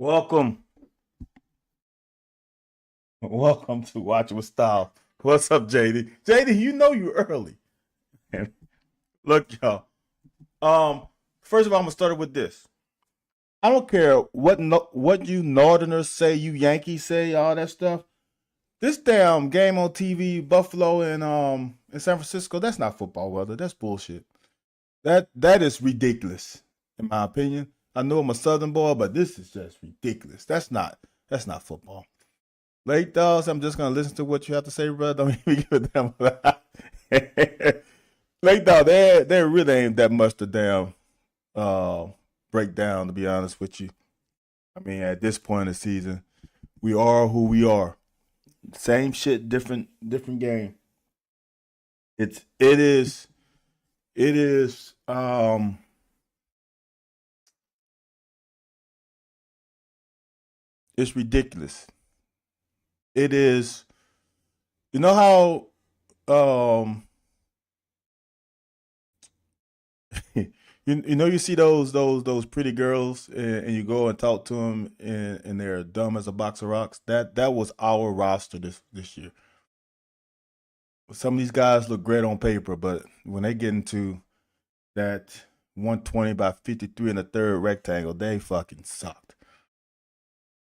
Welcome, welcome to Watch with Style. What's up, JD? JD, you know you early. Look, y'all. First of all, I'm gonna start it with this. I don't care what you Northerners say, you Yankees say, all that stuff. This damn game on TV, Buffalo and in San Francisco, that's not football weather. That's bullshit. That is ridiculous, in my opinion. I know I'm a Southern boy, but this is just ridiculous. That's not football. Late dogs, I'm just gonna listen to what you have to say, bro. Don't even give a damn. Late dog, there really ain't that much to damn uh break down. To be honest with you, I mean at this point in the season, we are who we are. Same shit, different game. It is it's ridiculous. It is. You know how you know you see those pretty girls and you go and talk to them and they're dumb as a box of rocks. That was our roster this year. Some of these guys look great on paper, but when they get into that 120 by 53 in the third rectangle, they fucking sucked.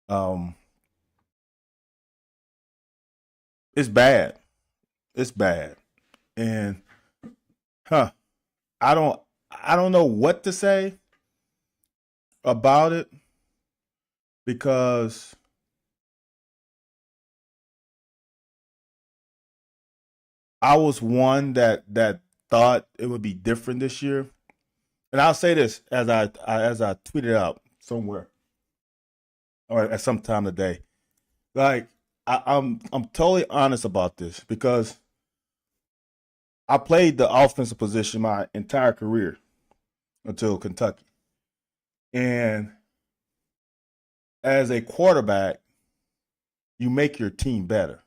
Um, it's bad. It's bad, and huh, I don't I don't know what to say about it because I was one that thought it would be different this year. And I'll say this as I tweeted out somewhere or at some time today. Like I'm totally honest about this because I played the offensive position my entire career until Kentucky. And as a quarterback, you make your team better.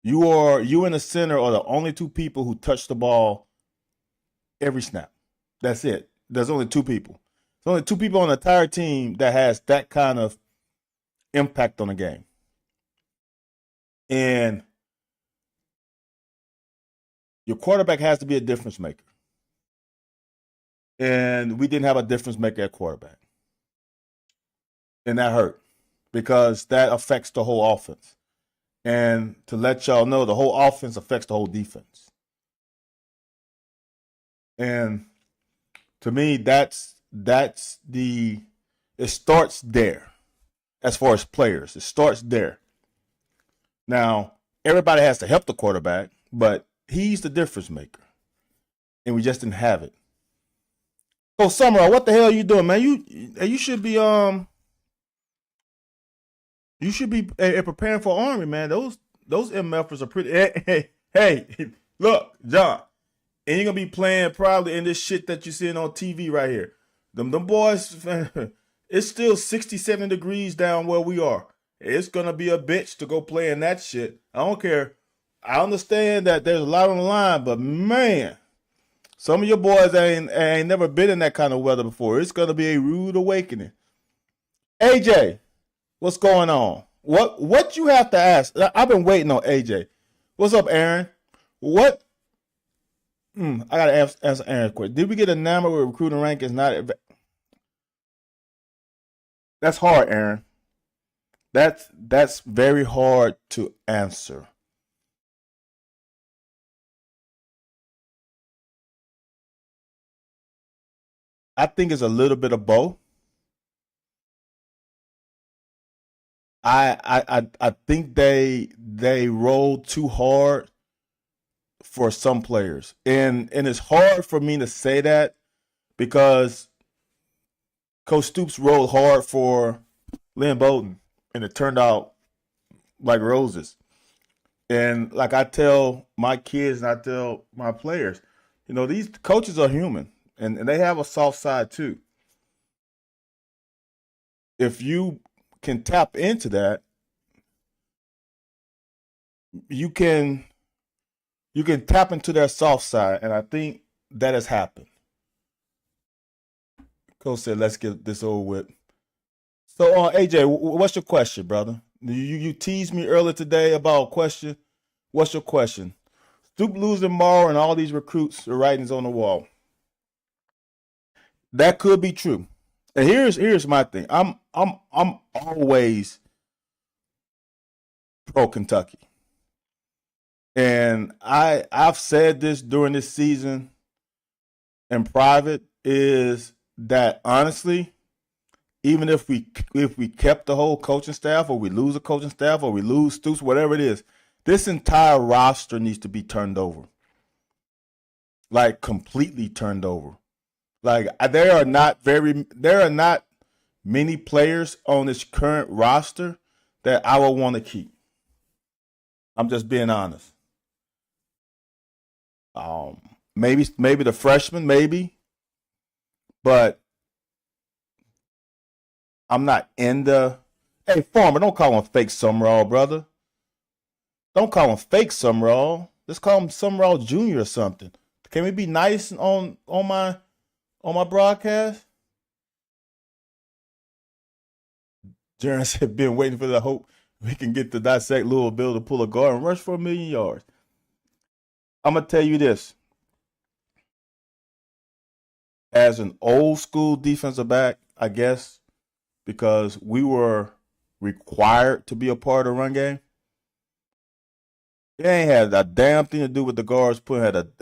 You and the center are the only two people who touch the ball every snap. That's it. There's only two people. There's only two people on the entire team that has that kind of impact on the game. And your quarterback has to be a difference maker. And we didn't have a difference maker at quarterback. And that hurt because that affects the whole offense. And to let y'all know, the whole offense affects the whole defense. And to me, that's the it starts there as far as players. It starts there. Now, everybody has to help the quarterback, but he's the difference maker. And we just didn't have it. So Summer, what the hell are you doing, man? You should be preparing for Army, man. Those MFers are pretty. Hey, look, John, and you're gonna be playing probably in this shit that you're seeing on TV right here. Them boys, It's still 67 degrees down where we are. It's gonna be a bitch to go play in that shit. I don't care. I understand that there's a lot on the line, but man, some of your boys ain't never been in that kind of weather before. It's gonna be a rude awakening. AJ, what's going on? What you have to ask? I've been waiting on AJ. What's up, Aaron? What? I gotta answer Aaron quick. Did we get enamored with recruiting rankings? Not that's hard, Aaron. That's very hard to answer. I think it's a little bit of both. I think they rolled too hard for some players, and it's hard for me to say that because Coach Stoops rolled hard for Lynn Bowden, and it turned out like roses. And like I tell my kids and I tell my players, these coaches are human, and they have a soft side too. If you can tap into that, you can you can tap into their soft side, and I think that has happened. Coach said, "Let's get this over with." So, AJ, what's your question, brother? You teased me earlier today about a question. What's your question? Stoop losing Morrow and all these recruits, the writings on the wall. That could be true. And here's my thing. I'm always pro Kentucky, and I've said this during this season in private is that honestly, even if we kept the whole coaching staff, or we lose a coaching staff, or we lose Stoops, whatever it is, this entire roster needs to be turned over, like completely turned over. Like there are not many players on this current roster that I would want to keep. I'm just being honest. Maybe the freshman, maybe, but I'm not in the. Hey, Farmer, don't call him fake Summerall, brother. Don't call him fake Summerall. Let's call him Summerall Junior or something. Can we be nice on my broadcast? Jaron said, "Been waiting for the hope we can get to dissect Louisville to pull a guard and rush for 1,000,000 yards." I'm gonna tell you this: as an old school defensive back, I guess because we were required to be a part of the run game. It ain't had a damn thing to do with the guards put had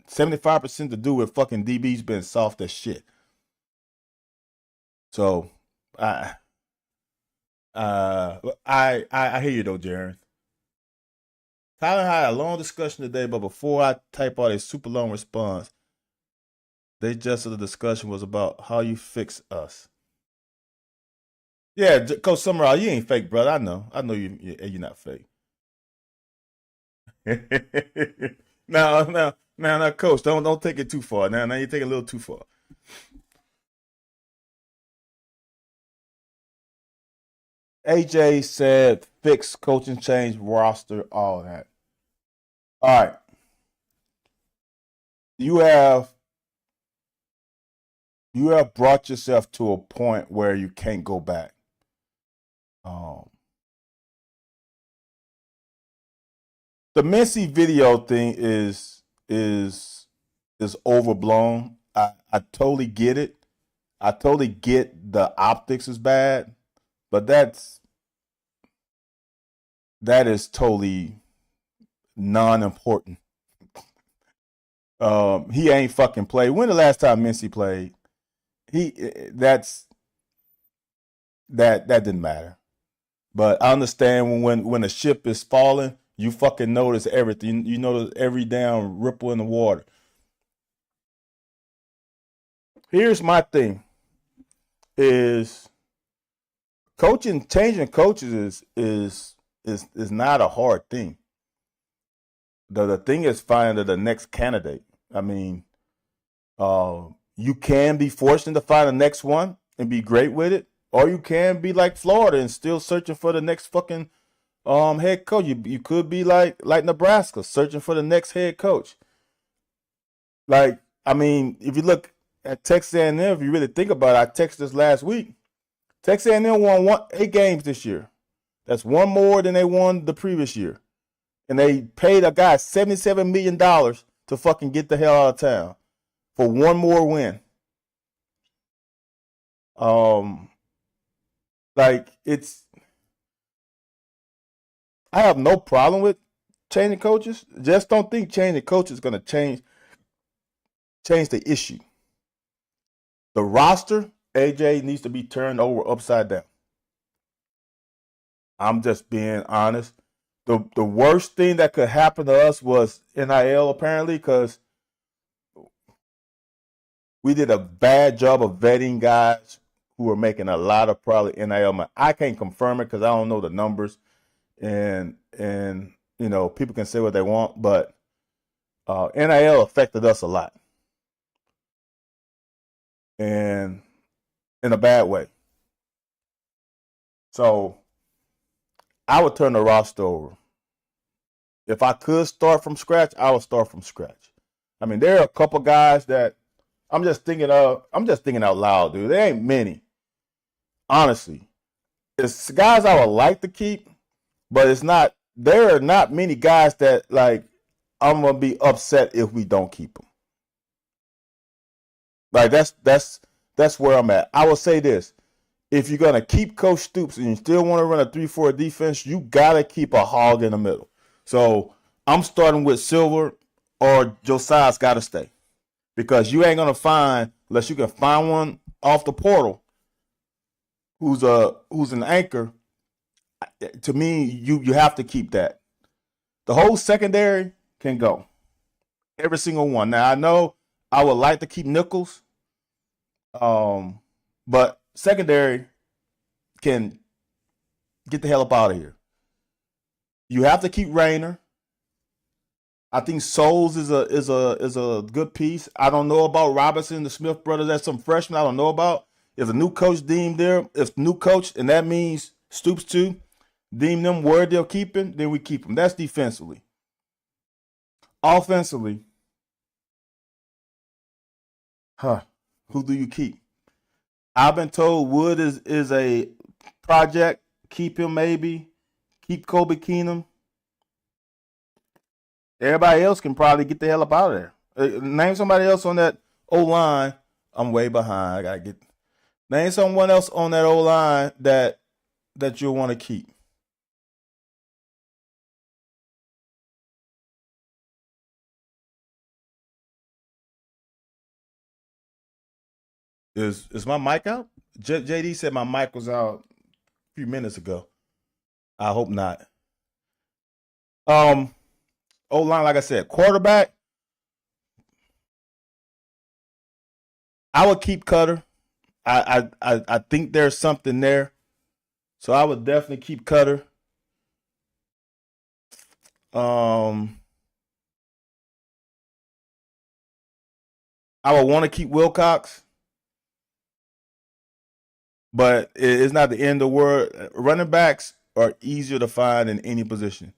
75% to do with fucking DBs being soft as shit. So I I hear you though, Jaron. Tyler had a long discussion today, but before I type out a super long response, they just the discussion was about how you fix us. Yeah, Coach Summerall, you ain't fake, brother. I know you're not fake. Now, Coach, don't take it too far. Now you take it a little too far. AJ said fix coaching change roster, all that. All right, you have you have brought yourself to a point where you can't go back. Um, the Mincy video thing is overblown. I totally get it. I totally get the optics is bad, but that is totally non-important. He ain't fucking played. When the last time Mincy played? He that's that didn't matter. But I understand when a ship is falling, you fucking notice everything. You notice every damn ripple in the water. Here's my thing: is changing coaches is not a hard thing. The thing is finding the next candidate. I mean, You can be fortunate to find the next one and be great with it, or you can be like Florida and still searching for the next fucking head coach. You could be like Nebraska, searching for the next head coach. Like, I mean, if you look at Texas A&M, if you really think about it, I texted this last week. Texas A&M won 8 games this year. That's one more than they won the previous year. And they paid a guy $77 million to fucking get the hell out of town for one more win. Like, I have no problem with changing coaches. Just don't think changing coaches is gonna change the issue. The roster, AJ, needs to be turned over upside down. I'm just being honest. The worst thing that could happen to us was NIL, apparently, because we did a bad job of vetting guys who were making a lot of probably NIL money. I can't confirm it because I don't know the numbers, and people can say what they want, but NIL affected us a lot, and in a bad way. So I would turn the roster over. If I could start from scratch, I would start from scratch. I mean, there are a couple guys that I'm just thinking out loud, dude. There ain't many. Honestly. It's guys I would like to keep, but there are not many guys that like I'm gonna be upset if we don't keep them. Like that's where I'm at. I will say this. If you're gonna keep Coach Stoops and you still want to run a 3-4 defense, you gotta keep a hog in the middle. So I'm starting with Silver or Josiah's got to stay because you ain't gonna find unless you can find one off the portal who's an anchor. To me, you have to keep that. The whole secondary can go, every single one. Now I know I would like to keep Nichols, but secondary can get the hell up out of here. You have to keep Rayner. I think Souls is a good piece. I don't know about Robinson, the Smith brothers. That's some freshmen I don't know about. If a new coach deemed there, if new coach, and that means Stoops too, deem them where they'll keep him, then we keep him. That's defensively. Offensively, who do you keep? I've been told Wood is a project. Keep him maybe. Keep Kobe Keenum. Everybody else can probably get the hell up out of there. Name somebody else on that O line. I'm way behind. I gotta get. Name someone else on that O line that you'll want to keep. Is my mic out? JD said my mic was out a few minutes ago. I hope not. Um, O line, like I said, quarterback. I would keep Cutter. I think there's something there, so I would definitely keep Cutter. Um, I would want to keep Wilcox, but it's not the end of the world. Running backs are easier to find in any position.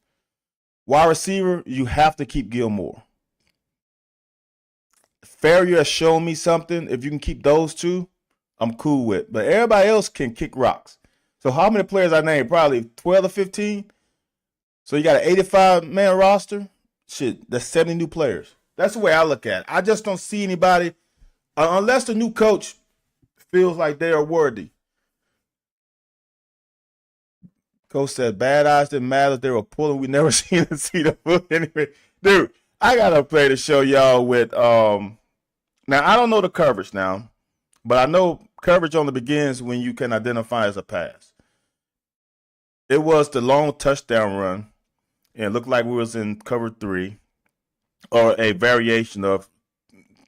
Wide receiver, you have to keep Gilmore. Ferrier has shown me something. If you can keep those two, I'm cool with. But everybody else can kick rocks. So how many players I named? Probably 12 or 15. So you got an 85-man roster. Shit, that's 70 new players. That's the way I look at it. I just don't see anybody, unless the new coach feels like they are worthy. Coach said bad eyes didn't matter. They were pulling. We never seen them see the foot anyway. Dude, I got to play to show y'all with now I don't know the coverage now, but I know coverage only begins when you can identify as a pass. It was the long touchdown run, and it looked like we was in cover 3 or a variation of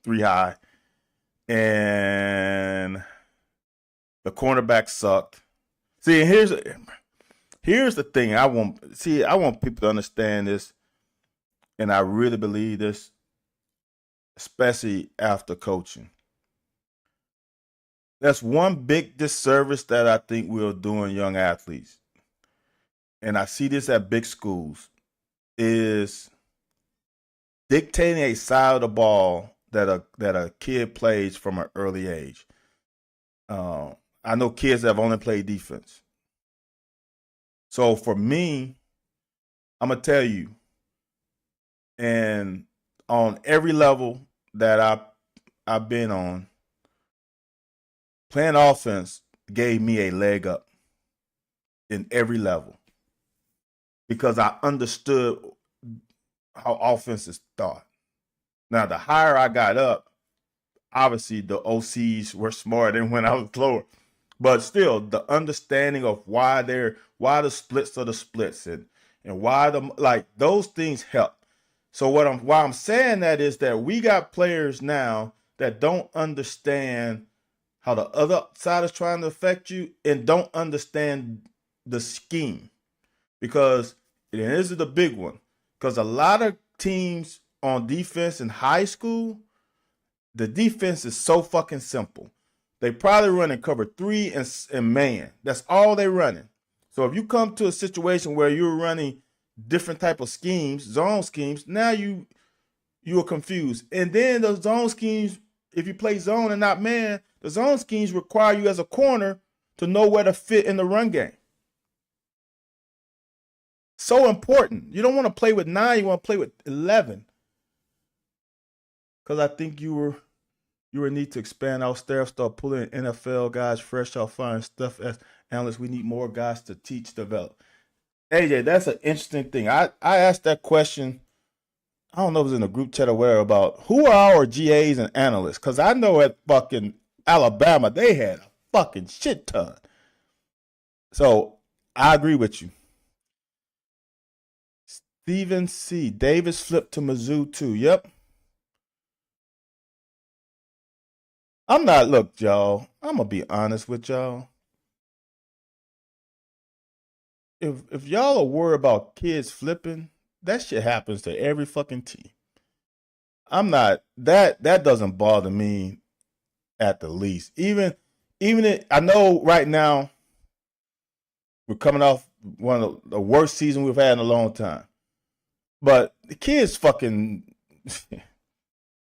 3 high, and the cornerback sucked. See, here's the thing. I want people to understand this, and I really believe this, especially after coaching. That's one big disservice that I think we're doing young athletes, and I see this at big schools, is dictating a side of the ball that a kid plays from an early age. Uh, I know kids that have only played defense. So for me, I'm gonna tell you, and on every level that I've been on, playing offense gave me a leg up in every level because I understood how offense is thought. Now, the higher I got up, obviously the OCs were smarter than when I was lower. But still, the understanding of why the splits are the splits and why the like those things help. So why I'm saying that is that we got players now that don't understand how the other side is trying to affect you and don't understand the scheme. Because and this is the big one. Because a lot of teams on defense in high school, the defense is so fucking simple. They probably running cover three and man. That's all they running. So if you come to a situation where you're running different type of schemes, zone schemes, now you are confused. And then the zone schemes, if you play zone and not man, the zone schemes require you as a corner to know where to fit in the run game. So important. You don't want to play with 9, you want to play with 11. Because I think you would need to expand our staff, start pulling NFL guys fresh off fine stuff as analysts. We need more guys to teach, develop. AJ, that's an interesting thing. I asked that question. I don't know if it was in a group chat or whatever about who are our GAs and analysts. Because I know at fucking Alabama, they had a fucking shit ton. So I agree with you. Steven C. Davis flipped to Mizzou too. Yep. I'm not, look, y'all, I'm going to be honest with y'all. If y'all are worried about kids flipping, that shit happens to every fucking team. I'm not, that doesn't bother me at the least. I know right now we're coming off one of the worst seasons we've had in a long time. But the kids fucking,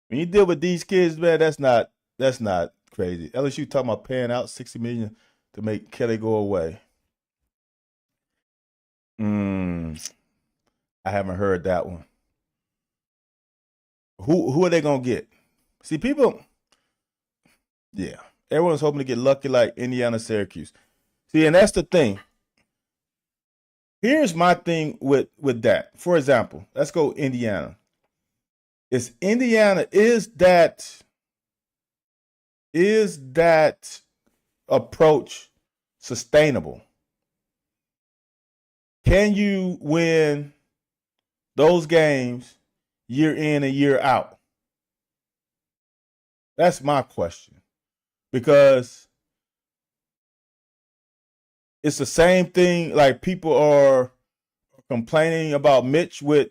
when you deal with these kids, man, that's not crazy. LSU talking about paying out $60 million to make Kelly go away. I haven't heard that one. Who are they gonna get? See, people, yeah, everyone's hoping to get lucky like Indiana, Syracuse. See, and that's the thing. Here's my thing with that. For example, let's go Indiana. Is that approach sustainable? Can you win those games year in and year out? That's my question. Because it's the same thing like people are complaining about Mitch with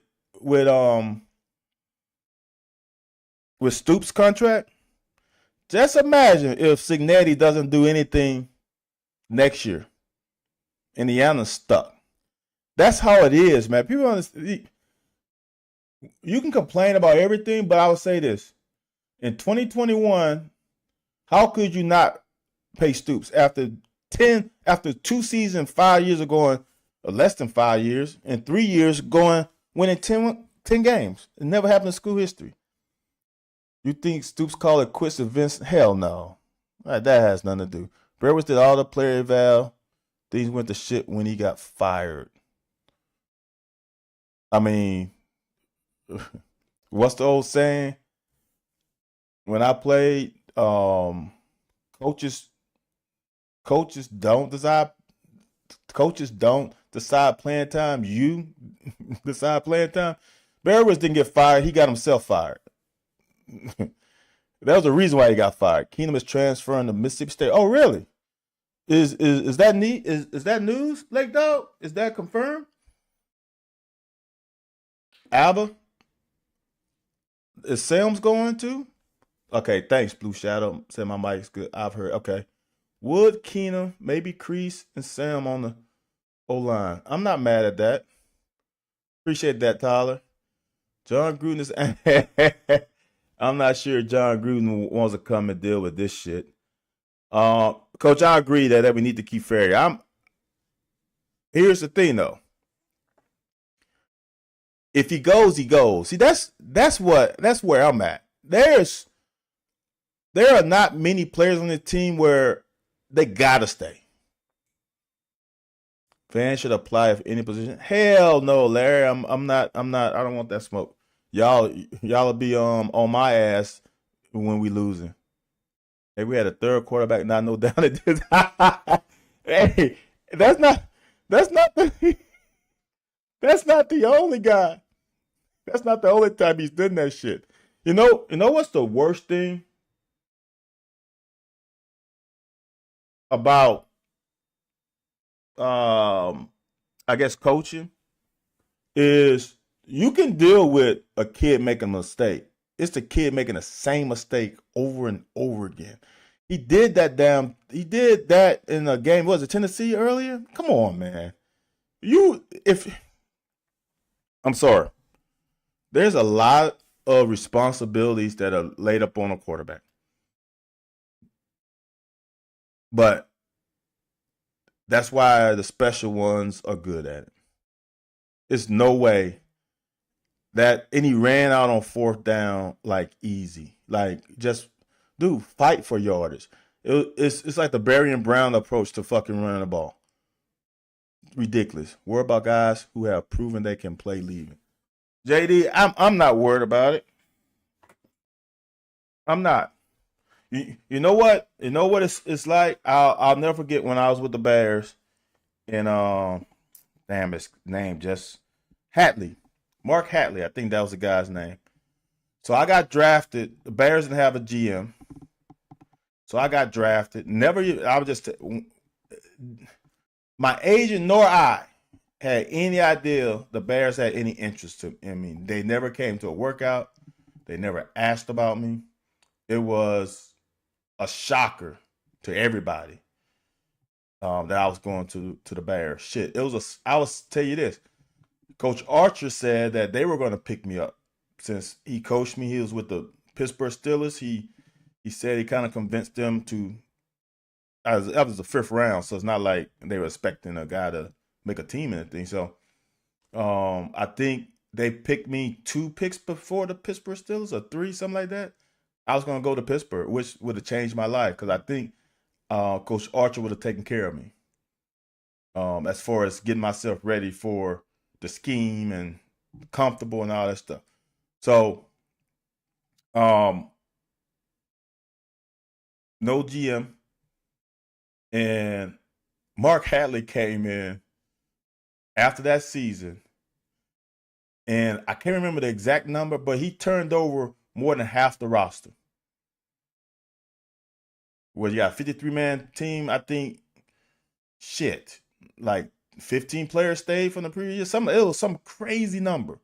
Stoops' contract. Just imagine if Signetti doesn't do anything next year. Indiana's stuck. That's how it is, man. People understand. You can complain about everything, but I would say this. In 2021, how could you not pay Stoops after 2 seasons, 5 years of going, or less than 5 years, and 3 years going, winning 10 games? It never happened in school history. You think Stoops called it quits to Vince? Hell no. Right, that has nothing to do. Brewers did all the player eval. Things went to shit when he got fired. I mean, what's the old saying? When I played, coaches don't decide. Coaches don't decide playing time. You decide playing time. Brewers didn't get fired. He got himself fired. That was the reason why he got fired. Keenum is transferring to Mississippi State. Oh, really? Is that neat? Is that news, Lake Dog? Is that confirmed? Alba? Is Sam's going to? Okay, thanks, Blue Shadow. Say my mic's good. I've heard. Okay. Wood, Keenum, maybe Kreese, and Sam on the O line. I'm not mad at that. Appreciate that, Tyler. John Gruden is. I'm not sure John Gruden wants to come and deal with this shit. Coach, I agree that we need to keep Ferry. Here's the thing though. If he goes, he goes. See, that's where I'm at. There are not many players on the team where they gotta stay. Fans should apply for any position. Hell no, Larry. I'm not. I don't want that smoke. Y'all will be on my ass when we losing. Hey, we had a third quarterback not no down at this. Hey, that's not that's not the that's not the only guy. That's not the only time he's done that shit. You know what's the worst thing about I guess coaching is you can deal with a kid making a mistake. It's the kid making the same mistake over and over again. He did that in a game, was it Tennessee earlier? Come on, man. You if I'm sorry. There's a lot of responsibilities that are laid up on a quarterback. But that's why the special ones are good at it. It's no way that and he ran out on fourth down like easy. Like just dude, fight for yardage. It's like the Barry and Brown approach to fucking running the ball. Ridiculous. Worry about guys who have proven they can play leaving. JD, I'm not worried about it. I'm not. You know what? You know what it's like. I'll never forget when I was with the Bears and damn his name just Hatley, Mark Hatley. I think that was the guy's name. So I got drafted. The Bears didn't have a GM, so I got drafted. Never. I was just my agent nor I had any idea the Bears had any interest in me. They never came to a workout. They never asked about me. It was a shocker to everybody that I was going to the Bears. Shit, it was I was tell you this. Coach Archer said that they were going to pick me up since he coached me. He was with the Pittsburgh Steelers. He said he kind of convinced them to. That was the fifth round, so it's not like they were expecting a guy to make a team and anything. So I think they picked me 2 picks before the Pittsburgh Steelers or 3, something like that. I was going to go to Pittsburgh, which would have changed my life because I think Coach Archer would have taken care of me as far as getting myself ready for the scheme and comfortable and all that stuff. So, um, no GM. And Mark Hatley came in after that season. And I can't remember the exact number, but he turned over more than half the roster. Well, you got a 53-man team. I think, shit, like 15 players stayed from the previous year. It was some crazy number.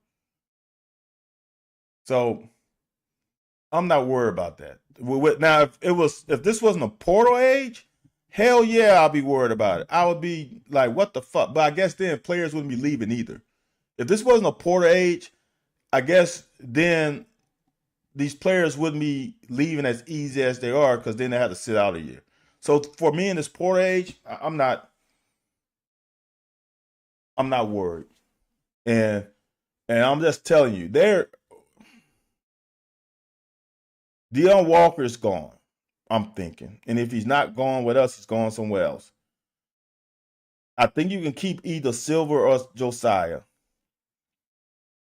So I'm not worried about that. Now, if this wasn't a portal age, hell yeah, I'll be worried about it. I would be like, what the fuck? But I guess then players wouldn't be leaving either. If this wasn't a portal age, I guess then these players wouldn't be leaving as easy as they are because then they have to sit out a year. So for me in this portal age, I'm not worried. And I'm just telling you, Deion Walker is gone. I'm thinking. And if he's not going with us, he's going somewhere else. I think you can keep either Silver or Josiah.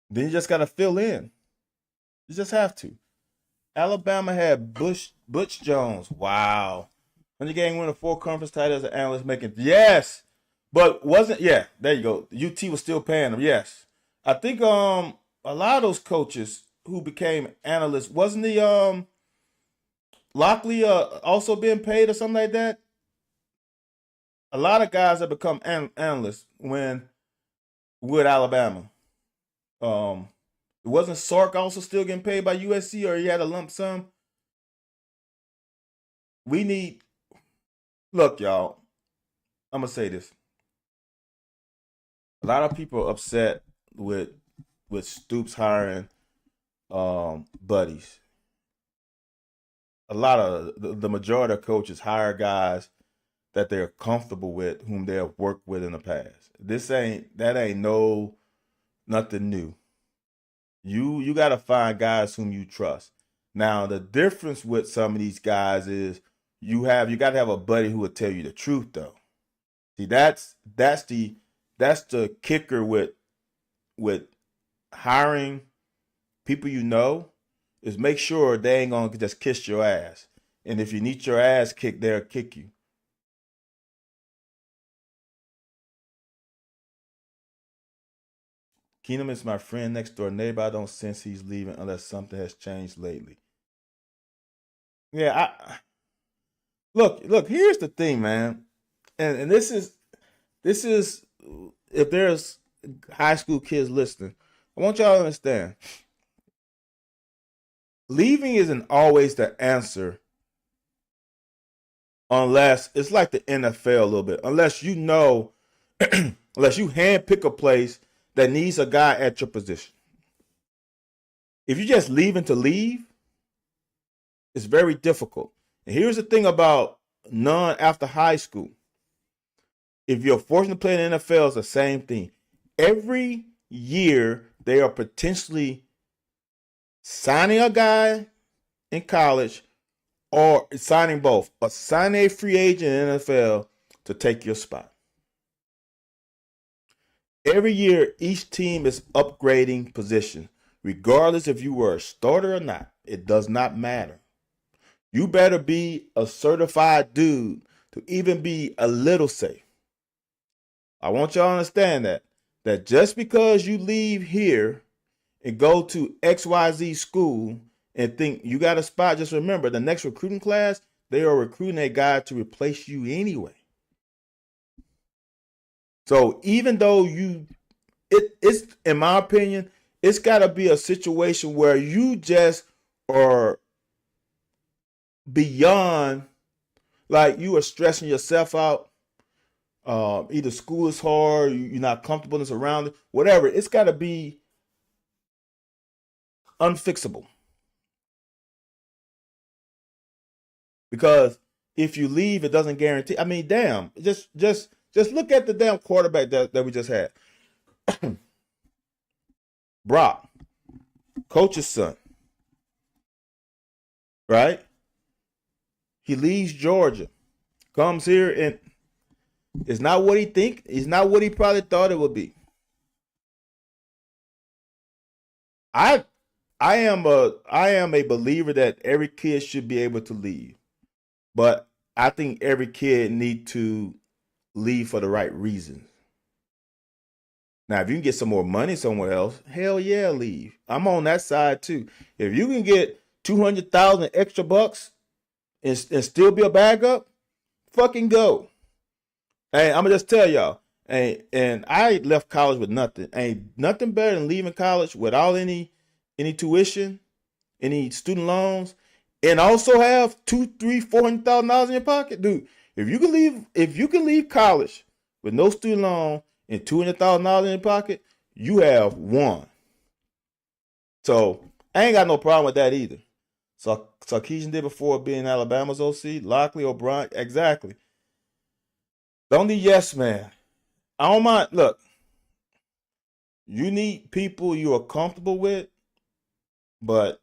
Then you just got to fill in. You just have to. Alabama had Butch Jones. Wow. 100 game winner, 4 conference titles, an analyst making. Yes. But wasn't, yeah, there you go. UT was still paying them. Yes. I think a lot of those coaches who became analysts, wasn't the Lockley also being paid or something like that? A lot of guys have become analysts when with Alabama. Um, wasn't Sark also still getting paid by USC or he had a lump sum? We need Look, y'all, I'm gonna say this. A lot of people are upset with Stoops hiring buddies. A lot of the majority of coaches hire guys that they're comfortable with, whom they have worked with in the past. That ain't no nothing new. You got to find guys whom you trust. Now the difference with some of these guys is you got to have a buddy who will tell you the truth though. See, that's the kicker with with hiring people you know is make sure they ain't gonna just kiss your ass. And if you need your ass kicked, they'll kick you. Keenum is my friend next door neighbor. I don't sense he's leaving unless something has changed lately. Yeah, look. Here's the thing, man, and this is if there's high school kids listening, I want y'all to understand. Leaving isn't always the answer unless it's like the NFL a little bit. Unless you know, unless you handpick a place that needs a guy at your position. If you're just leaving to leave, it's very difficult. And here's the thing about none after high school. If you're fortunate to play in the NFL, it's the same thing. Every year they are potentially signing a guy in college or signing both, or signing a free agent in the NFL to take your spot. Every year, each team is upgrading position, regardless if you were a starter or not. It does not matter. You better be a certified dude to even be a little safe. I want y'all to understand that just because you leave here and go to XYZ school and think you got a spot, just remember the next recruiting class, they are recruiting a guy to replace you anyway. So even though it's in my opinion, it's got to be a situation where you just are beyond, like you are stressing yourself out. Either school is hard, you're not comfortable in the surroundings, whatever. It's got to be unfixable because if you leave, it doesn't guarantee. I mean, damn, just look at the damn quarterback that we just had, Brock, coach's son, right? He leaves Georgia, comes here, and it's not what he think. It's not what he probably thought it would be. I I am a believer that every kid should be able to leave, but I think every kid need to leave for the right reasons. Now, if you can get some more money somewhere else, hell yeah, leave. I'm on that side too. If you can get 200,000 extra bucks and still be a backup, fucking go. Hey, I'm gonna just tell y'all. And I left college with nothing. Ain't nothing better than leaving college without any tuition, any student loans, and also have two, three, $400,000 in your pocket, dude. If you can leave college with no student loan and $200,000 in your pocket, you have won. So I ain't got no problem with that either. So Sarkisian did before being Alabama's OC, Lockley, O'Brien, exactly. Don't need yes man. I don't mind. Look, you need people you are comfortable with, but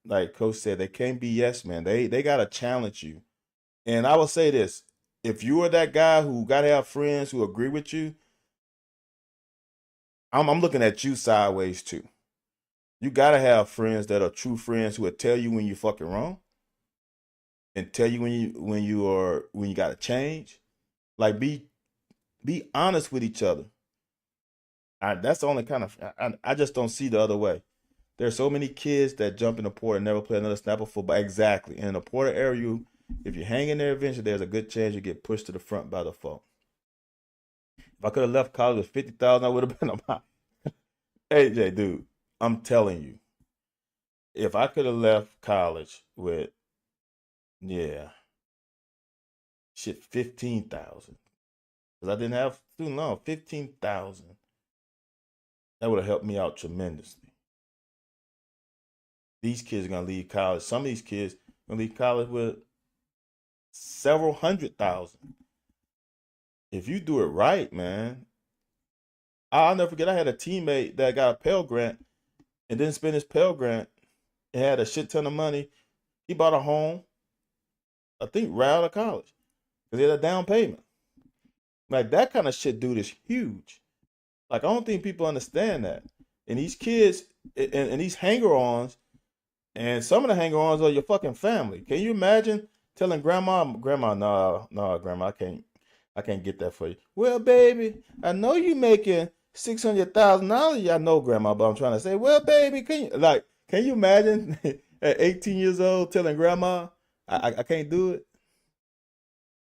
like Coach said, they can't be yes man. They gotta challenge you. And I will say this: if you are that guy who gotta have friends who agree with you, I'm looking at you sideways too. You gotta have friends that are true friends who will tell you when you're fucking wrong and tell you when you gotta change. Like be honest with each other. That's the only kind of I just don't see the other way. There's so many kids that jump in the portal and never play another snap of football. Exactly. And in the portal area, if you hang in there eventually, there's a good chance you get pushed to the front by default. If I could have left college with 50,000, I would have been a AJ, dude. I'm telling you, if I could have left college with, yeah, Shit, 15,000. Because I didn't have student loan. 15,000. That would have helped me out tremendously. These kids are gonna leave college. Some of these kids are gonna leave college with several 100,000. If you do it right, man. I'll never forget. I had a teammate that got a Pell Grant and didn't spend his Pell Grant and had a shit ton of money. He bought a home, I think, right out of college because he had a down payment. Like that kind of shit, dude, is huge. Like I don't think people understand that. And these kids and these hanger-ons, and some of the hanger-ons are your fucking family. Can you imagine telling grandma, nah, grandma, I can't get that for you. Well, baby, I know you making $600,000. I know, grandma, but I'm trying to say, well, baby, can you imagine at 18 years old telling grandma, I can't do it?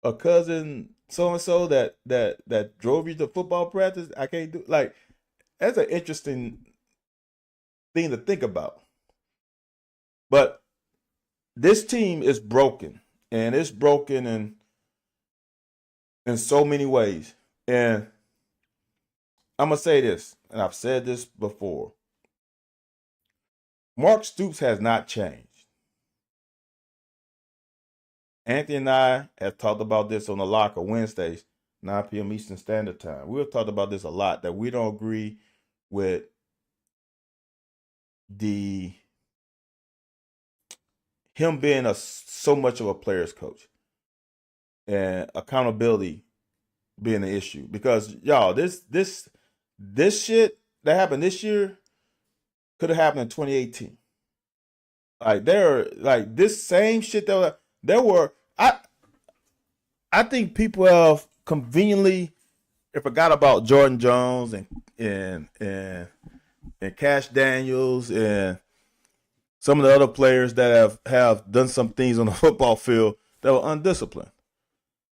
A cousin so and so that drove you to football practice, I can't do. Like that's an interesting thing to think about. But this team is broken, and it's broken in so many ways. And I'm gonna say this, and I've said this before. Mark Stoops has not changed. Anthony and I have talked about this on the locker Wednesdays, 9 p.m. Eastern Standard Time. We've talked about this a lot, that we don't agree with the him being so much of a player's coach and accountability being an issue. Because y'all, this shit that happened this year could have happened in 2018. Like like this same shit that there were. I think people have conveniently forgot about Jordan Jones and Cash Daniels and some of the other players that have done some things on the football field that were undisciplined.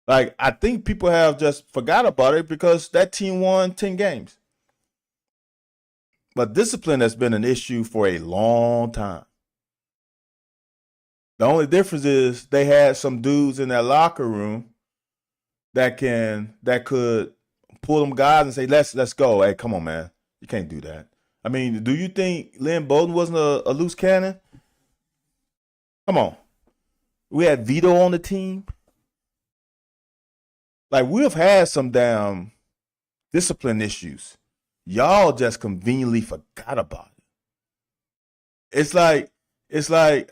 Like I think people have just forgot about it because that team won 10 games. But discipline has been an issue for a long time. The only difference is they had some dudes in that locker room that could pull them guys and say, let's go. Hey, come on, man. You can't do that. I mean, do you think Lynn Bowden wasn't a loose cannon? Come on. We had Vito on the team. Like we've had some damn discipline issues. Y'all just conveniently forgot about it. It's like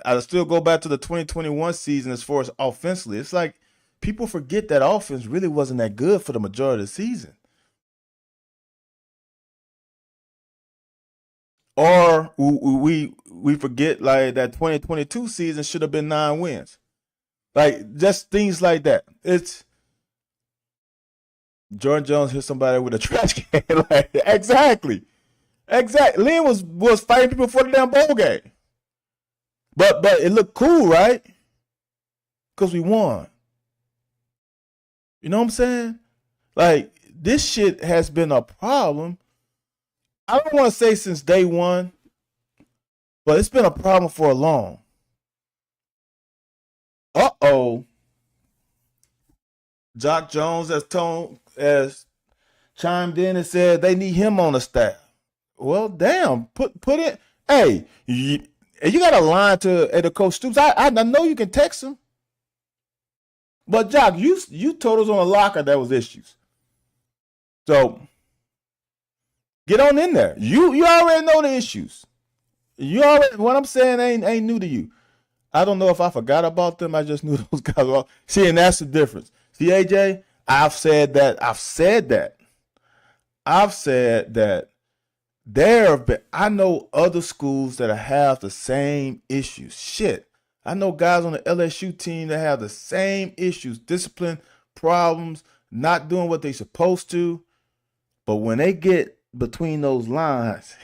I still go back to the 2021 season as far as offensively. It's like people forget that offense really wasn't that good for the majority of the season. Or we forget like that 2022 season should have been 9 wins. Like just things like that. It's Jordan Jones hit somebody with a trash can. Like, exactly. Exactly. Lynn was fighting people for the damn bowl game. But it looked cool, right? Because we won. You know what I'm saying? Like this shit has been a problem. I don't want to say since day one, but it's been a problem for a long. Uh-oh. Jock Jones has chimed in and said they need him on the staff. Well, damn, put it. Hey, you got a line to the coach Stoops. I know you can text him, but Jock, you told us on the locker there was issues. So get on in there. You already know the issues. What I'm saying ain't new to you. I don't know if I forgot about them. I just knew those guys were. See, and that's the difference. See, AJ, I've said that. There have been. I know other schools that have the same issues. Shit, I know guys on the LSU team that have the same issues, discipline problems, not doing what they supposed to. But when they get between those lines,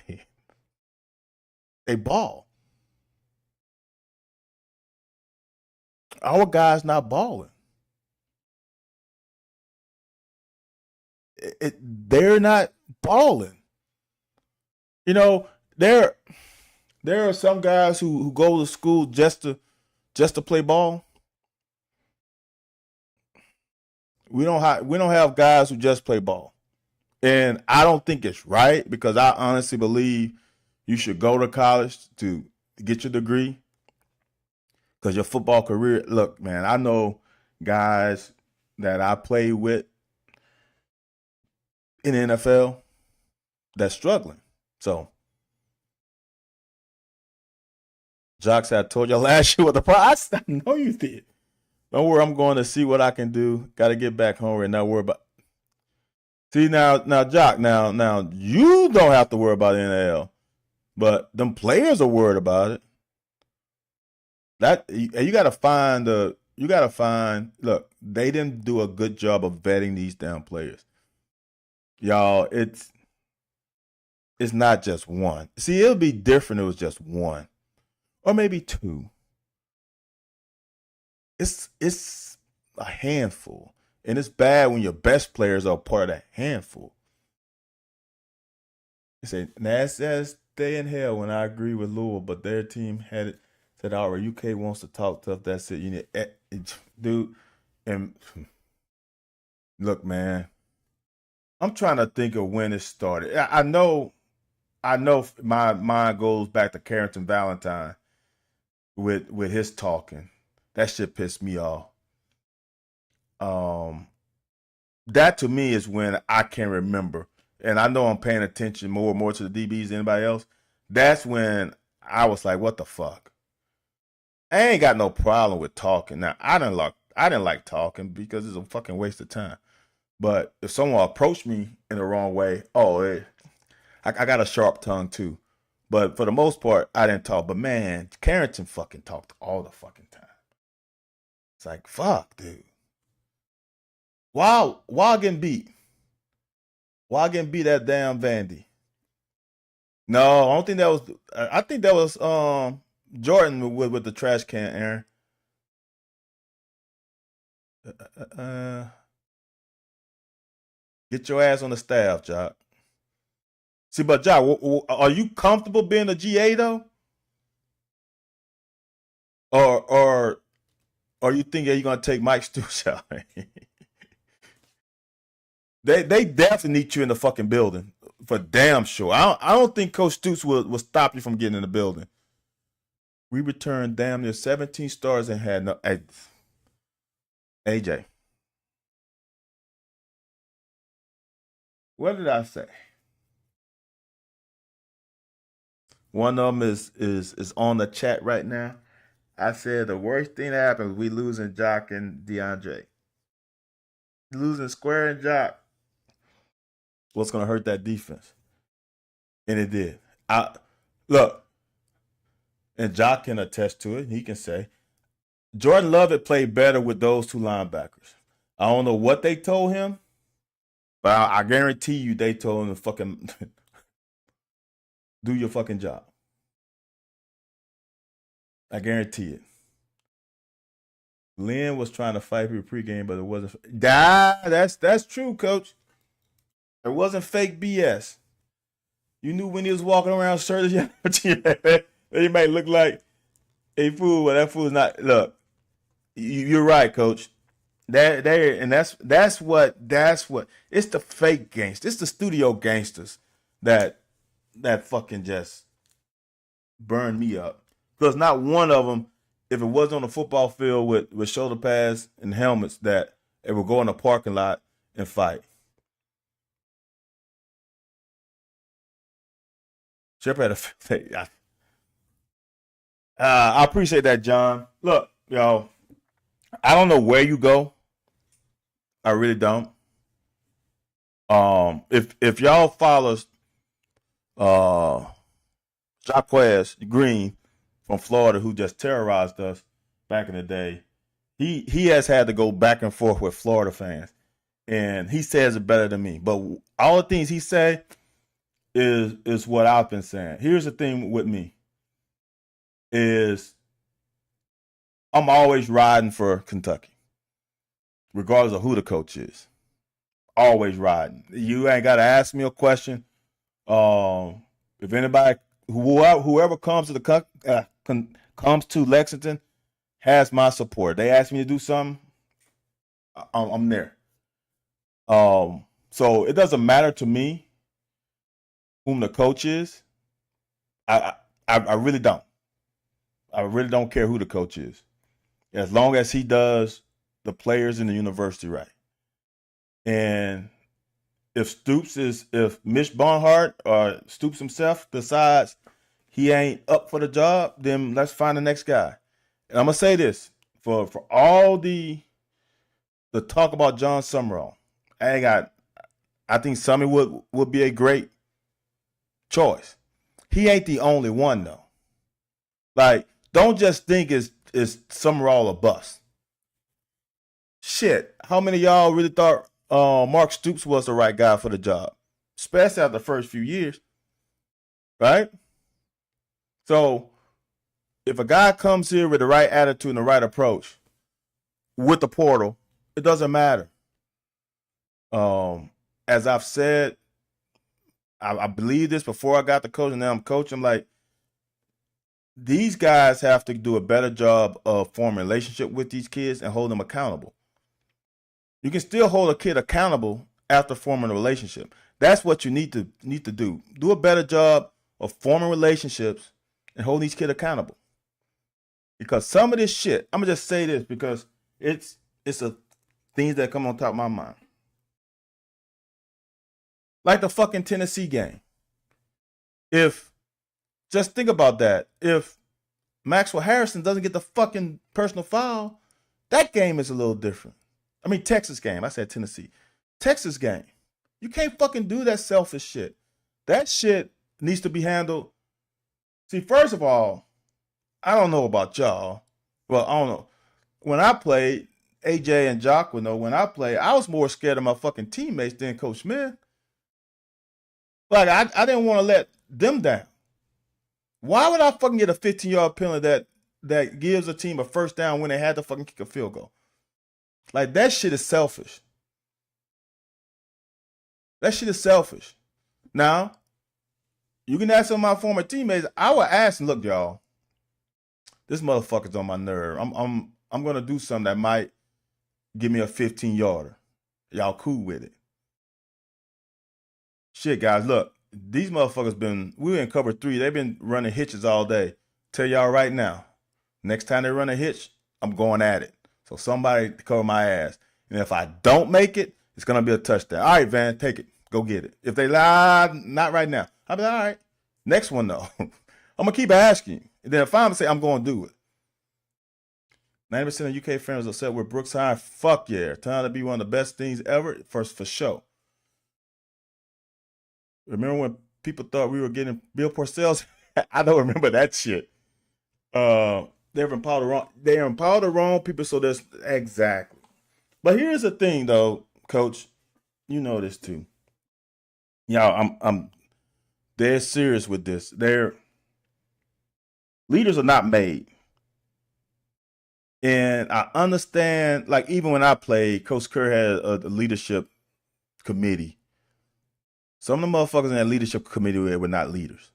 they ball. Our guys not balling. They're not balling. You know, there are some guys who go to school just to play ball. We don't have guys who just play ball. And I don't think it's right because I honestly believe you should go to college to get your degree because your football career. Look, man, I know guys that I played with in the NFL that's struggling. So, Jock said, I told you last year what the price. I know you did. Don't worry, I'm going to see what I can do. Got to get back home and not worry about. See now, Jock. Now, you don't have to worry about the NL, but them players are worried about it. That you got to find the. You got to find. Look, they didn't do a good job of vetting these damn players, y'all. It's not just one. See, it'll be different. If it was just one or maybe two. It's a handful, and it's bad when your best players are part of that handful. They say Nash says stay in hell when I agree with Louisville, but their team had it said all right. UK wants to talk tough. That's it. You need dude. And look, man, I'm trying to think of when it started. I know my mind goes back to Carrington Valentine with his talking. That shit pissed me off. Um, that to me is when I can remember, and I know I'm paying attention more and more to the DBs than anybody else. That's when I was like, "What the fuck?" I ain't got no problem with talking. Now I didn't like talking because it's a fucking waste of time. But if someone approached me in the wrong way, I got a sharp tongue too. But for the most part, I didn't talk. But man, Carrington fucking talked all the fucking time. It's like, fuck, dude. Why getting beat? Why getting beat that damn Vandy? No, I don't think that was. I think that was Jordan with the trash can, Aaron. Uh, get your ass on the staff, Jock. See, but Jock, are you comfortable being a GA though, or are you thinking you're gonna take Mike Stoops out? They definitely need you in the fucking building for damn sure. I don't think Coach Stoops will stop you from getting in the building. We returned damn near 17 stars and had no. Hey, AJ, what did I say? One of them is on the chat right now. I said the worst thing that happens we losing Jock and DeAndre. Losing Square and Jock. What's gonna hurt that defense? And it did. I look, and Jock can attest to it. He can say Jordan Lovett played better with those two linebackers. I don't know what they told him, but I guarantee you they told him to fucking do your fucking job. I guarantee it. Lynn was trying to fight for pregame, but it wasn't. That's true, Coach. It wasn't fake BS. You knew when he was walking around shirtless, he might look like a fool, but that fool's not. Look, you're right, Coach. That's what it's the fake gangsters. It's the studio gangsters that fucking just burn me up. Because not one of them, if it wasn't on the football field with shoulder pads and helmets, that it would go in the parking lot and fight. Shepard had a. I appreciate that, John. Look, y'all, I don't know where you go. I really don't. If y'all follow uh Jaquez Green from Florida, who just terrorized us back in the day, he has had to go back and forth with Florida fans, and he says it better than me. But all the things he said is what I've been saying. Here's the thing with me is I'm always riding for Kentucky, regardless of who the coach is. Always riding. You ain't got to ask me a question. If anybody, whoever comes to comes to Lexington, has my support. They ask me to do something, I'm there. So it doesn't matter to me whom the coach is. I I really don't. I really don't care who the coach is, as long as he does the players in the university right. And if Mitch Barnhart or Stoops himself decides he ain't up for the job, then let's find the next guy. And I'm gonna say this for all the talk about John Summerall, I think Summy would be a great choice. He ain't the only one though. Like, don't just think it's Summerall a bust. Shit, how many of y'all really thought Mark Stoops was the right guy for the job, especially after the first few years, right? So if a guy comes here with the right attitude and the right approach with the portal, it doesn't matter. As I've said, I believe this before I got the coach, and now I'm coaching. I'm like, these guys have to do a better job of forming a relationship with these kids and hold them accountable. You can still hold a kid accountable after forming a relationship. That's what you need to do. Do a better job of forming relationships and hold these kids accountable. Because some of this shit, I'm gonna just say this because it's a things that come on top of my mind. Like the fucking Tennessee game. If Just think about that. If Maxwell Harrison doesn't get the fucking personal foul, that game is a little different. I mean, Texas game. I said Tennessee. Texas game. You can't fucking do that selfish shit. That shit needs to be handled. See, first of all, I don't know about y'all. Well, I don't know. When I played, AJ and Jock would know when I played, I was more scared of my fucking teammates than Coach Smith. Like, I didn't want to let them down. Why would I fucking get a 15-yard penalty that gives a team a first down when they had to fucking kick a field goal? Like, that shit is selfish. That shit is selfish. Now, you can ask some of my former teammates. I would ask them, look, y'all, this motherfucker's on my nerve. I'm gonna do something that might give me a 15-yarder. Y'all cool with it? Shit, guys, look, these motherfuckers we were in cover 3. They've been running hitches all day. Tell y'all right now, next time they run a hitch, I'm going at it. So somebody cover my ass. And if I don't make it, it's gonna be a touchdown. All right, Van, take it. Go get it. If they lie, not right now. I'll be like, all right. Next one though. I'm gonna keep asking. And then if I'm gonna say I'm gonna do it. 90% of UK fans are upset with Brooks High. Fuck yeah. Turn out to be one of the best things ever for sure. Remember when people thought we were getting Bill Parcells? I don't remember that shit. They're empowered the wrong people, so there's exactly. But here's the thing though, Coach. You know this too. Y'all, I'm they're serious with this. Leaders are not made. And I understand, like, even when I played, Coach Kerr had a leadership committee. Some of the motherfuckers in that leadership committee were not leaders.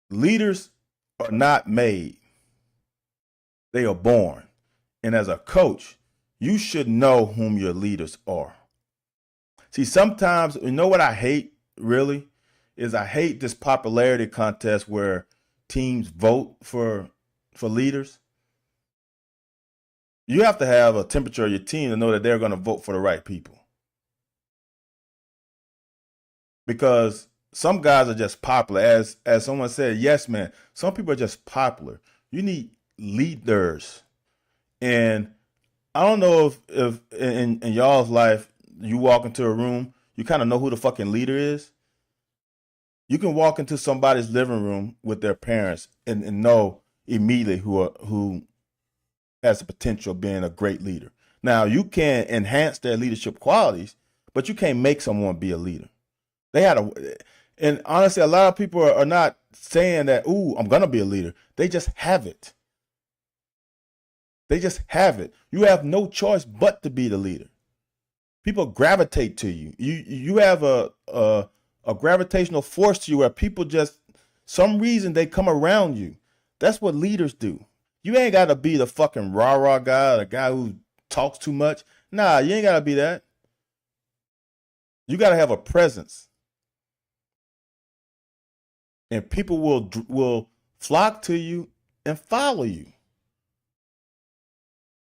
Leaders are not made. They are born. And as a coach, you should know whom your leaders are. See, sometimes, you know what I hate, really? Is I hate this popularity contest where teams vote for leaders. You have to have a temperature of your team to know that they're going to vote for the right people. Because some guys are just popular. As someone said, yes, man, some people are just popular. You need leaders. And I don't know if in y'all's life, you walk into a room, you kind of know who the fucking leader is. You can walk into somebody's living room with their parents and know immediately who has the potential of being a great leader. Now, you can enhance their leadership qualities, but you can't make someone be a leader. And honestly, a lot of people are not saying that, ooh, I'm going to be a leader. They just have it. They just have it. You have no choice but to be the leader. People gravitate to you. You have a gravitational force to you where people just, some reason they come around you. That's what leaders do. You ain't got to be the fucking rah-rah guy, the guy who talks too much. Nah, you ain't gotta be that. You gotta have a presence, and people will flock to you and follow you.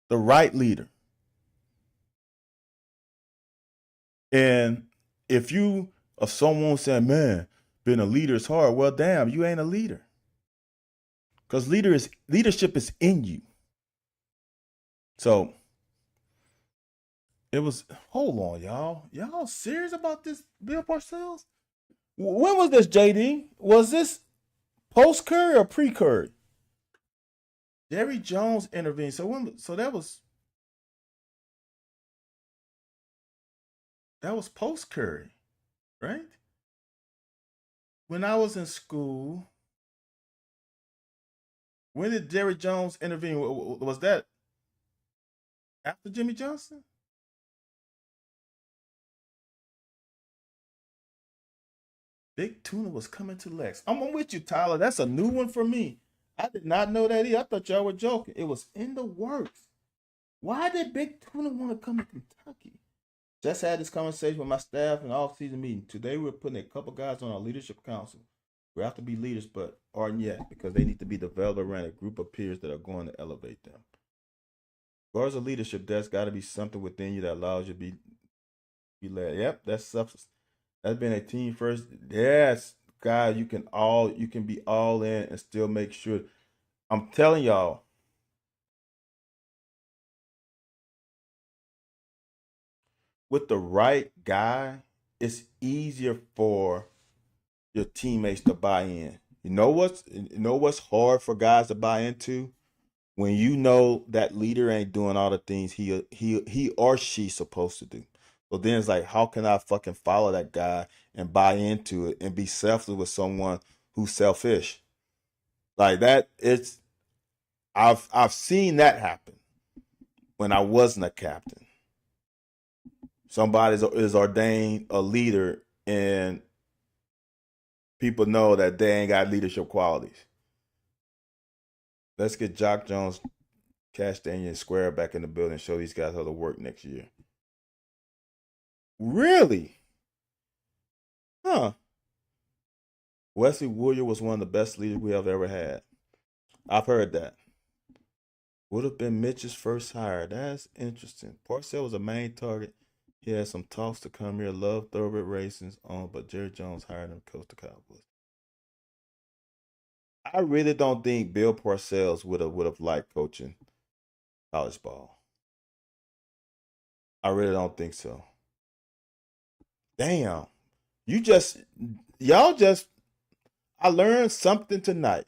The right leader, and if you of someone saying, "Man, being a leader is hard," well, damn, you ain't a leader, because leadership is in you. So it was. Hold on, y'all. Y'all serious about this, Bill Parcells? When was this, JD? Was this post Curry or pre Curry? Jerry Jones intervened. So when? So that was post Curry, right? When I was in school, when did Jerry Jones intervene? Was that after Jimmy Johnson? Big Tuna was coming to Lex. I'm with you, Tyler. That's a new one for me. I did not know that either. I thought y'all were joking. It was in the works. Why did Big Tuna want to come to Kentucky? Just had this conversation with my staff in the off-season meeting. Today we're putting a couple guys on our leadership council. We have to be leaders, but aren't yet because they need to be developed around a group of peers that are going to elevate them. As far as a leadership, there's got to be something within you that allows you to be led. Yep, that's substance. That's been a team first. Yes, guys, you can be all in and still make sure. I'm telling y'all, with the right guy, it's easier for your teammates to buy in. You know what's hard for guys to buy into when you know that leader ain't doing all the things he or she's supposed to do. So then it's like, how can I fucking follow that guy and buy into it and be selfless with someone who's selfish? Like that, I've seen that happen when I wasn't a captain. Somebody is ordained a leader and people know that they ain't got leadership qualities. Let's get Jock Jones, Cash Daniel, and Square back in the building and show these guys how to work next year. Really? Huh. Wesley Williams was one of the best leaders we have ever had. I've heard that. Would have been Mitch's first hire. That's interesting. Parcell was a main target. He had some talks to come here. Loved thoroughbred racings on, but Jerry Jones hired him to coach the Cowboys. I really don't think Bill Parcells would have liked coaching college ball. I really don't think so. Damn. You just y'all just I learned something tonight.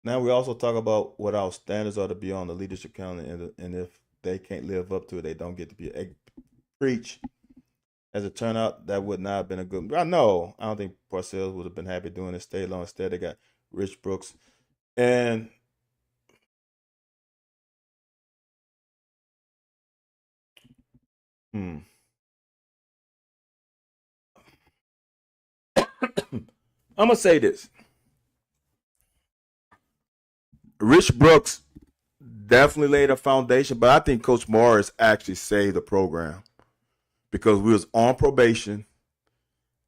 Now we also talk about what our standards are to be on the leadership council, and if they can't live up to it, they don't get to be a preach. As it turned out, that would not have been a good. I know. I don't think Parcells would have been happy doing it. Stay long. Instead, they got Rich Brooks, and hmm, I'm gonna say this: Rich Brooks definitely laid a foundation, but I think Coach Morris actually saved the program because we was on probation,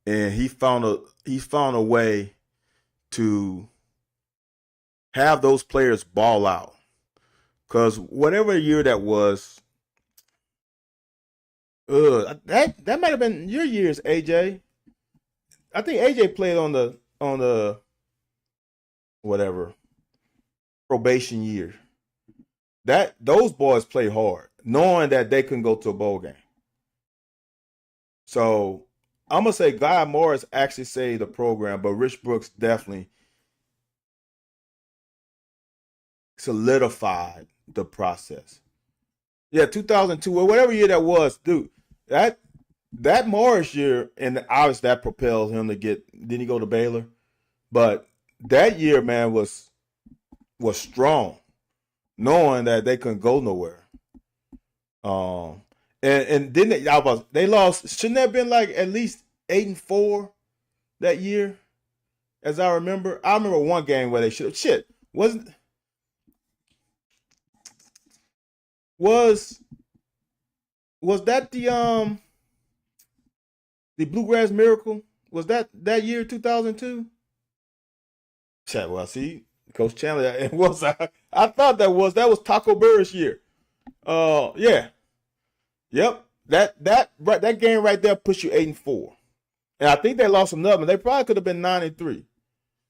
and he found a way to have those players ball out. Because whatever year that was, that might have been your years, AJ. I think AJ played on the whatever probation year. That those boys play hard, knowing that they couldn't go to a bowl game. So I'm gonna say Guy Morris actually saved the program, but Rich Brooks definitely solidified the process. Yeah, 2002 or whatever year that was, dude. That Morris year, and obviously that propelled him to get. Didn't he go to Baylor? But that year, man, was strong, knowing that they couldn't go nowhere. Um, and then they lost. Shouldn't that have been like at least 8-4 that year? As I remember one game where they should have shit was Was that the Bluegrass Miracle? Was that year 2002? Well, see, Coach Chandler, it was. I thought that was Taco Burris year. Yeah, yep. That game right there puts you 8-4, and I think they lost another. They probably could have been 9-3.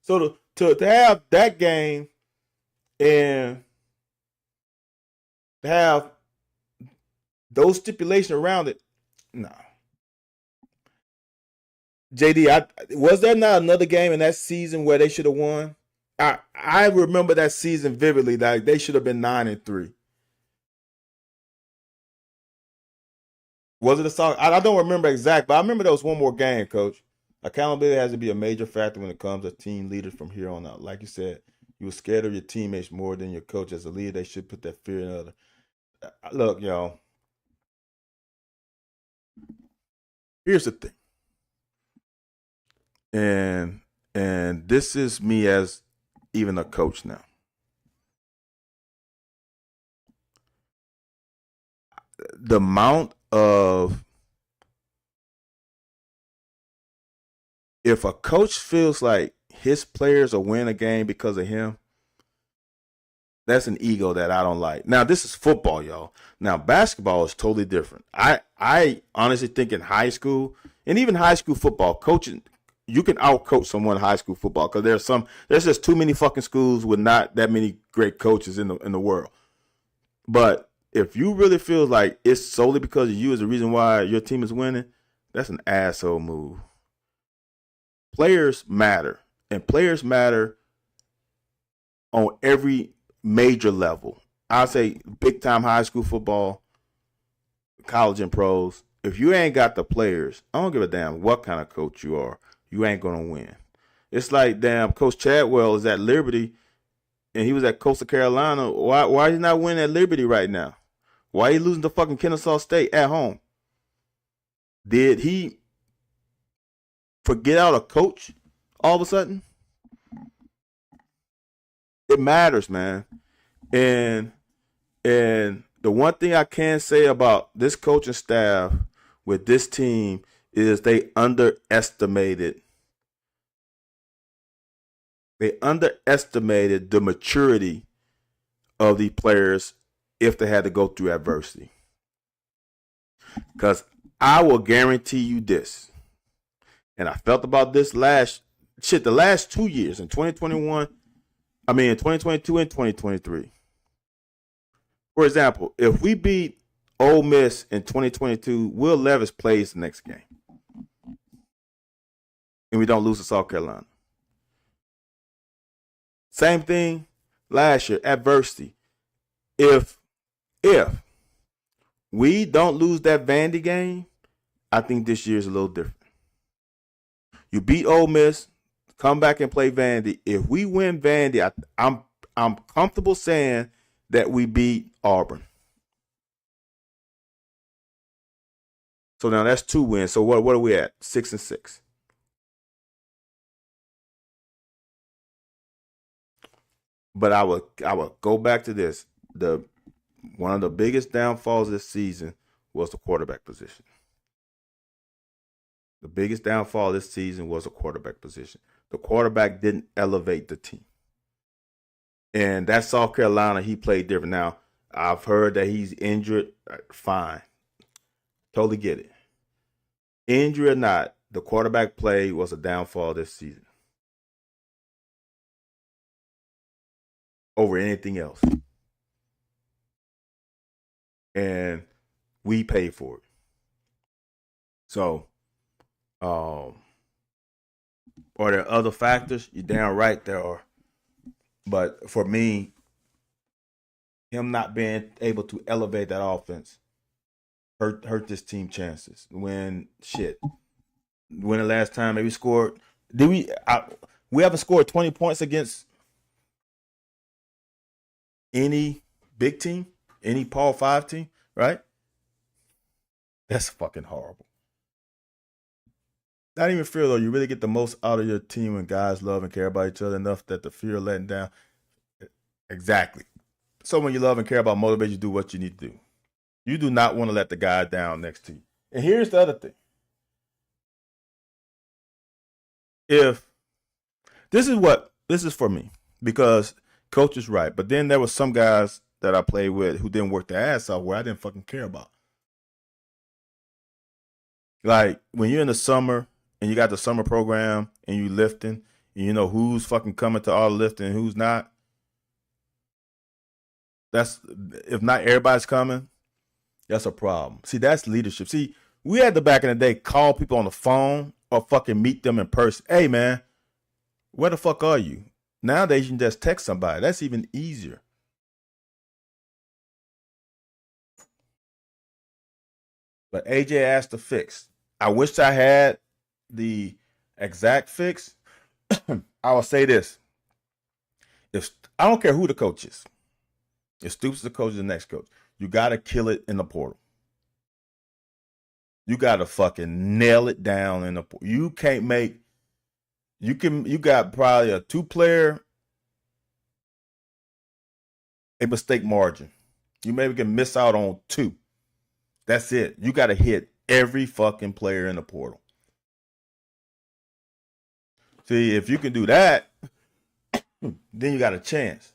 So to have that game and to have those stipulations around it, no. JD, was there not another game in that season where they should have won? I remember that season vividly. That they should have been 9-3. Was it a song? I don't remember exact, but I remember there was one more game, Coach. Accountability has to be a major factor when it comes to team leaders from here on out. Like you said, you were scared of your teammates more than your coach. As a leader, they should put that fear in others. Look, y'all. Here's the thing, and this is me as even a coach now. The amount of if a coach feels like his players are winning a game because of him, that's an ego that I don't like. Now, this is football, y'all. Now, basketball is totally different. I honestly think in high school and even high school football, coaching, you can outcoach someone in high school football because there's just too many fucking schools with not that many great coaches in the world. But if you really feel like it's solely because of you is the reason why your team is winning, that's an asshole move. Players matter, and players matter on every major level. I say big time high school football, college and pros. If you ain't got the players, I don't give a damn what kind of coach you are, you ain't gonna win. It's like damn Coach Chadwell is at Liberty and he was at Coastal Carolina. Why he not winning at Liberty right now? Why he losing to fucking Kennesaw State at home? Did he forget out a coach all of a sudden? It matters, man. And the one thing I can say about this coaching staff with this team is they underestimated the maturity of the players if they had to go through adversity. Because I will guarantee you this, and I felt about this the last 2 years in 2021, in 2022 and 2023. For example, if we beat Ole Miss in 2022, Will Levis plays the next game. And we don't lose to South Carolina. Same thing last year, adversity. If we don't lose that Vandy game, I think this year is a little different. You beat Ole Miss, come back and play Vandy. If we win Vandy, I'm comfortable saying that we beat Auburn. So now that's 2 wins. So what are we at? 6-6. But I would go back to this. One of the biggest downfalls this season was the quarterback position. The biggest downfall this season was the quarterback position. The quarterback didn't elevate the team. And that South Carolina, he played different. Now, I've heard that he's injured. Fine. Totally get it. Injury or not, the quarterback play was a downfall this season over anything else. And we paid for it. So, are there other factors? You're damn right there are. But for me, him not being able to elevate that offense hurt this team chances. When the last time maybe scored? Did we haven't scored 20 points against any big team, any Power 5 team, right? That's fucking horrible. Not even fear though. You really get the most out of your team when guys love and care about each other enough that the fear of letting down. Exactly. So when you love and care about motivate you do what you need to do. You do not want to let the guy down next to you. And here's the other thing. If this is for me, because coach is right, but then there was some guys that I played with who didn't work their ass off where I didn't fucking care about. Like when you're in the summer and you got the summer program and you lifting and you know who's fucking coming to all the lifting and who's not. That's if not everybody's coming, that's a problem. See, that's leadership. See, we had to back in the day call people on the phone or fucking meet them in person. Hey man, where the fuck are you? Nowadays you can just text somebody. That's even easier. But AJ asked to fix. I wish I had the exact fix. I will say this: if I don't care who the coach is, if Stoops is the coach, the next coach, you gotta kill it in the portal. You gotta fucking nail it down in the portal. You can't make. You got probably a 2-player a mistake margin. You maybe can miss out on 2. That's it. You got to hit every fucking player in the portal. See, if you can do that, then you got a chance.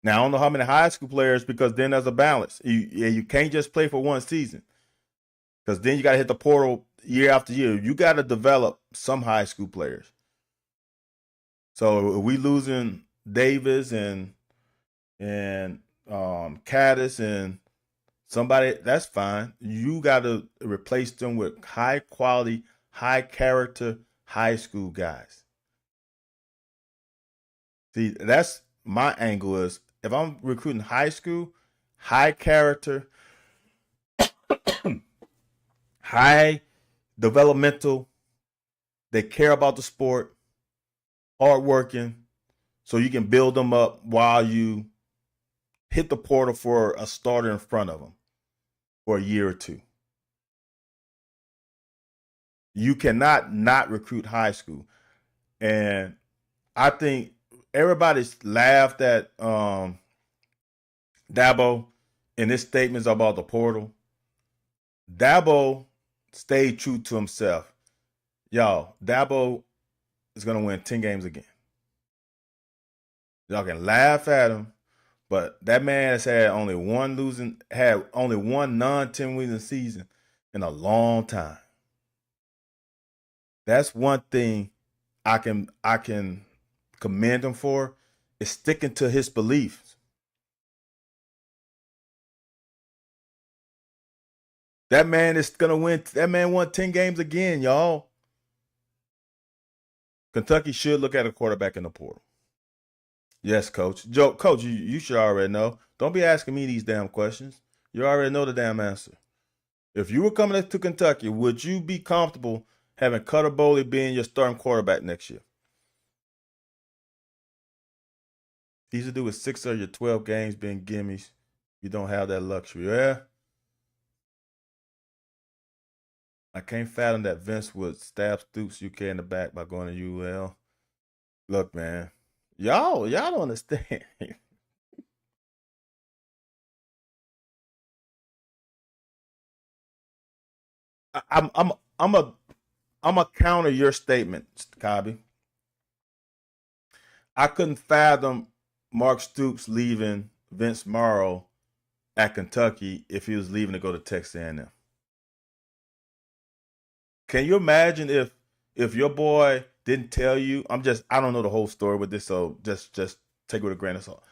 Now, I don't know how many high school players because then there's a balance. You can't just play for one season because then you got to hit the portal year after year. You got to develop some high school players. So if we losing Davis and Caddis and somebody, that's fine. You got to replace them with high quality, high character high school guys. See, that's my angle is if I'm recruiting high school, high character, high developmental, they care about the sport, hardworking, so you can build them up while you hit the portal for a starter in front of them for a year or 2. You cannot not recruit high school. And I think everybody's laughed at Dabo in his statements about the portal. Dabo stayed true to himself. Y'all, Dabo is going to win 10 games again. Y'all can laugh at him, but that man has had only one non-10 winning season in a long time. That's one thing I can commend him for is sticking to his beliefs. That man is gonna win. That man won 10 games again, y'all. Kentucky should look at a quarterback in the portal. Yes, coach. Coach, you should already know. Don't be asking me these damn questions. You already know the damn answer. If you were coming to Kentucky, would you be comfortable having Cutter Boley being your starting quarterback next year? He's to do with 6 of your 12 games being gimmies. You don't have that luxury. Yeah. I can't fathom that Vince would stab Stoops UK in the back by going to UL. Look, man. Y'all don't understand. I'm a counter your statement, Cobby. I couldn't fathom Mark Stoops leaving Vince Morrow at Kentucky if he was leaving to go to Texas A&M. Can you imagine if your boy didn't tell you? I don't know the whole story with this, so just take it with a grain of salt.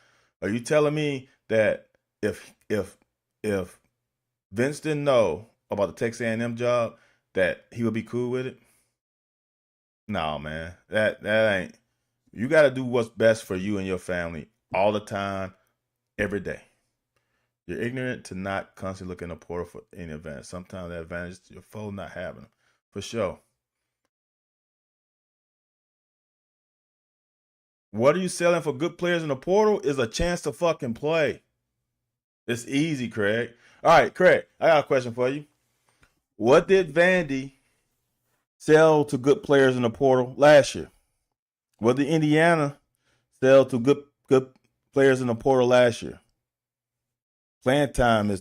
Are you telling me that if Vince didn't know about the Texas A&M job, that he would be cool with it? No, man. That ain't. You got to do what's best for you and your family all the time, every day. You're ignorant to not constantly look in the portal for any advantage. Sometimes the advantage is your foe not having them. For sure. What are you selling for good players in the portal is a chance to fucking play. It's easy, Craig. All right, Craig, I got a question for you. What did Vandy sell to good players in the portal last year? What did Indiana sell to good players in the portal last year? Playing time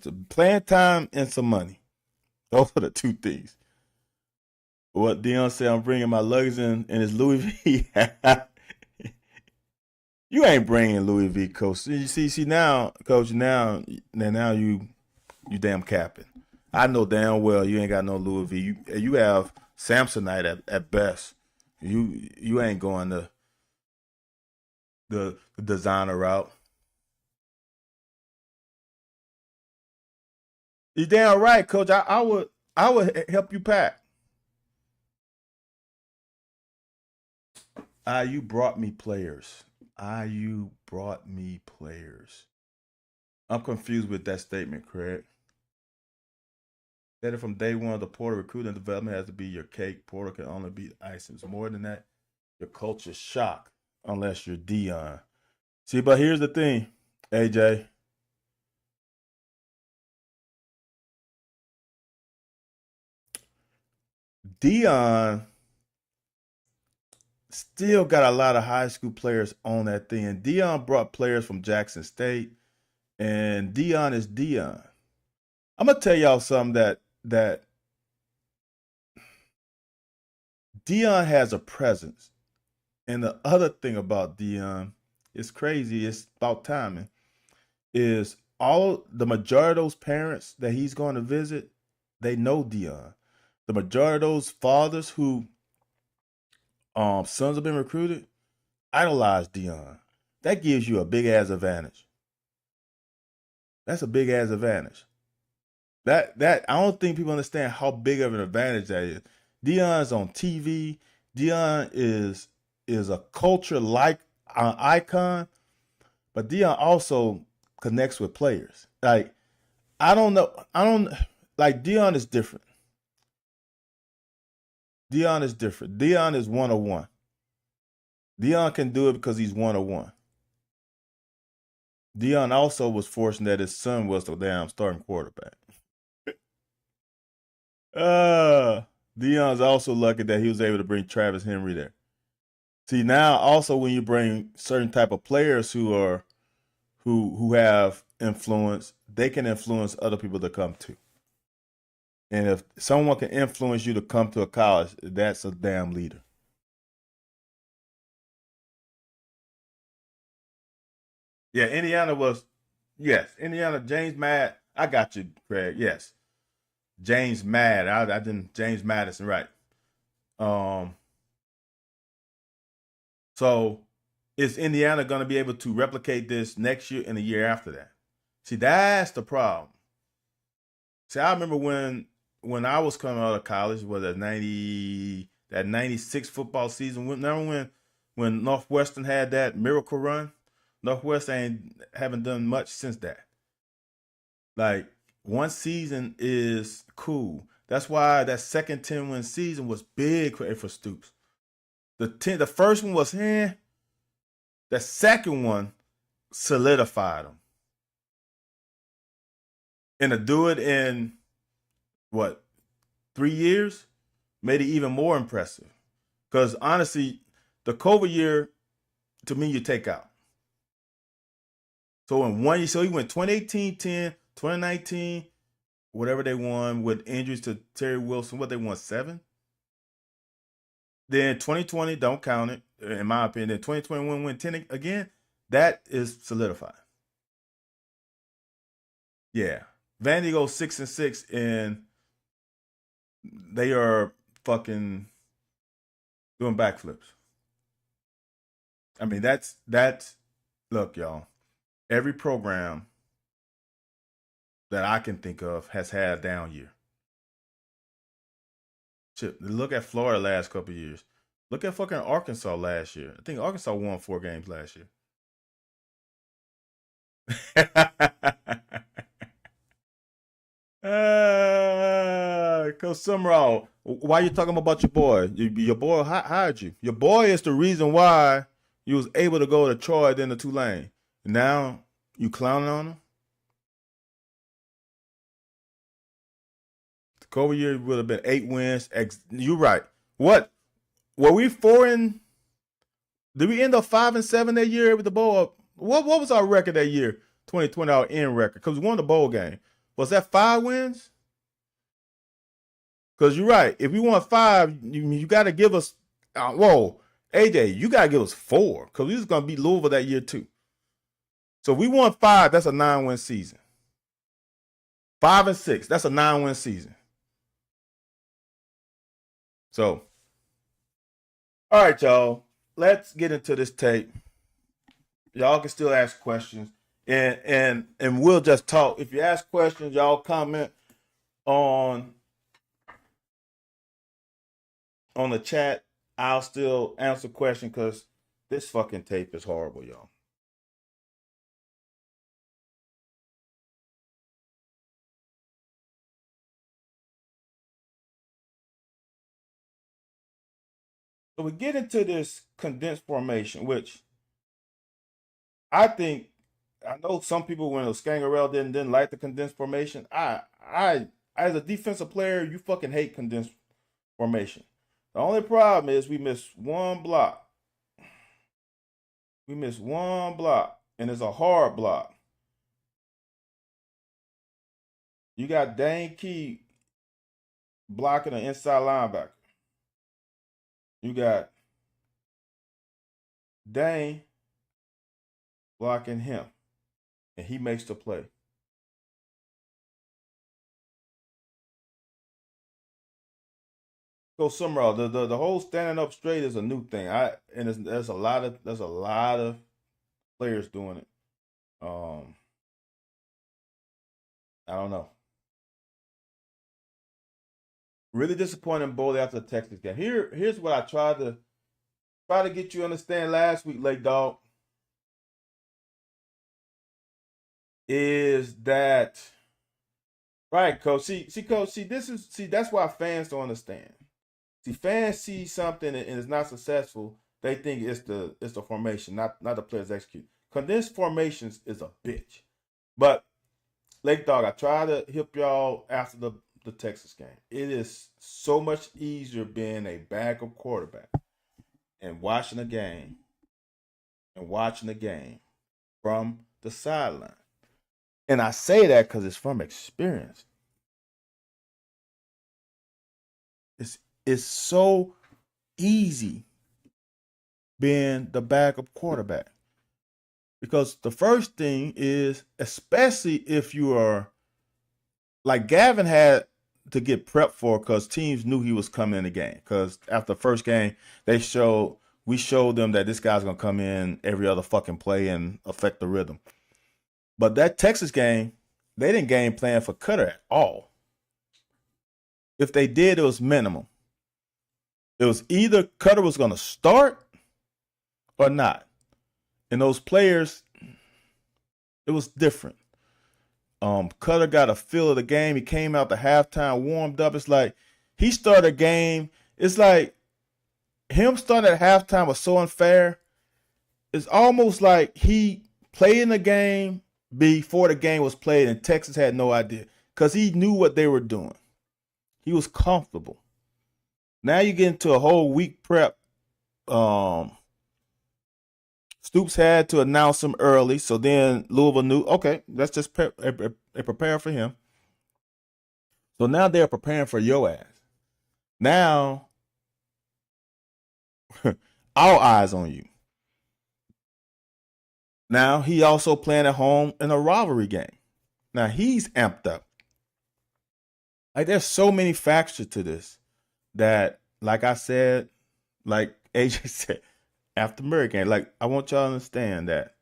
and some money. Those are the two things. What Dion said, I'm bringing my luggage in his Louis V. You ain't bringing Louis V, coach. You see now, coach. Now you damn capping. I know damn well you ain't got no Louis V. You have Samsonite at best. You ain't going the designer route. You damn right, coach. I would help you pack. You brought me players. You brought me players. I'm confused with that statement, Craig. Said it from day one. The Porter recruiting and development has to be your cake. Porter can only be icing. It's more than that. Your culture shock unless you're Dion. See, but here's the thing, AJ. Dion still got a lot of high school players on that thing. And Dion brought players from Jackson State, and Dion is Dion. I'm gonna tell y'all something that Dion has a presence. And the other thing about Dion, it's crazy. It's about timing. Is all the majority of those parents that he's going to visit, they know Dion. The majority of those fathers who sons have been recruited, idolize Dion. That gives you a big ass advantage. That's a big ass advantage. That I don't think people understand how big of an advantage that is. Dion's on TV. Dion is a culture like icon, but Dion also connects with players. Like I don't know, I don't like Dion is different. Dion is different. Dion is 101. Dion can do it because he's 101. Dion also was fortunate that his son was the damn starting quarterback. Uh, Dion's also lucky that he was able to bring Travis Henry there. See now, also when you bring certain type of players who have influence, they can influence other people to come to. And if someone can influence you to come to a college, that's a damn leader. Yeah, Indiana was yes, Indiana James Mad. I got you, Craig. Yes, James Mad. I didn't James Madison right. Um, so is Indiana going to be able to replicate this next year and the year after that? See, that's the problem. See, I remember when I was coming out of college, was that 96 football season. Remember when Northwestern had that miracle run? Northwest ain't haven't done much since that. Like one season is cool. That's why that second 10-win season was big for Stoops. The first one was the second one solidified him. And to do it in what 3 years made it even more impressive. Because honestly, the COVID year to me you take out. So in one year, so he went 2018, 10, 2019, whatever they won with injuries to Terry Wilson. What they won 7. Then 2020 don't count it in my opinion. Then 2021 win 10 again. That is solidified. Yeah, Vandy goes 6-6 and they are fucking doing backflips. I mean, that's look, y'all. Every program that I can think of has had a down year. Shit, look at Florida last couple of years. Look at fucking Arkansas last year. I think Arkansas won 4 games last year. Coach Summerall, why you talking about your boy? Your boy hired you. Your boy is the reason why you was able to go to Troy then to Tulane. Now you clowning on him? The COVID year would have been 8 wins. You're right. What were we 4 did we end up 5-7 that year with the bowl? What was our record that year? 2020 our end record because we won the bowl game. Was that 5 wins? Because you're right. If we won 5, you got to give us. Whoa, AJ, you got to give us 4 because we was gonna beat Louisville that year too. So if we won 5, that's a 9-win season. 5 and 6, that's a 9-win season. So, all right, y'all. Let's get into this tape. Y'all can still ask questions, and we'll just talk. If you ask questions, y'all comment on the chat. I'll still answer questions because this fucking tape is horrible, y'all. So we get into this condensed formation, which I think I know some people when Scangarello didn't like the condensed formation. I as a defensive player, you fucking hate condensed formation. The only problem is we missed one block. We missed one block, and it's a hard block. You got Dane Key blocking an inside linebacker. You got Dane blocking him, and he makes the play. Go somewhere else. The whole standing up straight is a new thing. There's a lot of players doing it. I don't know. Really disappointing bowl after the Texas game. Here's what I tried to get you to understand last week, Lake Dog. Is that right, Coach? Coach. That's why fans don't understand. See, fans see something and it's not successful. They think it's the formation, not the players execute. Condensed formations is a bitch. But Lake Dog, I try to help y'all after the Texas game. It is so much easier being a backup quarterback and watching the game from the sideline. And I say that because it's from experience. It's so easy being the backup quarterback. Because the first thing is, especially if you are like Gavin had to get prepped for because teams knew he was coming in the game. Because after the first game, we showed them that this guy's gonna come in every other fucking play and affect the rhythm. But that Texas game, they didn't game plan for Cutter at all. If they did, it was minimum. It was either Cutter was gonna start or not. And those players, it was different. Cutter got a feel of the game. He came out the halftime, warmed up. It's like he started a game. It's like him starting at halftime was so unfair. It's almost like he played in the game before the game was played, and Texas had no idea because he knew what they were doing. He was comfortable. Now you get into a whole week prep. Stoops had to announce him early, so then Louisville knew, okay, let's just prepare for him. So now they're preparing for your ass. Now, all eyes on you. Now, he also playing at home in a rivalry game. Now, he's amped up. Like, there's so many factors to this that, like I said, like AJ said, after Murray game, like, I want y'all to understand that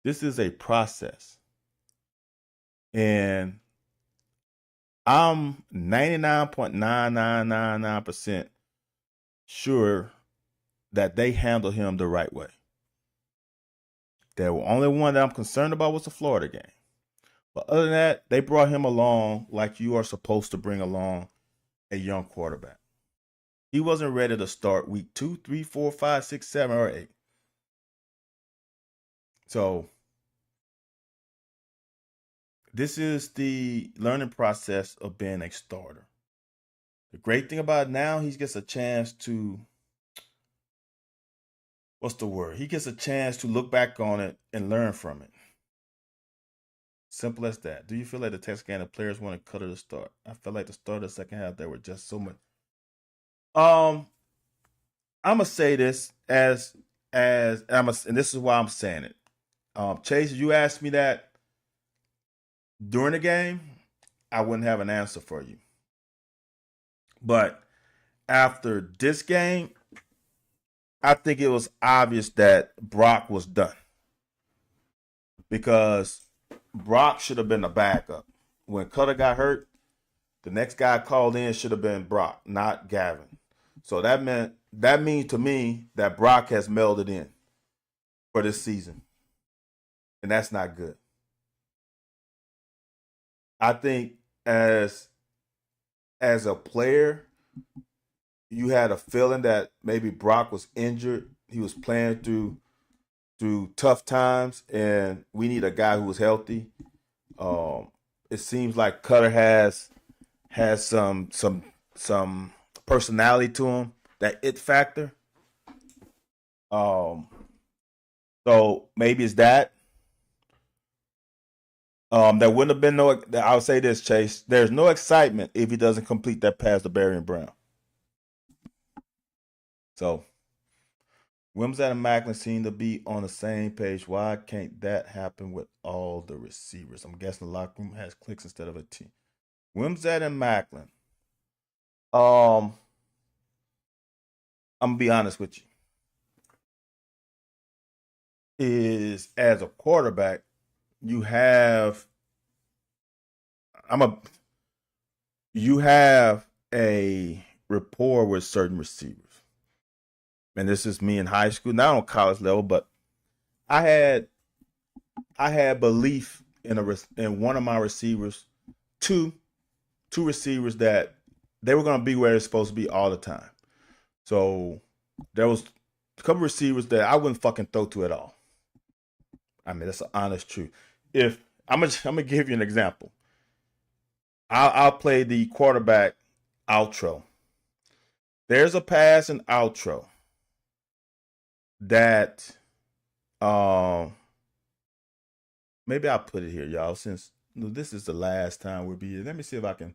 this is a process. And I'm 99.9999% sure that they handle him the right way. The only one that I'm concerned about was the Florida game. But other than that, they brought him along like you are supposed to bring along a young quarterback. He wasn't ready to start week 2, 3, 4, 5, 6, 7, or 8. So this is the learning process of being a starter. The great thing about it now, he gets a chance to, what's the word? He gets a chance to look back on it and learn from it. Simple as that. Do you feel like the Texas game the players want to cut at the start? I felt like the start of the second half there were just so much. Um, I'm gonna say this as and this is why I'm saying it. Chase, if you asked me that during the game, I wouldn't have an answer for you. But after this game, I think it was obvious that Brock was done because Brock should have been the backup. When Cutter got hurt, the next guy called in should have been Brock, not Gavin. So that means to me that Brock has melded in for this season, and that's not good. I think as a player, you had a feeling that maybe Brock was injured. He was playing through tough times, and we need a guy who was healthy. It seems like Cutter has some personality to him, that it factor. Um, so maybe it's that. There wouldn't have been no. I'll say this, Chase. There's no excitement if he doesn't complete that pass to Barry and Brown. So Wimsat and Macklin seem to be on the same page. Why can't that happen with all the receivers? I'm guessing the locker room has clicks instead of a team. Wimsat and Macklin. Um, I'm gonna be honest with you. Is as a quarterback, you have I'm a you have a rapport with certain receivers. And this is me in high school, not on college level, but I had I had belief in one of my receivers, two two receivers that they were going to be where they're supposed to be all the time. So there was a couple receivers that I wouldn't fucking throw to at all. I mean, that's the honest truth. If I'm gonna give you an example, I'll play the quarterback outro. There's a pass in outro that um maybe I'll put it here, y'all, since this is the last time we'll be here. Let me see if I can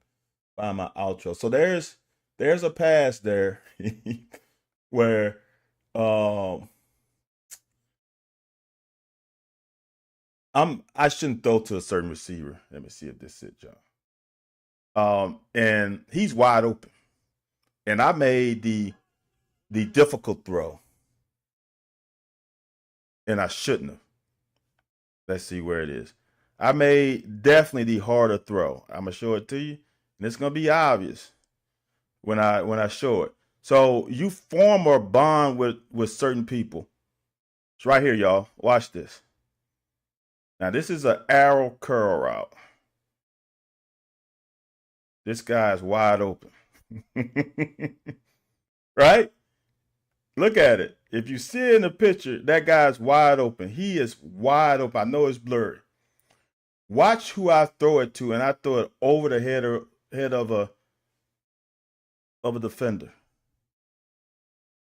find my outro. So there's a pass there where um I shouldn't throw to a certain receiver. Let me see if this is it, y'all. And he's wide open. And I made the difficult throw. And I shouldn't have. Let's see where it is. I made definitely the harder throw. I'm gonna show it to you, and it's gonna be obvious when I show it. So you form a bond with certain people. It's right here, y'all. Watch this. Now this is an arrow curl route. This guy's wide open. Right? Look at it. If you see it in the picture, that guy's wide open. He is wide open. I know it's blurry. Watch who I throw it to, and I throw it over the head of a defender.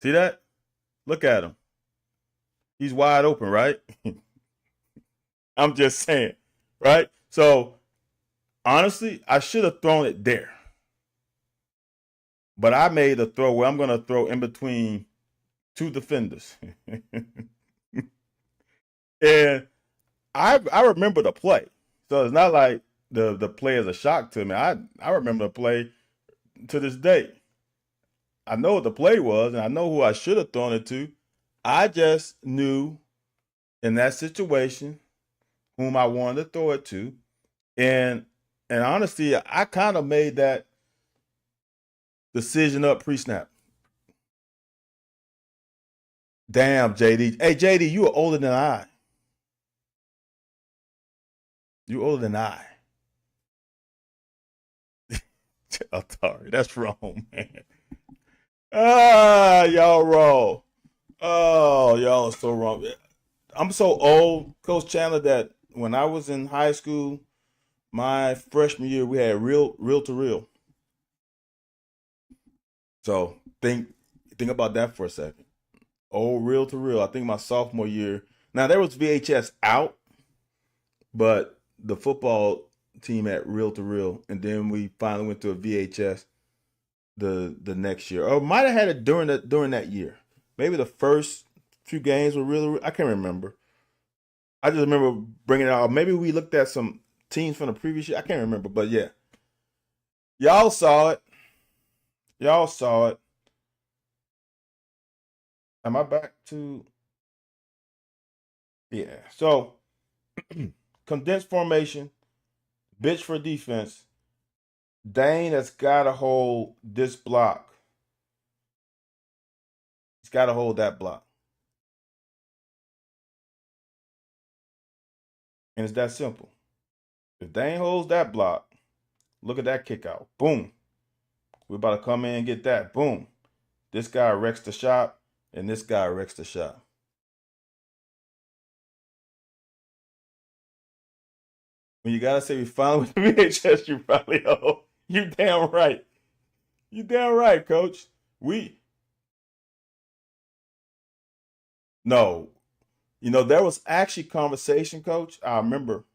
See that? Look at him. He's wide open, right? I'm just saying, right? So honestly, I should have thrown it there. But I made a throw where I'm going to throw in between two defenders. And I remember the play. So it's not like the play is a shock to me. I remember the play to this day. I know what the play was, and I know who I should have thrown it to. I just knew in that situation whom I wanted to throw it to. And honestly, I kind of made that decision up pre-snap. Damn, JD. Hey, JD, you are older than I. You older than I. Atari, that's wrong, man. Ah, y'all wrong. Oh, y'all are so wrong. I'm so old, Coach Chandler, that when I was in high school, my freshman year, we had real to real. So think about that for a second. Oh, reel to reel. I think my sophomore year. Now there was VHS out, but the football team at reel to reel, and then we finally went to a VHS the next year, or might have had it during that year. Maybe the first few games were really, I can't remember. I just remember bringing it out. Maybe we looked at some teams from the previous year. I can't remember, but yeah, y'all saw it. Y'all saw it. Am I back to? Yeah. So condensed formation, bitch for defense. Dane has got to hold this block. He's got to hold that block. And it's that simple. If Dane holds that block, look at that kick out. Boom. We're about to come in and get that. Boom. This guy wrecks the shot, and this guy wrecks the shot. When you gotta say we finally with the VHS, you probably owe. You damn right. You damn right, coach. We no. There was actually conversation, coach. I remember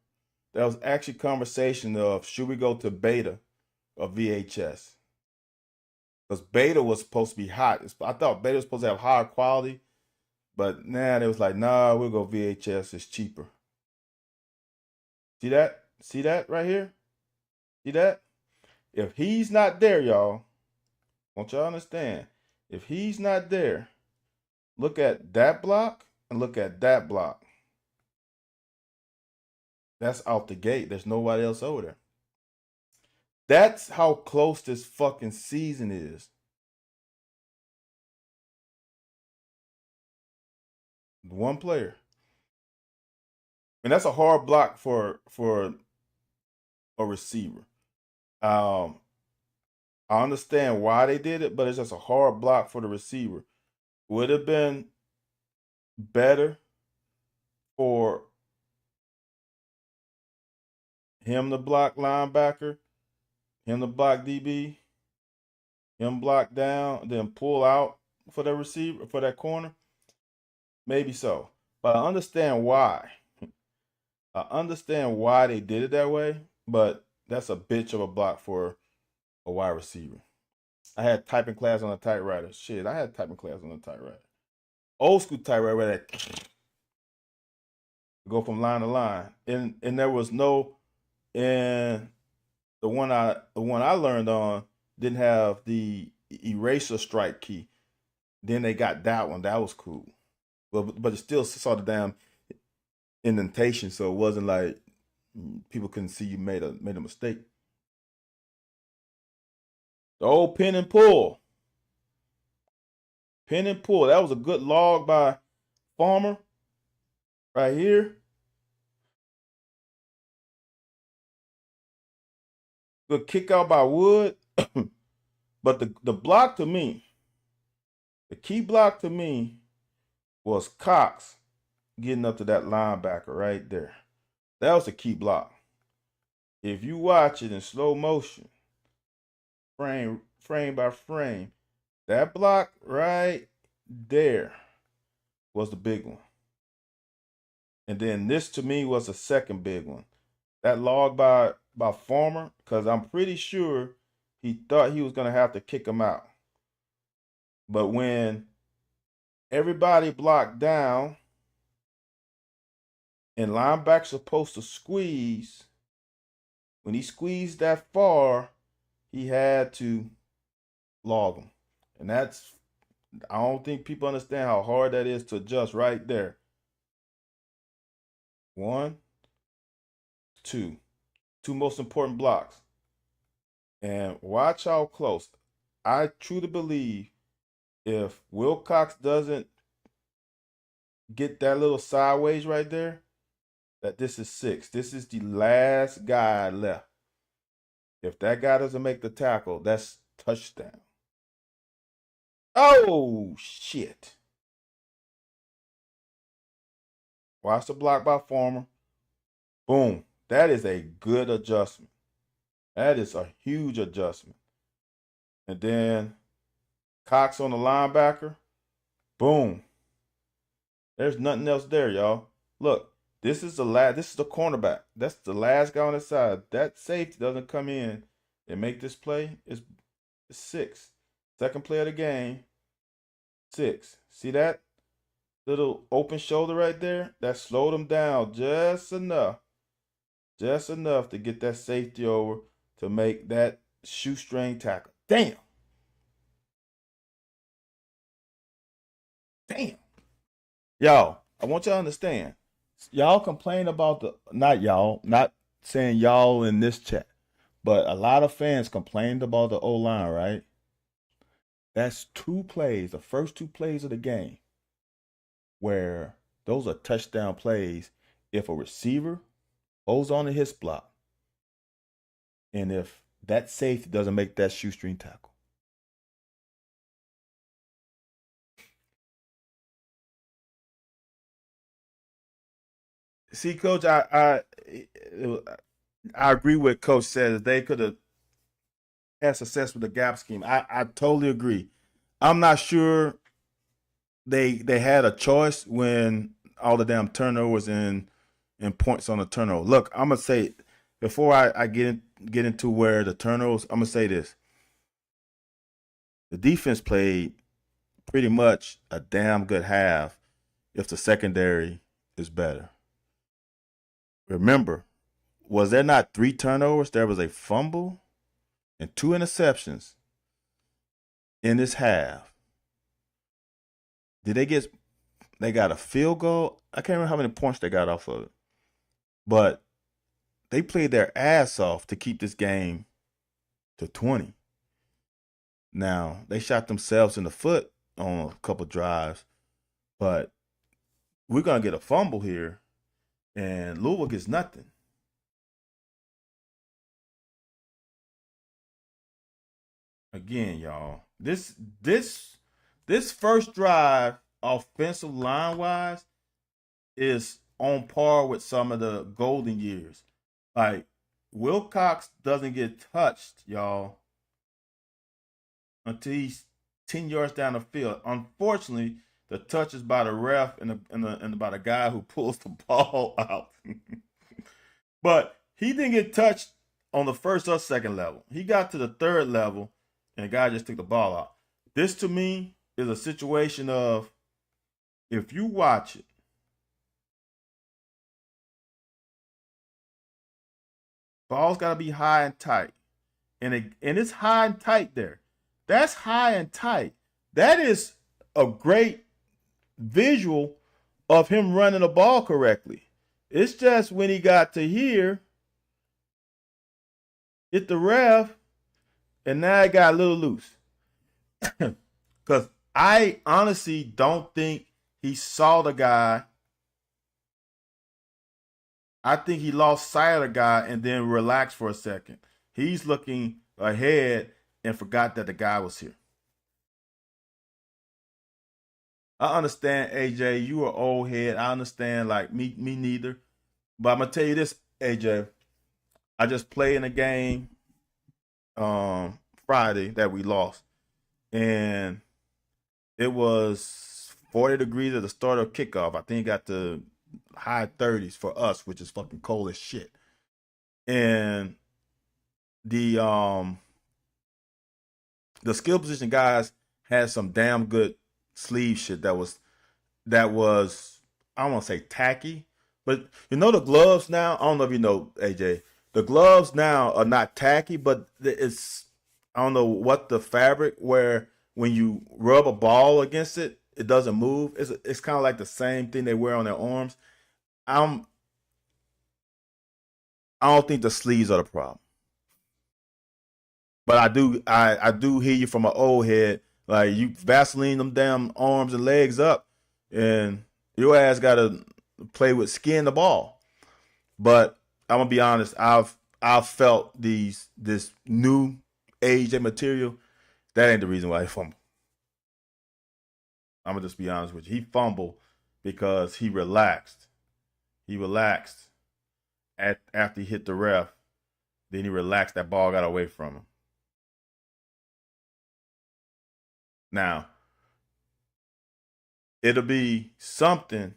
there was actually conversation of should we go to beta or VHS? Because beta was supposed to be hot. I thought beta was supposed to have higher quality, but nah, they was like, nah, we'll go VHS. It's cheaper. See that? See that right here? See that? If he's not there, y'all, want y'all understand? If he's not there, look at that block and look at that block. That's out the gate. There's nobody else over there. That's how close this fucking season is. One player. And that's a hard block for a receiver. Um, I understand why they did it, but it's just a hard block for the receiver. Would have been better for him to block linebacker, him to block DB, him block down, then pull out for that receiver, for that corner. Maybe so. But I understand why. I understand why they did it that way, but that's a bitch of a block for a wide receiver. I had typing class on a typewriter. Shit, I had typing class on a typewriter. Old school typewriter that go from line to line. And there was no, and the one I learned on didn't have the eraser strike key. Then they got that one. That was cool. But it still saw the damn indentation, so it wasn't like people couldn't see you made a mistake. The old pin and pull. Pin and pull. That was a good log by Farmer right here. Good kick out by Wood. But the block to me, the key block to me was Cox getting up to that linebacker right there. That was the key block. If you watch it in slow motion, frame by frame, that block right there was the big one. And then this to me was the second big one. That log by Farmer, because I'm pretty sure he thought he was going to have to kick him out. But when everybody blocked down and linebackers supposed to squeeze, when he squeezed that far, he had to log him. And I don't think people understand how hard that is to adjust right there. 1, 2. Two most important blocks. And watch how close. I truly believe if Wilcox doesn't get that little sideways right there, that this is 6. This is the last guy left. If that guy doesn't make the tackle, that's touchdown. Oh, shit. Watch the block by Farmer. Boom. That is a good adjustment. That is a huge adjustment. And then Cox on the linebacker. Boom. There's nothing else there, y'all. Look, This is the last. This is the cornerback. That's the last guy on the side. That safety doesn't come in and make this play. It's six. Second play of the game. Six. See that little open shoulder right there? That slowed him down just enough to get that safety over to make that shoestring tackle. Damn. Damn. Y'all, I want y'all to understand. Y'all complain about not y'all, not saying y'all in this chat, but a lot of fans complained about the O line, right? That's two plays, the first two plays of the game, where those are touchdown plays if a receiver holds on to his block and if that safety doesn't make that shoestring tackle. See, Coach, I agree with Coach said they could have had success with the gap scheme. I totally agree. I'm not sure they had a choice when all the damn turnovers and points on the turnover. Look, I'm gonna say before I get into where the turnovers, I'm gonna say this: the defense played pretty much a damn good half if the secondary is better. Remember, was there not three turnovers? There was a fumble and two interceptions in this half. Did they get? They got a field goal. I can't remember how many points they got off of it, but they played their ass off to keep this game to 20. Now they shot themselves in the foot on a couple drives, but we're gonna get a fumble here, and Louisville gets nothing. Again, y'all, this first drive, offensive line wise, is on par with some of the golden years. Like Wilcox doesn't get touched, y'all, until he's 10 yards down the field. Unfortunately, the touch is by the ref and by the guy who pulls the ball out. But he didn't get touched on the first or second level. He got to the third level, and the guy just took the ball out. This to me is a situation of if you watch it, ball's got to be high and tight, and it's high and tight there. That's high and tight. That is a great visual of him running the ball correctly. It's just when he got to here, hit the ref, and now it got a little loose. Because I honestly don't think he saw the guy. I think he lost sight of the guy and then relaxed for a second. He's looking ahead and forgot that the guy was here. I understand, AJ, you are old head. I understand, like me neither. But I'm gonna tell you this, AJ. I just played in a game Friday that we lost, and it was 40 degrees at the start of kickoff. I think it got to high 30s for us, which is fucking cold as shit. And the the skill position guys had some damn good sleeve shit that was I don't want to say tacky, but you know the gloves now. I don't know if you know, AJ. The gloves now are not tacky, but it's I don't know what the fabric where when you rub a ball against it, it doesn't move. It's kind of like the same thing they wear on their arms. I'm I don't think the sleeves are the problem, but I do hear you from an old head. Like you Vaseline them damn arms and legs up, and your ass got to play with skin the ball. But I'm gonna be honest. I've felt this new age and material. That ain't the reason why he fumbled. I'm gonna just be honest with you. He fumbled because he relaxed. He relaxed after he hit the ref. Then he relaxed. That ball got away from him. Now it'll be something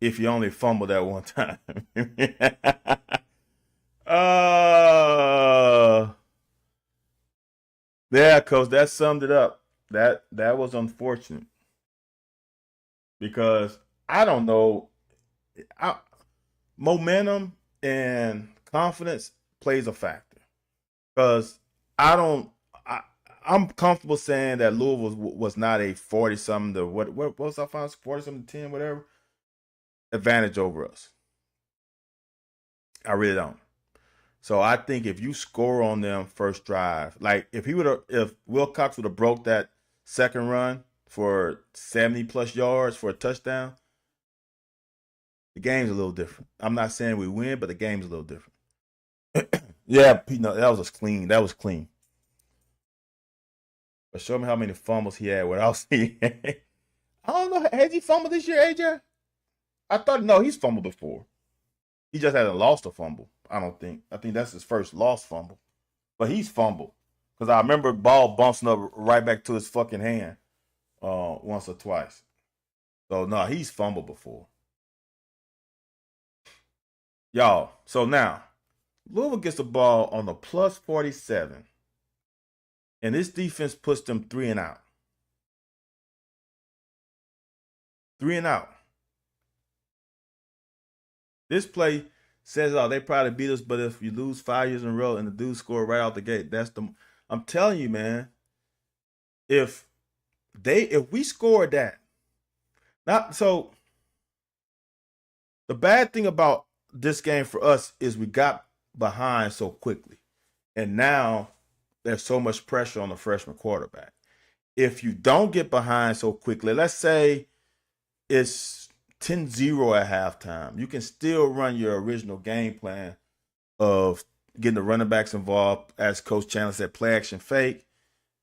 if you only fumble that one time. uh yeah, coach, that summed it up. That was unfortunate because I don't know. I, momentum and confidence plays a factor because I don't. I, I'm comfortable saying that Louisville was not a 40 something to what was our final 40 something to 10 whatever advantage over us. I really don't. So I think if you score on them first drive, like if Wilcox would have broke that second run for 70 plus yards for a touchdown, the game's a little different. I'm not saying we win, but the game's a little different. Yeah, no, that was clean. That was clean. But show me how many fumbles he had without seeing. I don't know. Has he fumbled this year, AJ? I thought no, he's fumbled before. He just hasn't lost a fumble. I don't think. I think that's his first lost fumble. But he's fumbled because I remember ball bouncing up right back to his fucking hand once or twice. So no, he's fumbled before. Y'all. So now Louisville gets the ball on the plus 47, and this defense puts them 3-and-out. 3-and-out. This play says, "Oh, they probably beat us, but if you lose 5 years in a row and the dude score right out the gate, that's the." I'm telling you, man. If we scored that, not so. The bad thing about this game for us is we got behind so quickly, and now there's so much pressure on the freshman quarterback. If you don't get behind so quickly, let's say it's 10-0 at halftime, you can still run your original game plan of getting the running backs involved, as Coach Chandler said, play action fake,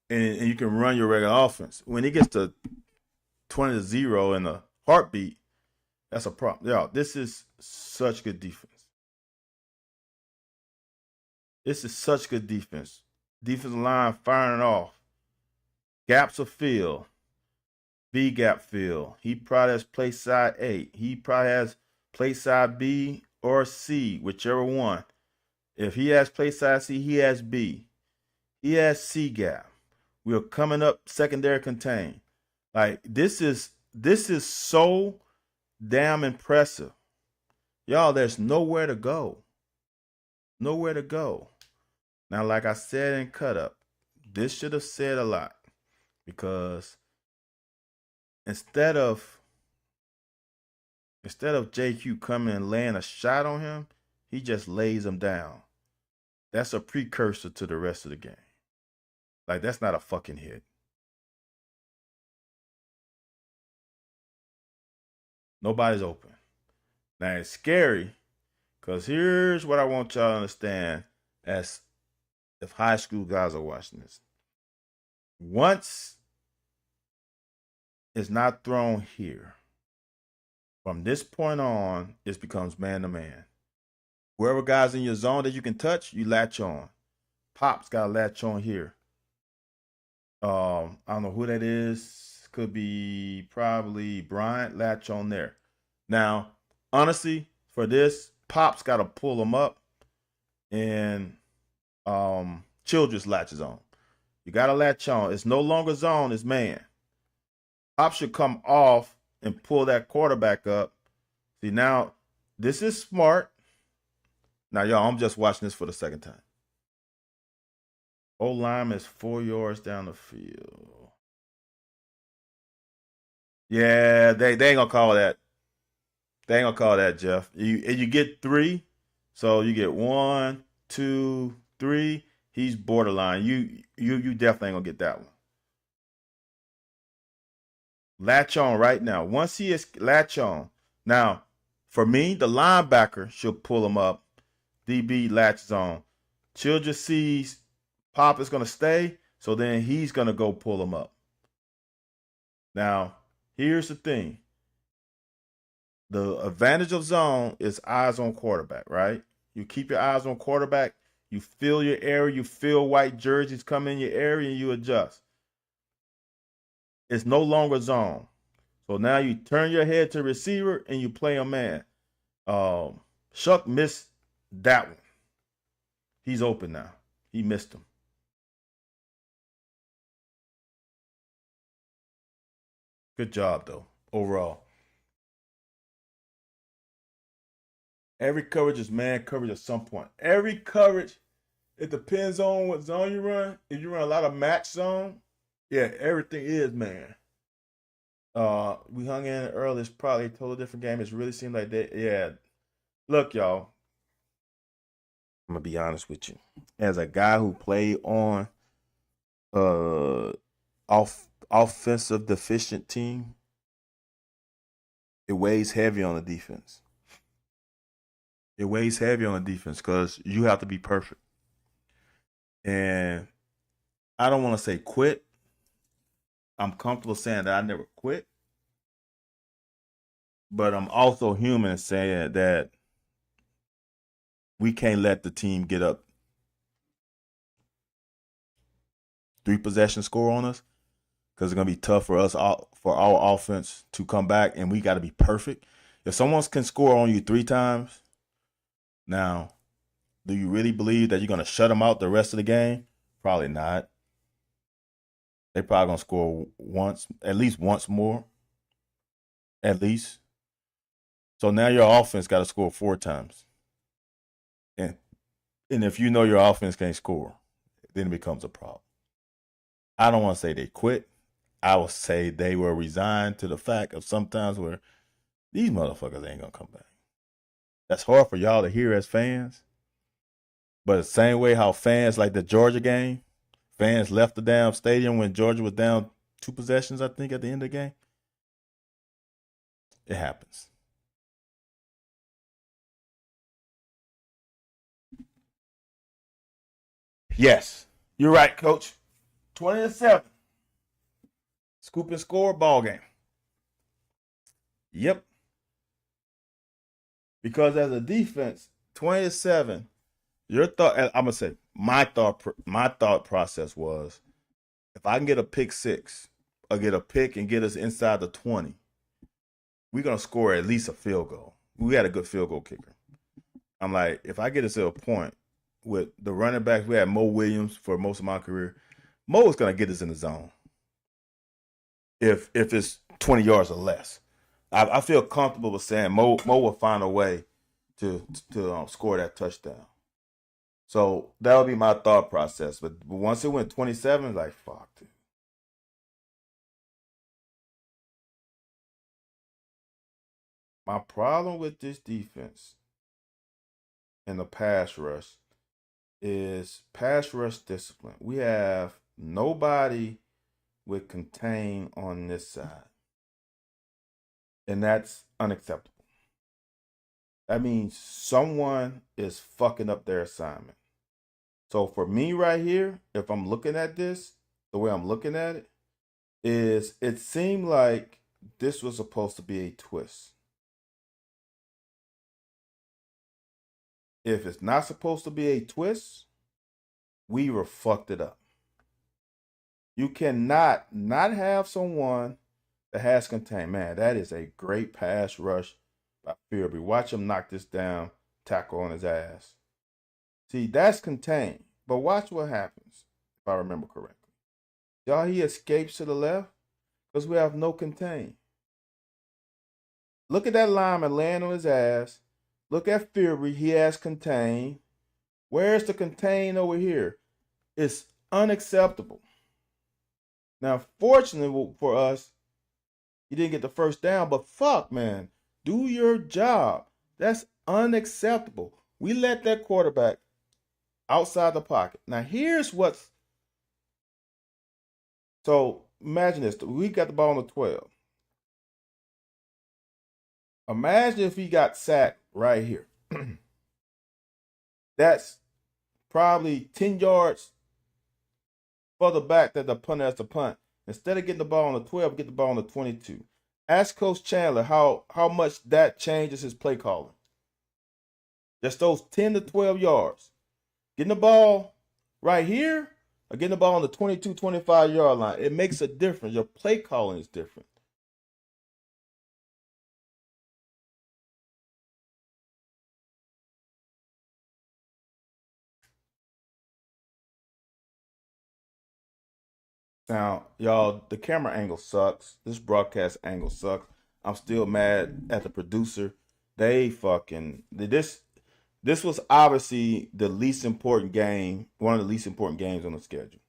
and you can run your regular offense. When it gets to 20-0 in a heartbeat, that's a problem. Yo, this is such good defense. This is such good defense. Defensive line firing off. Gaps of field. B gap field. He probably has play side A. He probably has play side B or C, whichever one. If he has play side C, he has B. He has C gap. We're coming up secondary contain. Like this is so damn impressive. Y'all, there's nowhere to go. Nowhere to go. Now, like I said in cut up, this should have said a lot because instead of JQ coming and laying a shot on him, he just lays him down. That's a precursor to the rest of the game. Like, that's not a fucking hit. Nobody's open. Now, it's scary because here's what I want y'all to understand as if high school guys are watching this. Once it's not thrown here, from this point on, it becomes man-to-man. Whoever guys in your zone that you can touch, you latch on. Pop's got to latch on here. I don't know who that is. Could be probably Bryant. Latch on there. Now, honestly, for this, Pop's got to pull him up, and Childress latches on. You got to latch on. It's no longer zone. It's man. Pop should come off and pull that quarterback up. See, now, this is smart. Now, y'all, I'm just watching this for the second time. O-line is 4 yards down the field. Yeah, they ain't gonna call that. They ain't gonna call that, Jeff. You get 3, so you get 1, 2, 3. He's borderline. You definitely ain't gonna get that one. Latch on right now. Once he is latch on. Now, for me, the linebacker should pull him up. DB latches on. Childress sees Pop is going to stay, so then he's going to go pull him up. Now, here's the thing. The advantage of zone is eyes on quarterback, right? You keep your eyes on quarterback. You feel your area. You feel white jerseys come in your area, and you adjust. It's no longer zone. So now you turn your head to receiver and you play a man. Shuck missed that one. He's open now. He missed him. Good job though, overall. Every coverage is man coverage at some point. Every coverage, it depends on what zone you run. If you run a lot of match zone, yeah, everything is man. We hung in early. It's probably a totally different game. It really seemed like that. Yeah. Look, y'all. I'm gonna be honest with you. As a guy who played on uh offensive deficient team, it weighs heavy on the defense. It weighs heavy on the defense because you have to be perfect. And I don't want to say quit. I'm comfortable saying that I never quit. But I'm also human saying that we can't let the team get up 3 possession score on us because it's gonna be tough for us for our offense to come back, and we got to be perfect. If someone can score on you 3 times, now, do you really believe that you're gonna shut them out the rest of the game? Probably not. They probably gonna score once, at least once more, at least. So now your offense got to score 4 times, and if you know your offense can't score, then it becomes a problem. I don't want to say they quit. I would say they were resigned to the fact of sometimes where these motherfuckers ain't gonna come back. That's hard for y'all to hear as fans. But the same way how fans like the Georgia game, fans left the damn stadium when Georgia was down 2 possessions, I think, at the end of the game. It happens. Yes, you're right, Coach. 20-7. Scoop and score ball game. Yep. Because as a defense, 20-7, your thought. I'm gonna say my thought process was if I can get a pick six or get a pick and get us inside the 20, we're gonna score at least a field goal. We had a good field goal kicker. I'm like, if I get us to a point with the running backs, we had Mo Williams for most of my career. Mo is gonna get us in the zone. If it's 20 yards or less, I feel comfortable with saying Mo will find a way to score that touchdown. So that would be my thought process. But once it went 27, like fuck, dude. My problem with this defense and the pass rush is pass rush discipline. We have nobody with contain on this side. And that's unacceptable. That means someone is fucking up their assignment. So for me right here, if I'm looking at this, the way I'm looking at it, is it seemed like this was supposed to be a twist. If it's not supposed to be a twist, we were fucked it up. You cannot not have someone that has contained. Man, that is a great pass rush by Fearby. Watch him knock this down, tackle on his ass. See, that's contained. But watch what happens, if I remember correctly. Y'all, he escapes to the left because we have no contain. Look at that lineman laying on his ass. Look at Fearby. He has contain. Where's the contain over here? It's unacceptable. Now, fortunately for us, he didn't get the first down, but fuck, man. Do your job. That's unacceptable. We let that quarterback outside the pocket. Now, here's what's. So, imagine this. We got the ball on the 12. Imagine if he got sacked right here. That's probably 10 yards further back that the punter has to punt. Instead of getting the ball on the 12, get the ball on the 22. Ask Coach Chandler how much that changes his play calling. Just those 10 to 12 yards. Getting the ball right here or getting the ball on the 22, 25 yard line. It makes a difference. Your play calling is different. Now, y'all, the camera angle sucks. This broadcast angle sucks. I'm still mad at the producer. They fucking this was obviously the least important game, one of the least important games on the schedule.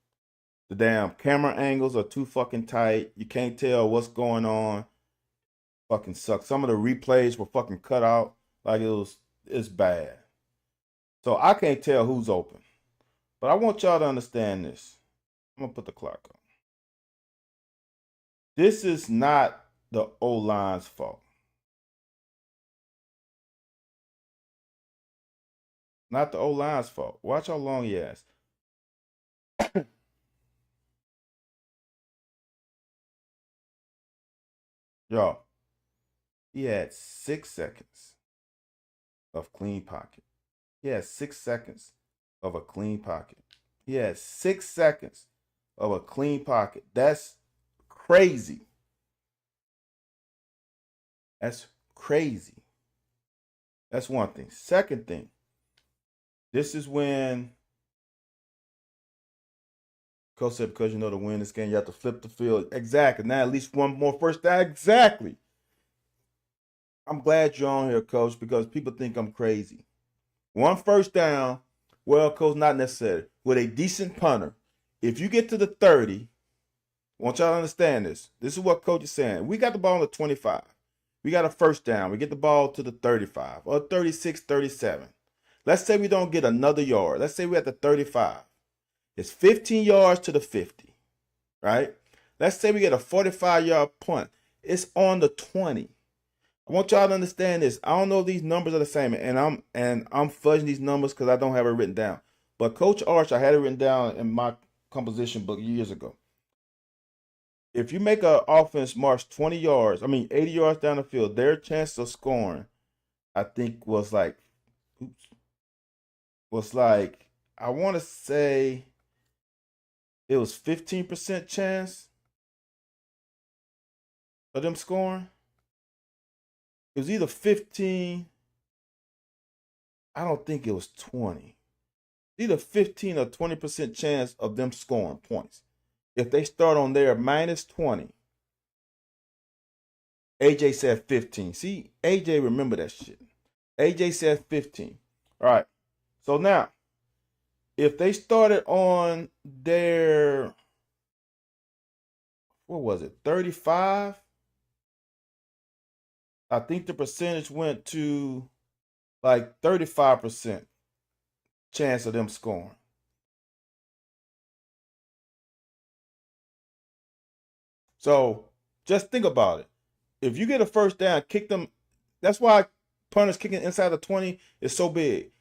The damn camera angles are too fucking tight. You can't tell what's going on. Fucking sucks. Some of the replays were fucking cut out. Like it's bad. So I can't tell who's open. But I want y'all to understand this. I'm gonna put the clock on. This is not the O-line's fault. Not the O-line's fault. Watch how long he has. Y'all, he had 6 seconds of clean pocket. He had 6 seconds of a clean pocket. He had 6 seconds of a clean pocket. That's crazy. That's crazy. That's one thing. Second thing, this is when Coach said, because you know to win this game, you have to flip the field. Exactly. Now at least one more first down. Exactly. I'm glad you're on here, Coach, because people think I'm crazy. One first down, well, Coach, not necessary. With a decent punter, if you get to the 30, I want y'all to understand this. This is what Coach is saying. We got the ball on the 25. We got a first down. We get the ball to the 35 or 36, 37. Let's say we don't get another yard. Let's say we're at the 35. It's 15 yards to the 50, right? Let's say we get a 45-yard punt. It's on the 20. I want y'all to understand this. I don't know if these numbers are the same, and I'm fudging these numbers because I don't have it written down. But Coach Arch, I had it written down in my composition book years ago. If you make an offense march 80 yards down the field, their chance of scoring, I think was like, I want to say it was 15% chance of them scoring. It was either 15. I don't think it was 20. Either 15 or 20% chance of them scoring points. If they start on there minus 20. AJ said 15. See, AJ remember that shit. AJ said 15. All right. So now, if they started on their, what was it, 35? I think the percentage went to like 35% chance of them scoring. So just think about it. If you get a first down, kick them. That's why punters kicking inside the 20 is so big.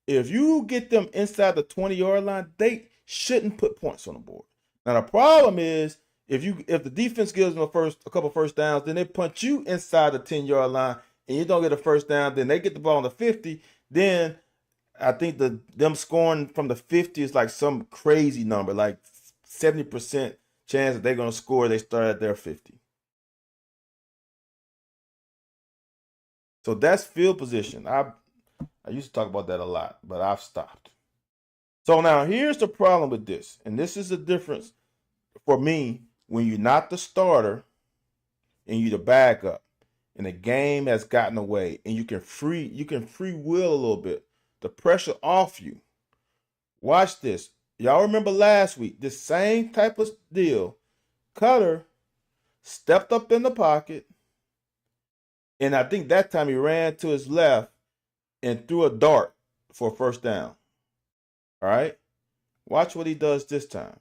If you get them inside the 20-yard line, they shouldn't put points on the board. Now the problem is if the defense gives them a couple first downs, then they punch you inside the 10-yard line and you don't get a first down, then they get the ball on the 50, then I think them scoring from the 50 is like some crazy number, like 70% chance that they're going to score. They start at their 50. So that's field position. I used to talk about that a lot, but I've stopped. So now here's the problem with this, and this is the difference for me when you're not the starter and you're the backup, and the game has gotten away, and you can free will a little bit, the pressure off you. Watch this. Y'all remember last week, this same type of deal. Cutter stepped up in the pocket, and I think that time he ran to his left and threw a dart for a first down. All right? Watch what he does this time.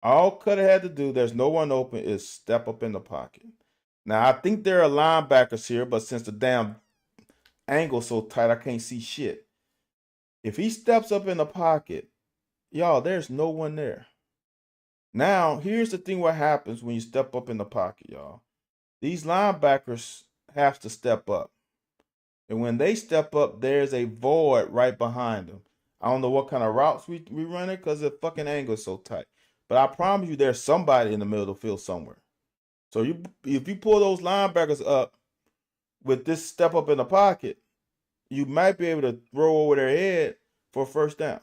All Cutter had to do, there's no one open, is step up in the pocket. Now, I think there are linebackers here, but since the damn angle's so tight, I can't see shit. If he steps up in the pocket, y'all, there's no one there. Now, here's the thing what happens when you step up in the pocket, y'all. These linebackers have to step up. And when they step up, there's a void right behind them. I don't know what kind of routes we running because the fucking angle is so tight. But I promise you there's somebody in the middle of the field somewhere. So if you pull those linebackers up with this step up in the pocket, you might be able to throw over their head for a first down.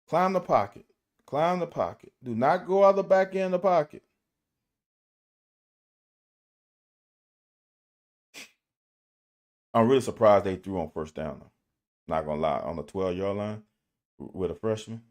Climb the pocket. Climb the pocket. Do not go out the back end of the pocket. I'm really surprised they threw on first down, though. Not going to lie. On the 12-yard line with a freshman.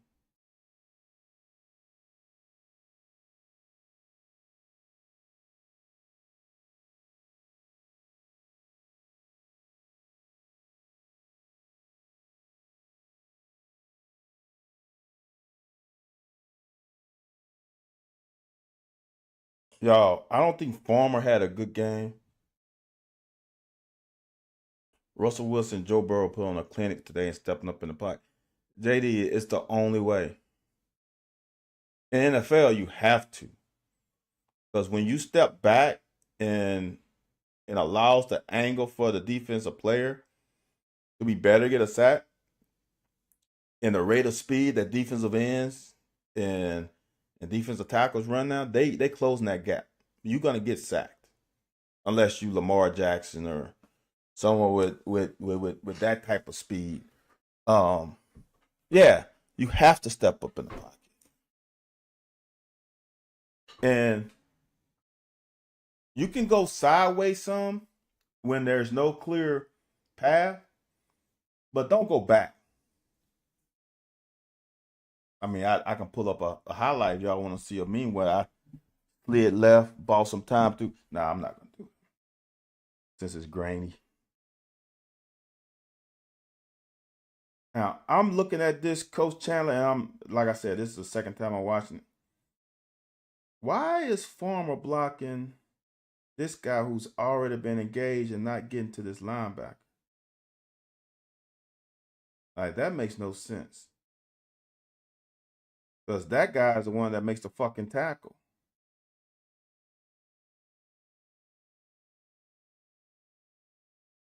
Y'all, I don't think Farmer had a good game. Russell Wilson, Joe Burrow put on a clinic today and stepping up in the pocket. JD, it's the only way. In NFL, you have to. Because when you step back and it allows the angle for the defensive player to be better, get a sack, and the rate of speed that defensive ends and defensive tackles run now, they closing that gap. You're gonna get sacked unless you Lamar Jackson or someone with that type of speed. Yeah, you have to step up in the pocket. And you can go sideways some when there's no clear path, but don't go back. I mean, I can pull up a highlight if y'all want to see a meme where I slid left, bought some time through. Nah, I'm not going to do it since it's grainy. Now, I'm looking at this Coach Chandler, and like I said, this is the second time I'm watching it. Why is Farmer blocking this guy who's already been engaged and not getting to this linebacker? Like, that makes no sense. Because that guy is the one that makes the fucking tackle.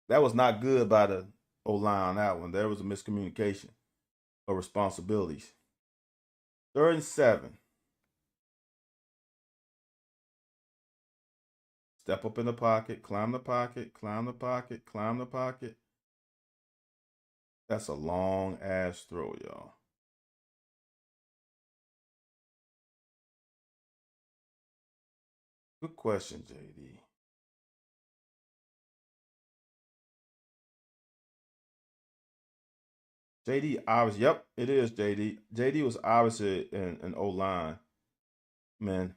That was not good by the O-line on that one. There was a miscommunication of responsibilities. 3rd and 7. Step up in the pocket, climb the pocket, climb the pocket, climb the pocket. That's a long ass throw, y'all. Good question, JD. JD obviously, yep, it is JD. JD was obviously an O line, man.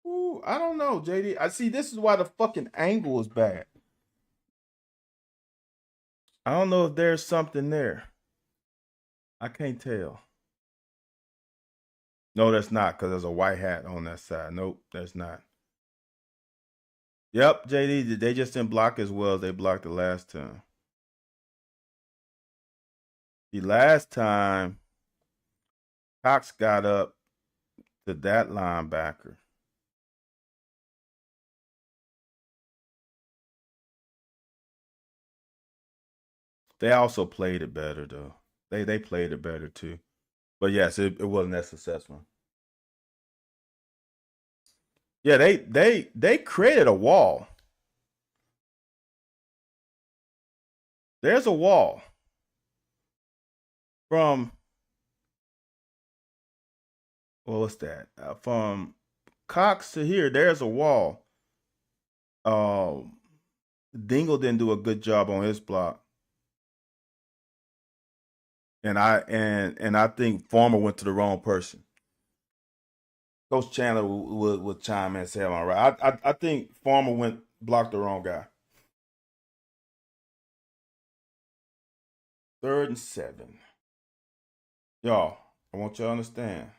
Ooh, I don't know, JD. I see. This is why the fucking angle is bad. I don't know if there's something there. I can't tell. No, that's not because there's a white hat on that side. Nope, that's not. Yep, JD. They just didn't block as well as they blocked the last time. The last time Cox got up to that linebacker. They also played it better though. They played it better too. But yes, it wasn't that successful. Yeah, they created a wall. There's a wall from what's that? From Cox to here, there's a wall. Dingle didn't do a good job on his block, and I think Farmer went to the wrong person. Coach Chandler would chime in and say, "Am I right?" I think Farmer blocked the wrong guy. 3rd and 7. Y'all, I want y'all to understand.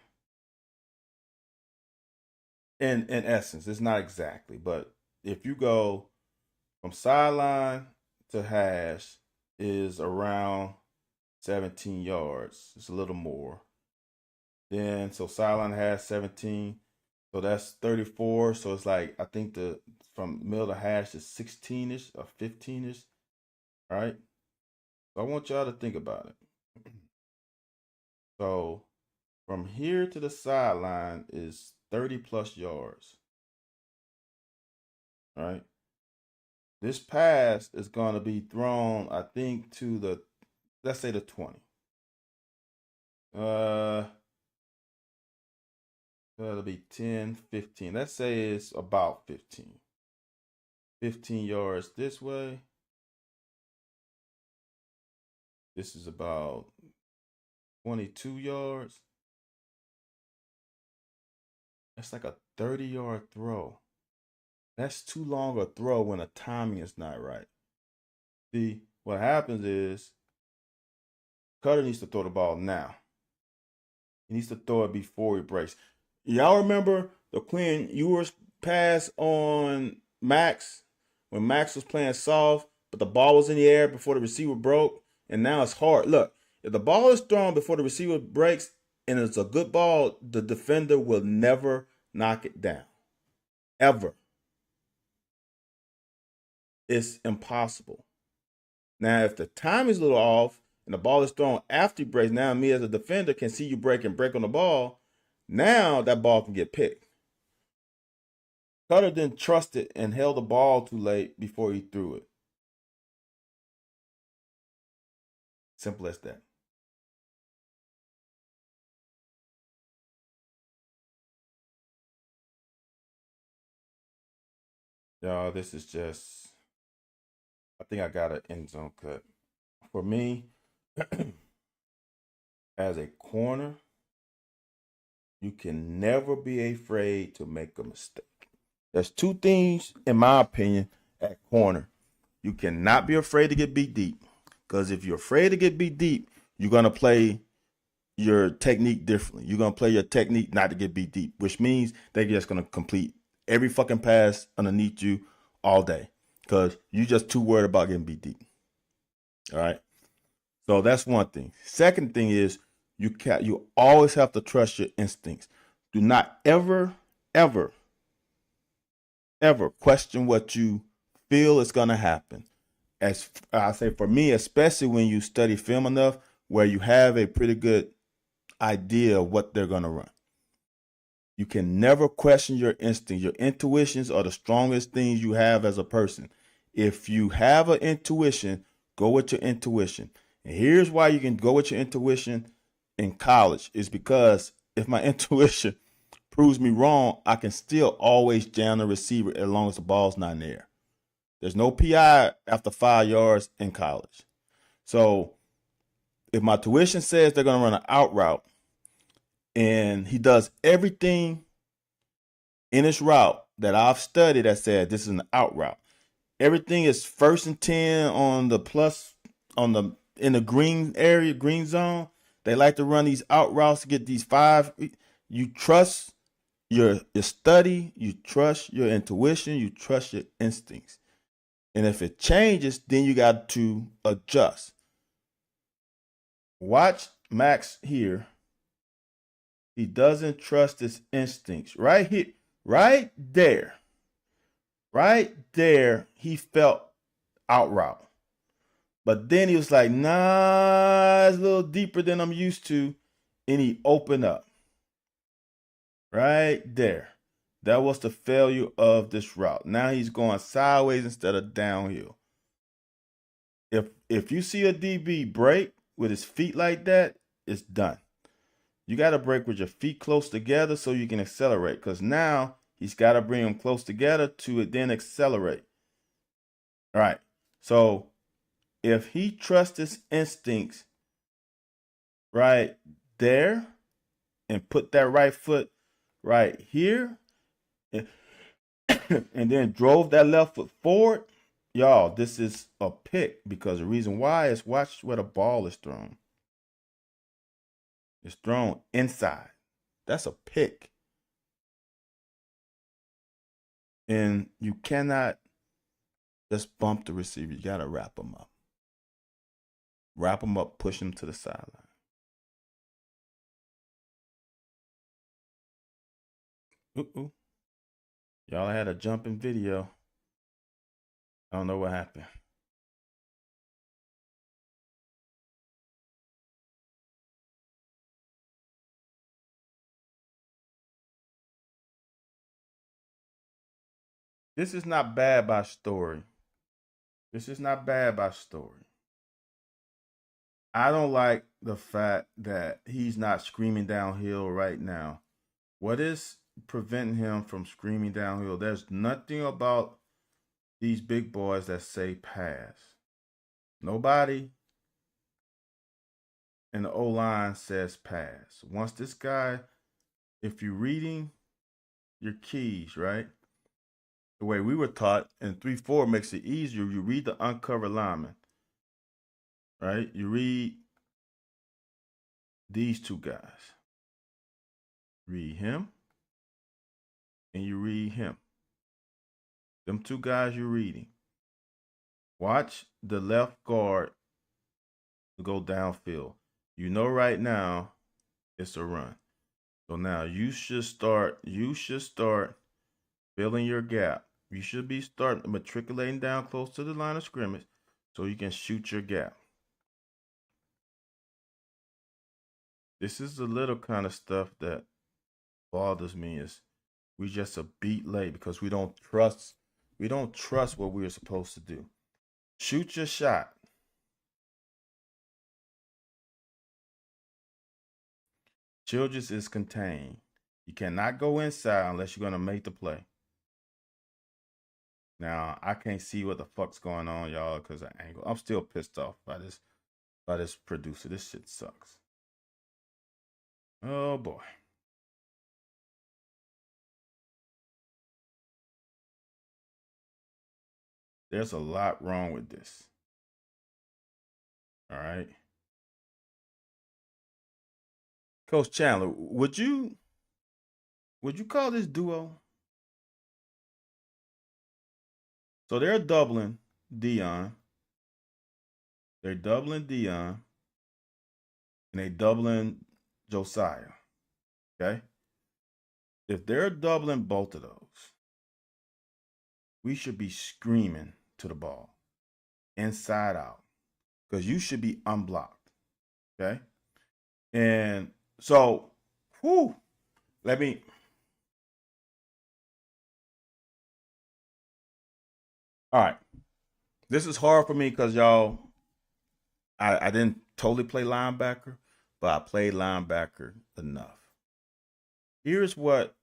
In essence, it's not exactly, but if you go from sideline to hash is around 17 yards. It's a little more. Then so sideline has 17. So that's 34. So it's like I think the from middle to hash is 16ish or 15ish. All right. So I want y'all to think about it. So from here to the sideline is 30 plus yards. All right. This pass is going to be thrown, I think, to the, let's say the 20. It'll be 10, 15. Let's say it's about 15. 15 yards this way. This is about 22 yards. That's like a 30-yard throw. That's too long a throw when the timing is not right. See, what happens is Cutter needs to throw the ball now. He needs to throw it before he breaks. Y'all remember the Quinn Ewers pass on Max when Max was playing soft, but the ball was in the air before the receiver broke, and now it's hard. Look, if the ball is thrown before the receiver breaks and it's a good ball, the defender will never knock it down. Ever. It's impossible. Now, if the time is a little off and the ball is thrown after you break, now me as a defender can see you break and break on the ball. Now that ball can get picked. Cutter didn't trust it and held the ball too late before he threw it. Simple as that. Y'all, this is just, I think I got an end zone cut. For me, as a corner, you can never be afraid to make a mistake. There's two things, in my opinion, at corner. You cannot be afraid to get beat deep. Because if you're afraid to get beat deep, you're going to play your technique differently. You're going to play your technique not to get beat deep, which means they're just going to complete every fucking pass underneath you all day because you're just too worried about getting beat deep. All right. So that's one thing. Second thing is you always have to trust your instincts. Do not ever, ever, ever question what you feel is going to happen. As I say, for me, especially when you study film enough, where you have a pretty good idea of what they're going to run. You can never question your instinct. Your intuitions are the strongest things you have as a person. If you have an intuition, go with your intuition. And here's why you can go with your intuition in college is because if my intuition proves me wrong, I can still always jam the receiver as long as the ball's not in the air. There's no PI after 5 yards in college. So if my tuition says they're going to run an out route and he does everything in his route that I've studied that said this is an out route, everything is 1st and 10 on the plus on the in the green area, green zone. They like to run these out routes to get these 5. You trust your study, you trust your intuition, you trust your instincts. And if it changes, then you got to adjust. Watch Max here. He doesn't trust his instincts. Right here, right there. Right there, he felt out route. But then he was like, nah, it's a little deeper than I'm used to. And he opened up. Right there. That was the failure of this route. Now he's going sideways instead of downhill. If you see a DB break with his feet like that, it's done. You got to break with your feet close together so you can accelerate. Because now he's got to bring them close together to then accelerate. All right. So if he trusts his instincts right there and put that right foot right here and, and then drove that left foot forward, y'all, this is a pick because the reason why is watch where the ball is thrown. It's thrown inside. That's a pick. And you cannot just bump the receiver. You got to wrap him up. Wrap him up, push him to the sideline. Ooh. Y'all had a jumping video. I don't know what happened. This is not bad by story. This is not bad by story. I don't like the fact that he's not screaming downhill right now. What is preventing him from screaming downhill? There's nothing about these big boys that say pass. Nobody in the O-line says pass. Once this guy, if you're reading your keys, right? The way we were taught, and 3-4 makes it easier. You read the uncovered lineman, right? You read these two guys. Read him, and you read him. Them two guys you're reading. Watch the left guard go downfield. You know right now it's a run. So now you should start filling your gap. You should be starting matriculating down close to the line of scrimmage so you can shoot your gap. This is the little kind of stuff that bothers me, is we just a beat late because we don't trust what we're supposed to do. Shoot your shot. Childress is contained. You cannot go inside unless you're gonna make the play. Now I can't see what the fuck's going on, y'all, because of angle. I'm still pissed off by this producer. This shit sucks. Oh boy. There's a lot wrong with this. All right. Coach Chandler, would you call this duo? So they're doubling Dion. They're doubling Dion. And they doubling Josiah. Okay? If they're doubling both of those, we should be screaming to the ball. Inside out. Because you should be unblocked. Okay? And so, let me. All right. This is hard for me because y'all, I didn't totally play linebacker, but I played linebacker enough. Here's what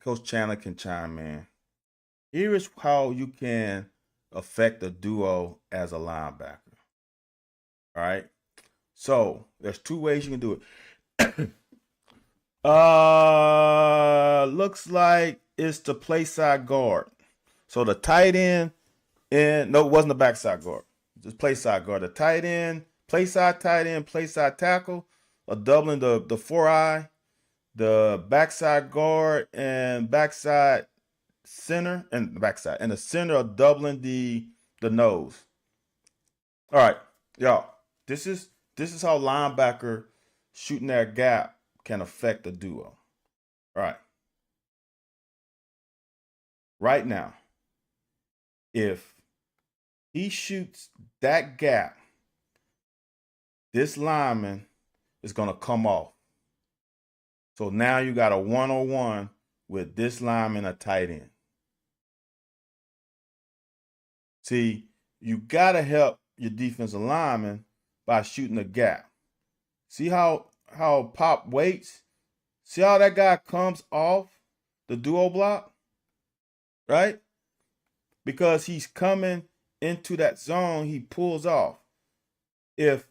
Coach Chandler can chime in. Here is how you can affect a duo as a linebacker. All right. So there's two ways you can do it. Looks like it's the play side guard. So the tight end, and no, it wasn't the backside guard. Just play side guard. The tight end, play side tight end, play side tackle, are doubling the 4-eye, the backside guard and backside center, and the backside and the center are doubling the nose. All right, y'all. This is how linebacker shooting that gap can affect the duo. All right. Right now, if he shoots that gap, this lineman is going to come off. So now you got a 1-on-1 with this lineman, a tight end. See, you got to help your defensive lineman by shooting a gap. See how Pop waits? See how that guy comes off the duo block? Right? Because he's coming into that zone, he pulls off. If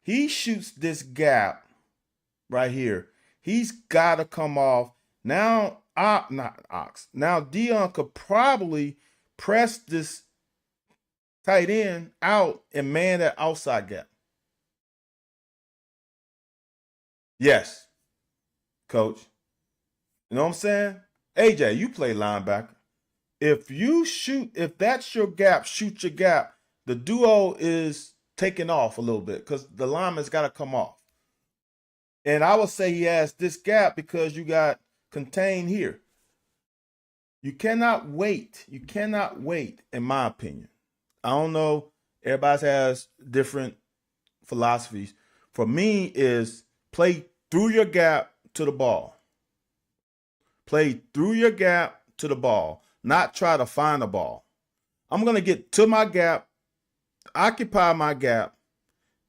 he shoots this gap right here, he's got to come off. Now, not Ox. Now, Dion could probably press this tight end out and man that outside gap. Yes, coach. You know what I'm saying? AJ, you play linebacker. If that's your gap, shoot your gap, the duo is taking off a little bit because the lineman's got to come off. And I would say he has this gap because you got contained here. You cannot wait. You cannot wait, in my opinion. I don't know. Everybody has different philosophies. For me, is play through your gap to the ball. Play through your gap to the ball. not try to find the ball. I'm going to get to my gap, occupy my gap,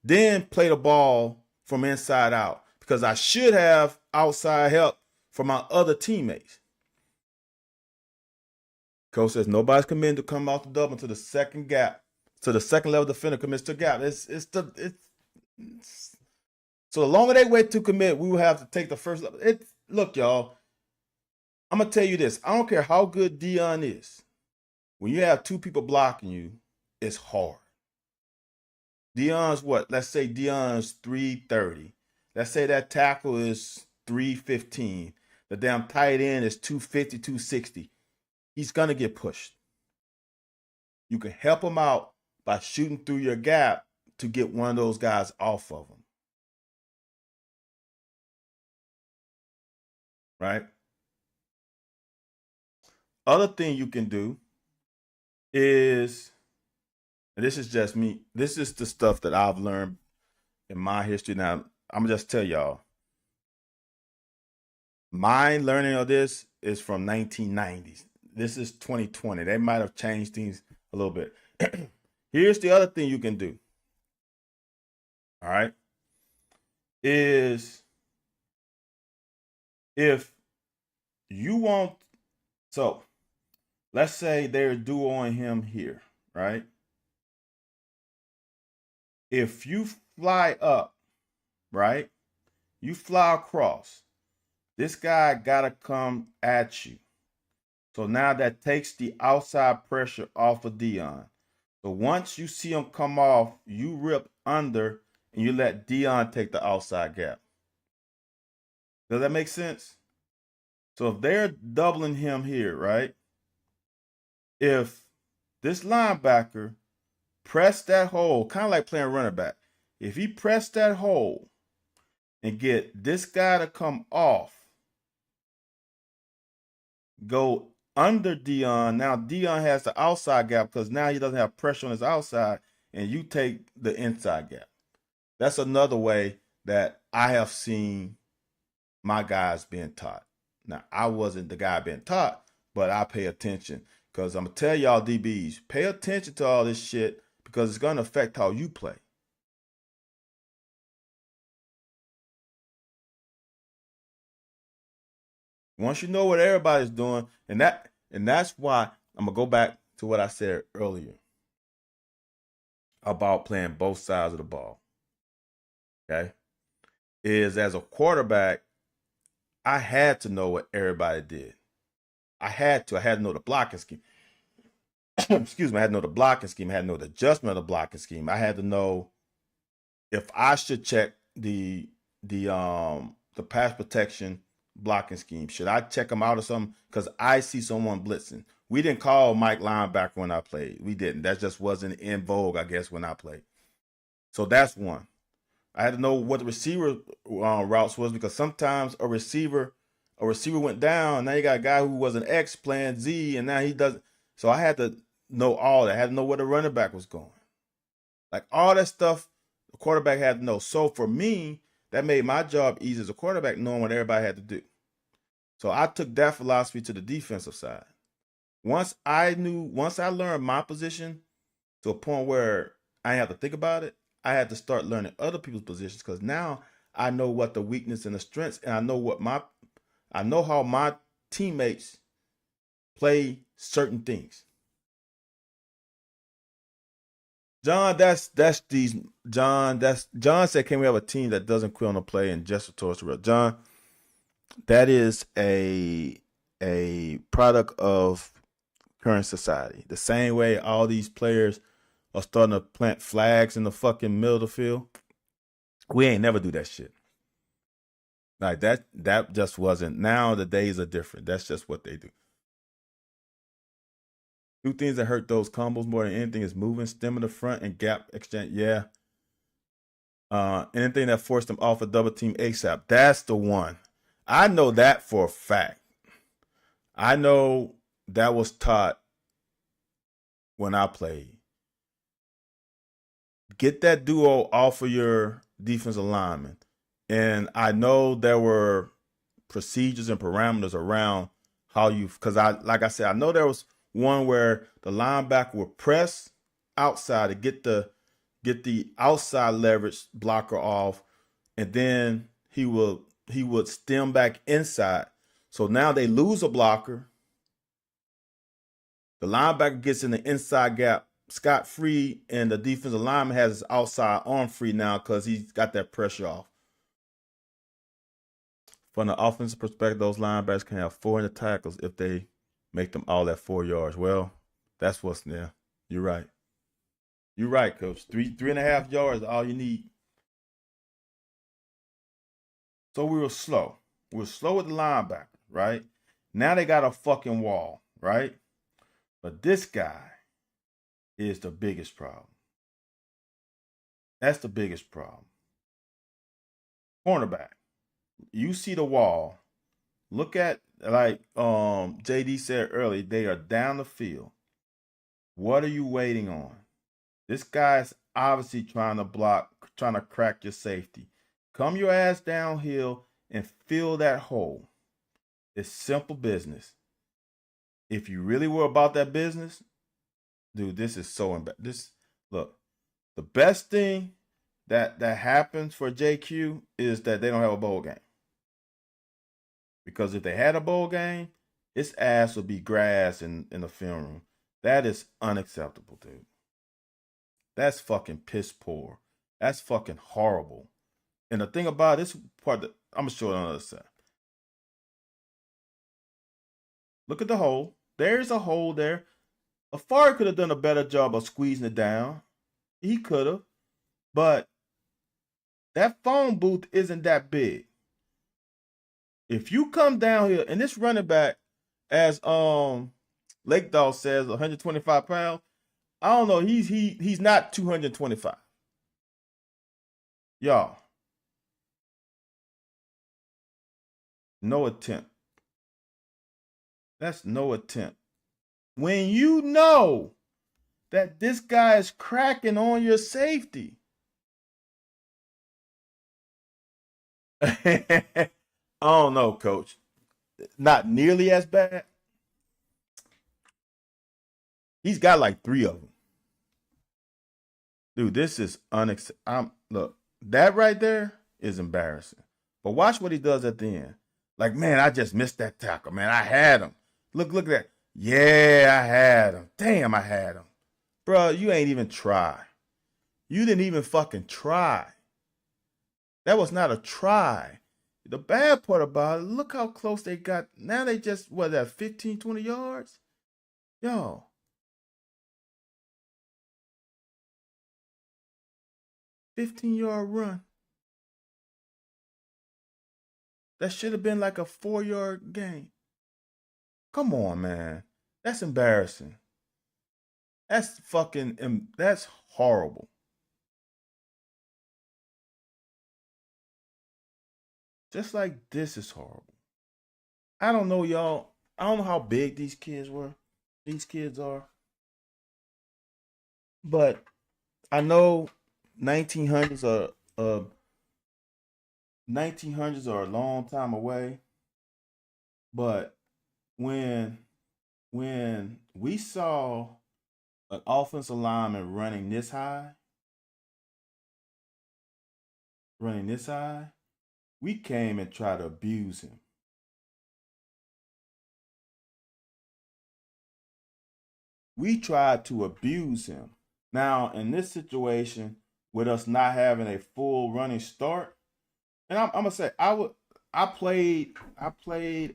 then play the ball from inside out because I should have outside help from my other teammates. Coach says nobody's committing to come off the double to the second gap, to the second level defender commits to gap. So the longer they wait to commit, we will have to take the first level. Look, y'all, I'm gonna tell you this. I don't care how good Dion is. When you have two people blocking you, it's hard. Dion's what? Let's say Dion's 330. Let's say that tackle is 315. The damn tight end is 250, 260. He's going to get pushed. You can help him out by shooting through your gap to get one of those guys off of him. Right? Other thing you can do is, and this is just me, this is the stuff that I've learned in my history. Now, I'm going to just tell y'all, my learning of this is from 1990s. This is 2020. They might have changed things a little bit. Here's the other thing you can do. All right. Is if you want, so let's say they're duoing him here, right? If you fly up, right? You fly across. This guy got to come at you. So now that takes the outside pressure off of Dion. So once you see him come off, you rip under and you let Dion take the outside gap. Does that make sense? So if they're doubling him here, right? If this linebacker press that hole, kind of like playing running back, if he press that hole and get this guy to come off, go under Dion. Now Dion has the outside gap because now he doesn't have pressure on his outside, and you take the inside gap. That's another way that I have seen my guys being taught. Now, I wasn't the guy being taught, but I pay attention because I'm going to tell y'all DBs, pay attention to all this shit because it's going to affect how you play. Once you know what everybody's doing, and that's why I'm gonna go back to what I said earlier about playing both sides of the ball. Okay, is as a quarterback, I had to know what everybody did. I had to know the blocking scheme. Excuse me, I had to know the blocking scheme. I had to know the adjustment of the blocking scheme. I had to know if I should check the pass protection blocking scheme. Should I check them out or something? Because I see someone blitzing. We didn't call Mike linebacker when I played. We didn't. That just wasn't in vogue, I guess, when I played. So that's one. I had to know what the receiver routes was because sometimes a receiver went down. Now you got a guy who was an X playing Z, and now he doesn't. So I had to know all that. I had to know where the running back was going. Like all that stuff, the quarterback had to know. So for me, that made my job easy as a quarterback, knowing what everybody had to do. So I took that philosophy to the defensive side. Once I learned my position to a point where I didn't have to think about it, I had to start learning other people's positions because now I know what the weakness and the strengths, and I know how my teammates play certain things. John said, can we have a team that doesn't quit on a play and gesture towards the real? John, that is a product of current society. The same way all these players are starting to plant flags in the fucking middle of the field. We ain't never do that shit. Like that just wasn't. Now the days are different. That's just what they do. Two things that hurt those combos more than anything is moving, stem in the front, and gap exchange. Yeah. Anything that forced them off a double team ASAP. That's the one. I know that for a fact. I know that was taught when I played. Get that duo off of your defensive lineman. And I know there were procedures and parameters around how you, because like I said, I know there was one where the linebacker would press outside to get the outside leverage blocker off, and then he would stem back inside. So now they lose a blocker. The linebacker gets in the inside gap scot free, and the defensive lineman has his outside arm free now because he's got that pressure off. From the offensive perspective, those linebackers can have 400 tackles if they make them all at 4 yards. Well, that's what's there. You're right. You're right, coach. 3.5 yards is all you need. So we were slow. We were slow with the linebacker, right? Now they got a fucking wall, right? But this guy is the biggest problem. That's the biggest problem. Cornerback. You see the wall. Look at, like JD said earlier, they are down the field. What are you waiting on? This guy's obviously trying to block, trying to crack your safety. Come your ass downhill and fill that hole. It's simple business. If you really were about that business, dude, this is so embarrassing. Look, the best thing that happens for JQ is that they don't have a bowl game. Because if they had a bowl game, its ass would be grass in the film room. That is unacceptable, dude. That's fucking piss poor. That's fucking horrible. And the thing about this part, that I'm gonna show it on the other side. Look at the hole. There's a hole there. Afari could have done a better job of squeezing it down. He could have. But that phone booth isn't that big. If you come down here, and this running back, as Lake Dog says, 125 pounds, I don't know. He's not 225. Y'all, no attempt. That's no attempt. When you know that this guy is cracking on your safety. I don't know, coach. Not nearly as bad. He's got like 3 of them. Dude, this is unacceptable. Look, that right there is embarrassing. But watch what he does at the end. Like, man, I just missed that tackle, man. I had him. Look at that. Yeah, I had him. Damn, I had him. Bro, you ain't even try. You didn't even fucking try. That was not a try. The bad part about it, look how close they got. Now they just, 15, 20 yards? Yo. $15-yard run. That should have been like a 4-yard gain. Come on, man. That's embarrassing. That's that's horrible. Just like this is horrible. I don't know, y'all. I don't know how big these kids are. But I know 1900s are a long time away. But when we saw an offensive lineman running this high, we came and tried to abuse him. We tried to abuse him. Now, in this situation, with us not having a full running start, and I'm gonna say I played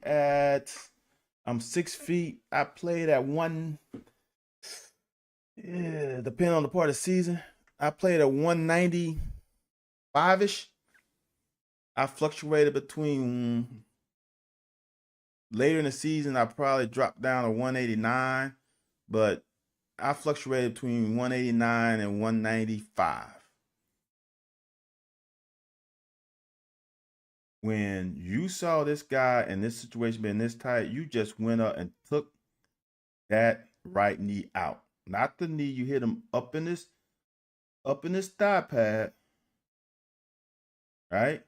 at, I'm 6 feet. I played at one, yeah, depending on the part of the season. I played at 195-ish. I fluctuated between, later in the season, I probably dropped down to 189, but I fluctuated between 189 and 195. When you saw this guy in this situation being this tight, you just went up and took that right knee out. Not the knee, you hit him up in this thigh pad, right?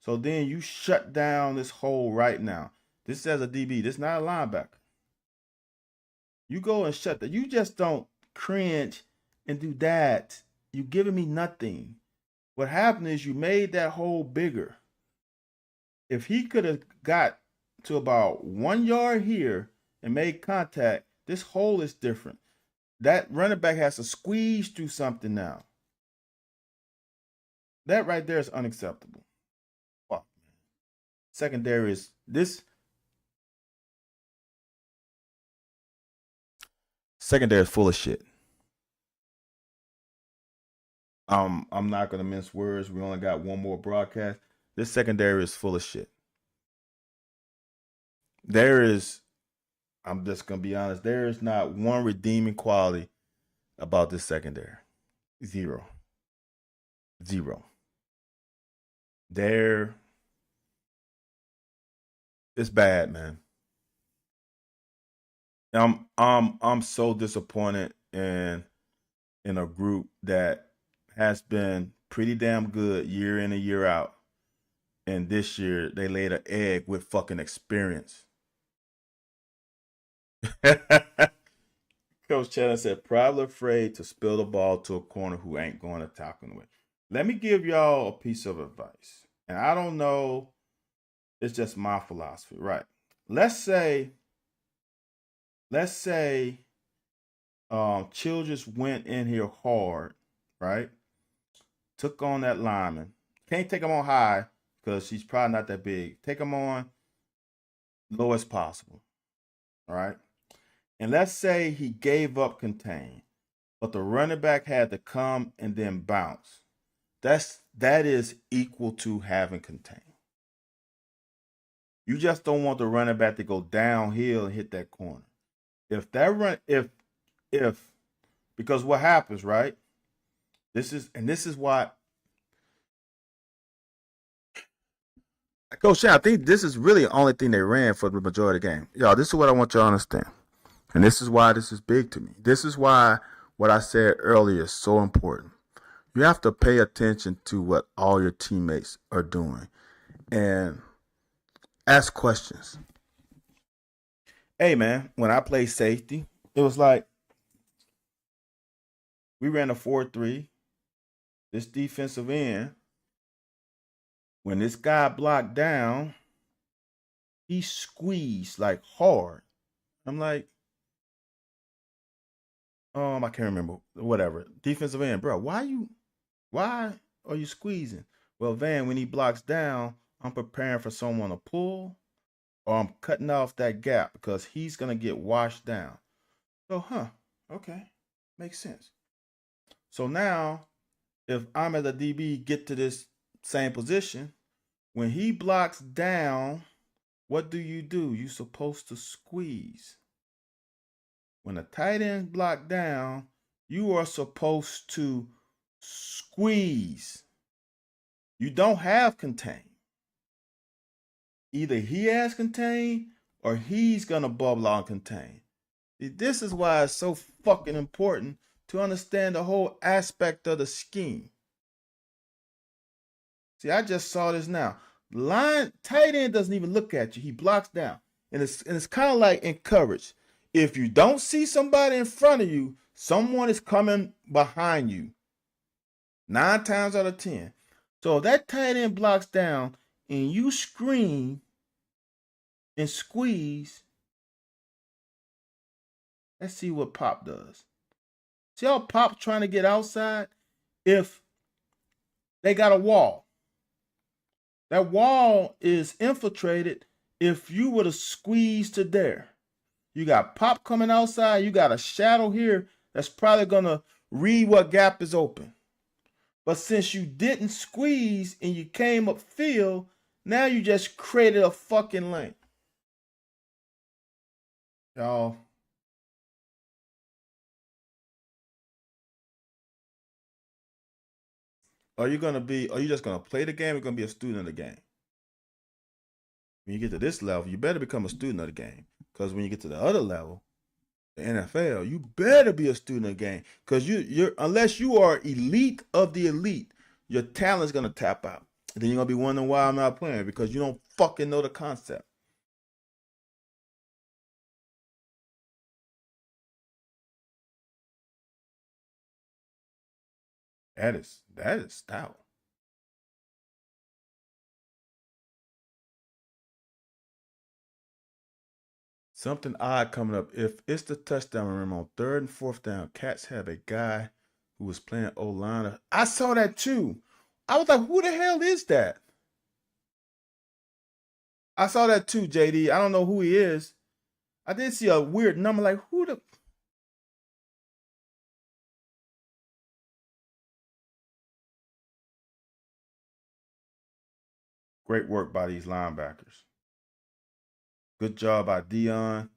So then you shut down this hole right now. This is as a DB. This is not a linebacker. You go and shut that. You just don't cringe and do that. You giving me nothing. What happened is you made that hole bigger. If he could have got to about 1 yard here and made contact, this hole is different. That running back has to squeeze through something now. That right there is unacceptable. Fuck, man. Secondary is this. Secondary is full of shit. I'm not gonna mince words. We only got one more broadcast. This secondary is full of shit. There is, I'm just gonna be honest, there is not one redeeming quality about this secondary. Zero. Zero. There, it's bad, man. I'm so disappointed in a group that has been pretty damn good year in and year out. And this year they laid an egg with fucking experience. Coach Chandler said, probably afraid to spill the ball to a corner who ain't going to tackle him with. Let me give y'all a piece of advice. And I don't know, it's just my philosophy, right? Let's say Childress went in here hard, right? Took on that lineman. Can't take him on high because he's probably not that big. Take him on low as possible, all right? And let's say he gave up contain, but the running back had to come and then bounce. That is equal to having contain. You just don't want the running back to go downhill and hit that corner. If that run, if because what happens, right? This is why, Coach Shan, I think this is really the only thing they ran for the majority of the game. Y'all, this is what I want y'all to understand. And this is why this is big to me. This is why what I said earlier is so important. You have to pay attention to what all your teammates are doing and ask questions. Hey, man, when I played safety, it was like we ran a 4-3. This defensive end, when this guy blocked down, he squeezed like hard. I'm like, I can't remember. Whatever. Defensive end, bro. Why are you squeezing? Well, Van, when he blocks down, I'm preparing for someone to pull, or I'm cutting off that gap because he's gonna get washed down. So, okay, makes sense. So now, if I'm at a DB, get to this same position, when he blocks down, what do? You're supposed to squeeze. When a tight end block down, you are supposed to squeeze. You don't have contain. Either he has contain or he's going to bubble on contain. This is why it's so fucking important to understand the whole aspect of the scheme. See, I just saw this now. Tight end doesn't even look at you. He blocks down. And it's kind of like in coverage. If you don't see somebody in front of you, someone is coming behind you. 9 times out of 10. So if that tight end blocks down and you scream and squeeze, let's see what Pop does. See how Pop trying to get outside? If they got a wall, that wall is infiltrated. If you would have squeezed to there, you got Pop coming outside. You got a shadow here that's probably going to read what gap is open. But since you didn't squeeze and you came upfield, now you just created a fucking lane. Y'all. Are you just gonna play the game or gonna be a student of the game? When you get to this level, you better become a student of the game. Because when you get to the other level, the NFL, you better be a student of the game. Because you're unless you are elite of the elite, your talent's gonna tap out. And then you're gonna be wondering why I'm not playing because you don't fucking know the concept. That is stout. Something odd coming up. If it's the touchdown, remember on third and fourth down, Cats have a guy who was playing O-line. I saw that too. I was like, who the hell is that? I saw that too, JD. I don't know who he is. I did see a weird number. Like, who the great work by these linebackers. Good job by Dion.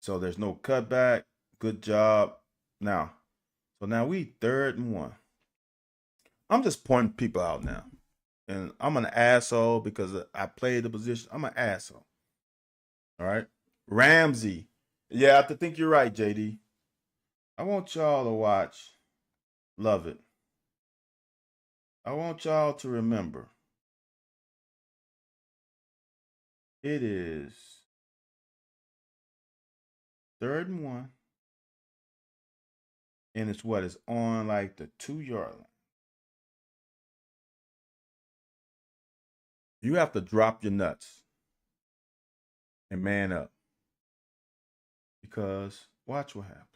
So there's no cutback. Good job. So now we 3rd and 1. I'm just pointing people out now. And I'm an asshole because I played the position. I'm an asshole. All right. Ramsey. Yeah, I think you're right, JD. I want y'all to watch. Love it. I want y'all to remember. It is 3rd and 1. And it's what is on like the 2-yard line. You have to drop your nuts and man up. Because watch what happens.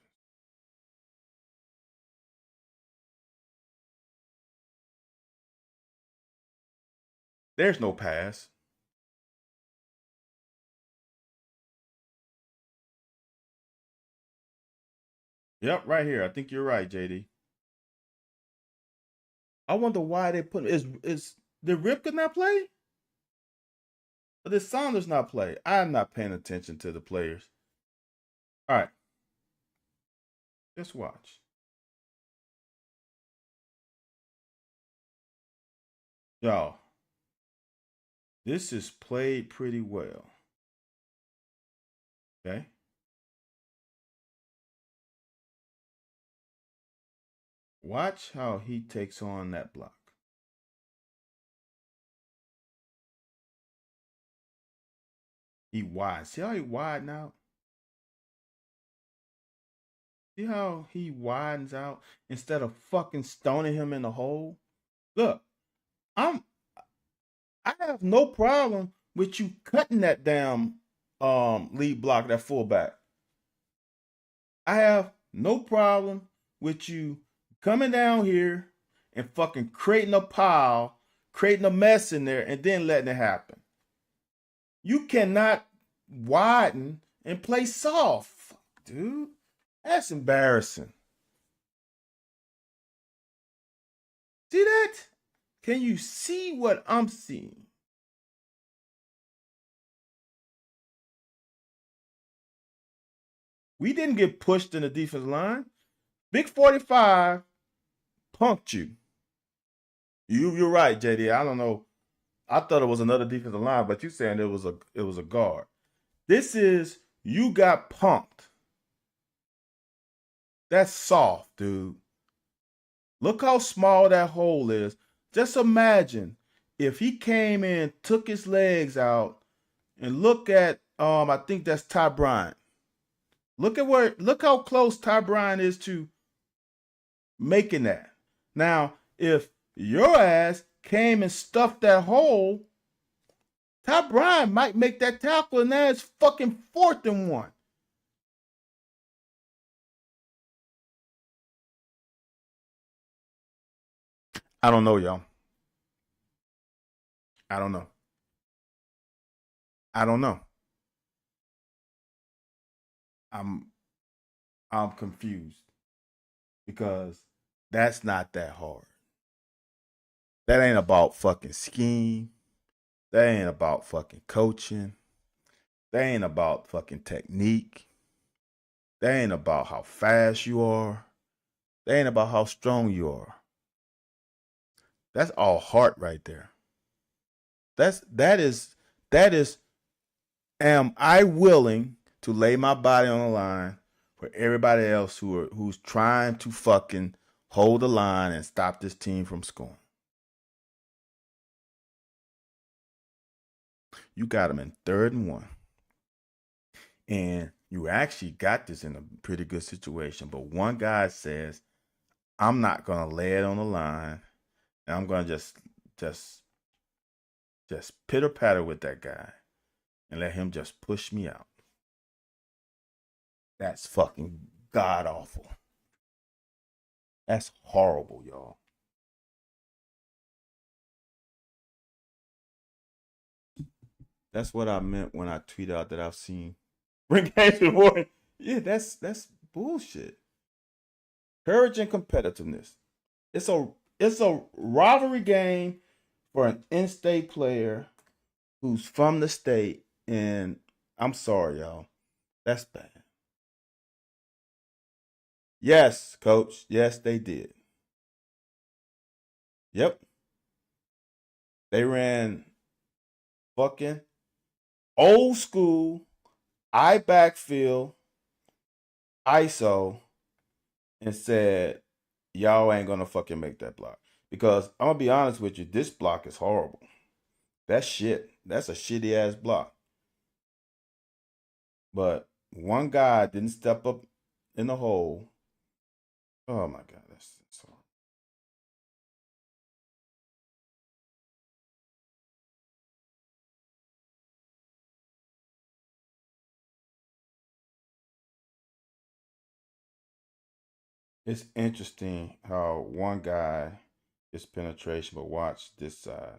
There's no pass. Yep, right here. I think you're right, JD. I wonder why they put is did Ripken not play? Or did Saunders not play? I'm not paying attention to the players. All right, just watch. Y'all, this is played pretty well. Okay? Watch how he takes on that block. He wide. See how he widen out? See how he widens out instead of fucking stoning him in the hole? Look, I'm I have no problem with you cutting that damn lead block, that fullback. I have no problem with you coming down here and fucking creating a pile, creating a mess in there, and then letting it happen. You cannot widen and play soft, dude. That's embarrassing. See that? Can you see what I'm seeing? We didn't get pushed in the defensive line. Big 45 punked you. You're right, JD. I don't know. I thought it was another defensive line, but you saying it was a guard. This is you got punked. That's soft, dude. Look how small that hole is. Just imagine if he came in, took his legs out, and look at I think that's Ty Bryant. Look how close Ty Bryant is to making that. Now, if your ass came and stuffed that hole, Ty Bryant might make that tackle, and now it's fucking 4th and 1. I don't know, y'all. I don't know. I don't know. I'm I'm confused because that's not that hard. That ain't about fucking scheme. That ain't about fucking coaching. That ain't about fucking technique. That ain't about how fast you are. That ain't about how strong you are. That's all heart right there. That is am I willing to lay my body on the line for everybody else who's trying to fucking hold the line and stop this team from scoring? You got them in 3rd and 1. And you actually got this in a pretty good situation. But one guy says, I'm not gonna lay it on the line, and I'm gonna just just pitter patter with that guy and let him just push me out. That's fucking god awful. That's horrible, y'all. That's what I meant when I tweeted out that I've seen ring games before. Yeah, that's bullshit. Courage and competitiveness. It's a rivalry game for an in-state player who's from the state, and I'm sorry, y'all. That's bad. Yes, coach. Yes, they did. Yep. They ran fucking old school I backfield ISO and said, y'all ain't gonna fucking make that block. Because I'm gonna be honest with you, this block is horrible. That's shit. That's a shitty ass block. But one guy didn't step up in the hole. Oh my god, that's horrible. It's interesting how one guy gets penetration, but watch this side.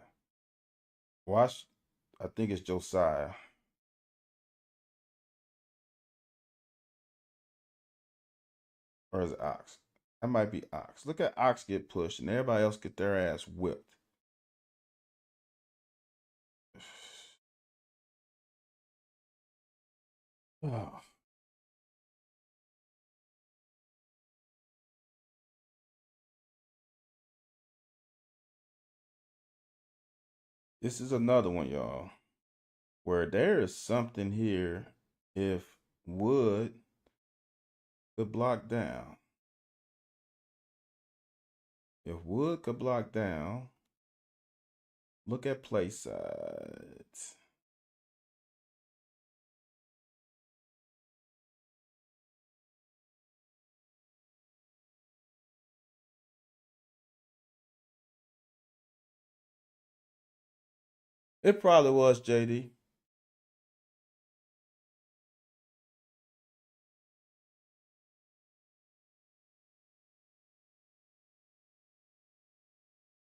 Watch, I think it's Josiah. Or is it Ox? That might be Ox. Look at Ox get pushed and everybody else get their ass whipped. Oh, this is another one, y'all, where there is something here if Wood could block down. If Wood could block down, look at play sides. It probably was JD.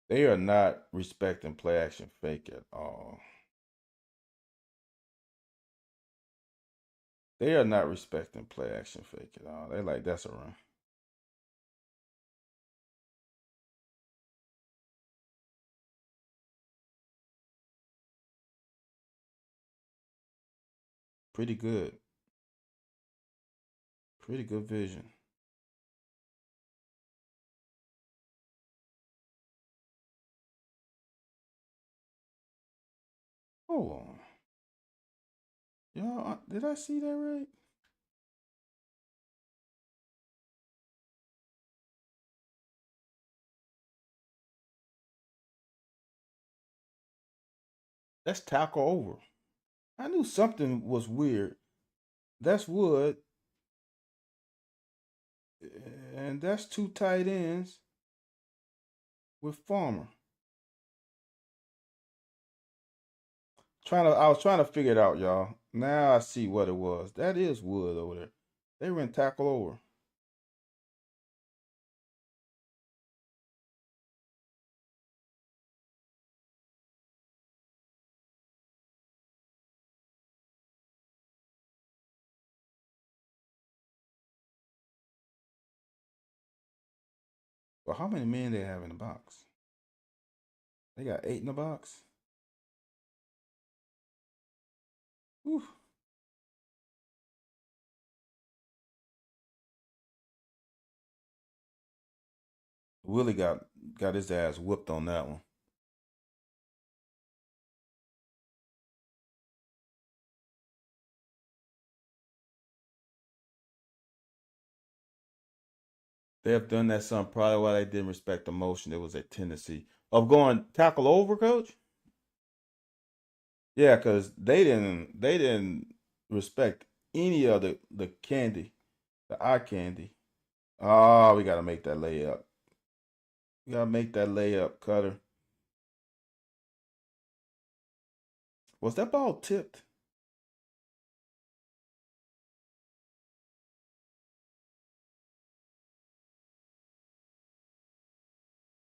They are not respecting play action fake at all. They are not respecting play action fake at all. They like that's a run. Pretty good. Pretty good vision. Hold on. Y'all, did I see that right? That's tackle over. I knew something was weird. That's Wood, and that's two tight ends with Farmer. I was trying to figure it out, y'all. Now I see what it was. That is Wood over there. They ran tackle over. Well, how many men they have in the box? They got 8 in the box. Whew. Willie got his ass whooped on that one. They have done that some probably why they didn't respect the motion. There was a tendency of going tackle over, coach. Yeah, because they didn't respect any of the candy, the eye candy. Oh, we gotta make that layup. You gotta make that layup, Cutter. Was that ball tipped?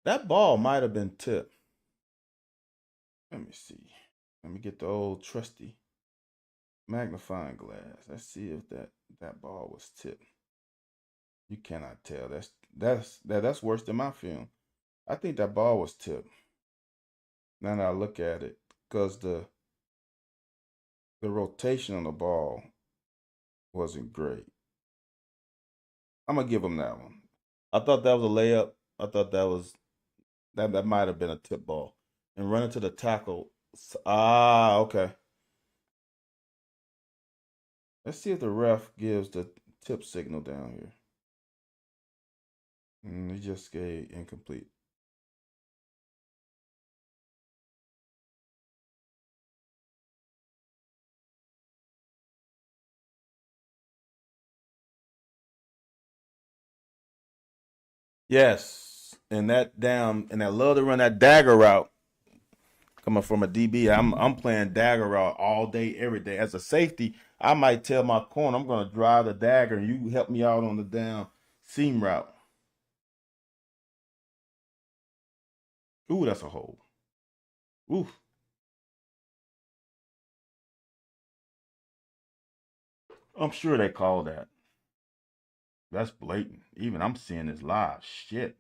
That ball might have been tipped. Let me see. Let me get the old trusty magnifying glass. Let's see if that ball was tipped. You cannot tell. That's worse than my film. I think that ball was tipped. Now that I look at it, because the rotation on the ball wasn't great. I'm gonna give him that one. I thought that was a layup. I thought that might have been a tip ball. And running to the tackle. Okay. Let's see if the ref gives the tip signal down here. He just gave incomplete. Yes. And I love to run that dagger route coming from a DB. I'm playing dagger route all day, every day. As a safety, I might tell my corner I'm gonna drive the dagger and you help me out on the down seam route. Ooh, that's a hole. Ooh. I'm sure they call that. That's blatant. Even I'm seeing this live. Shit.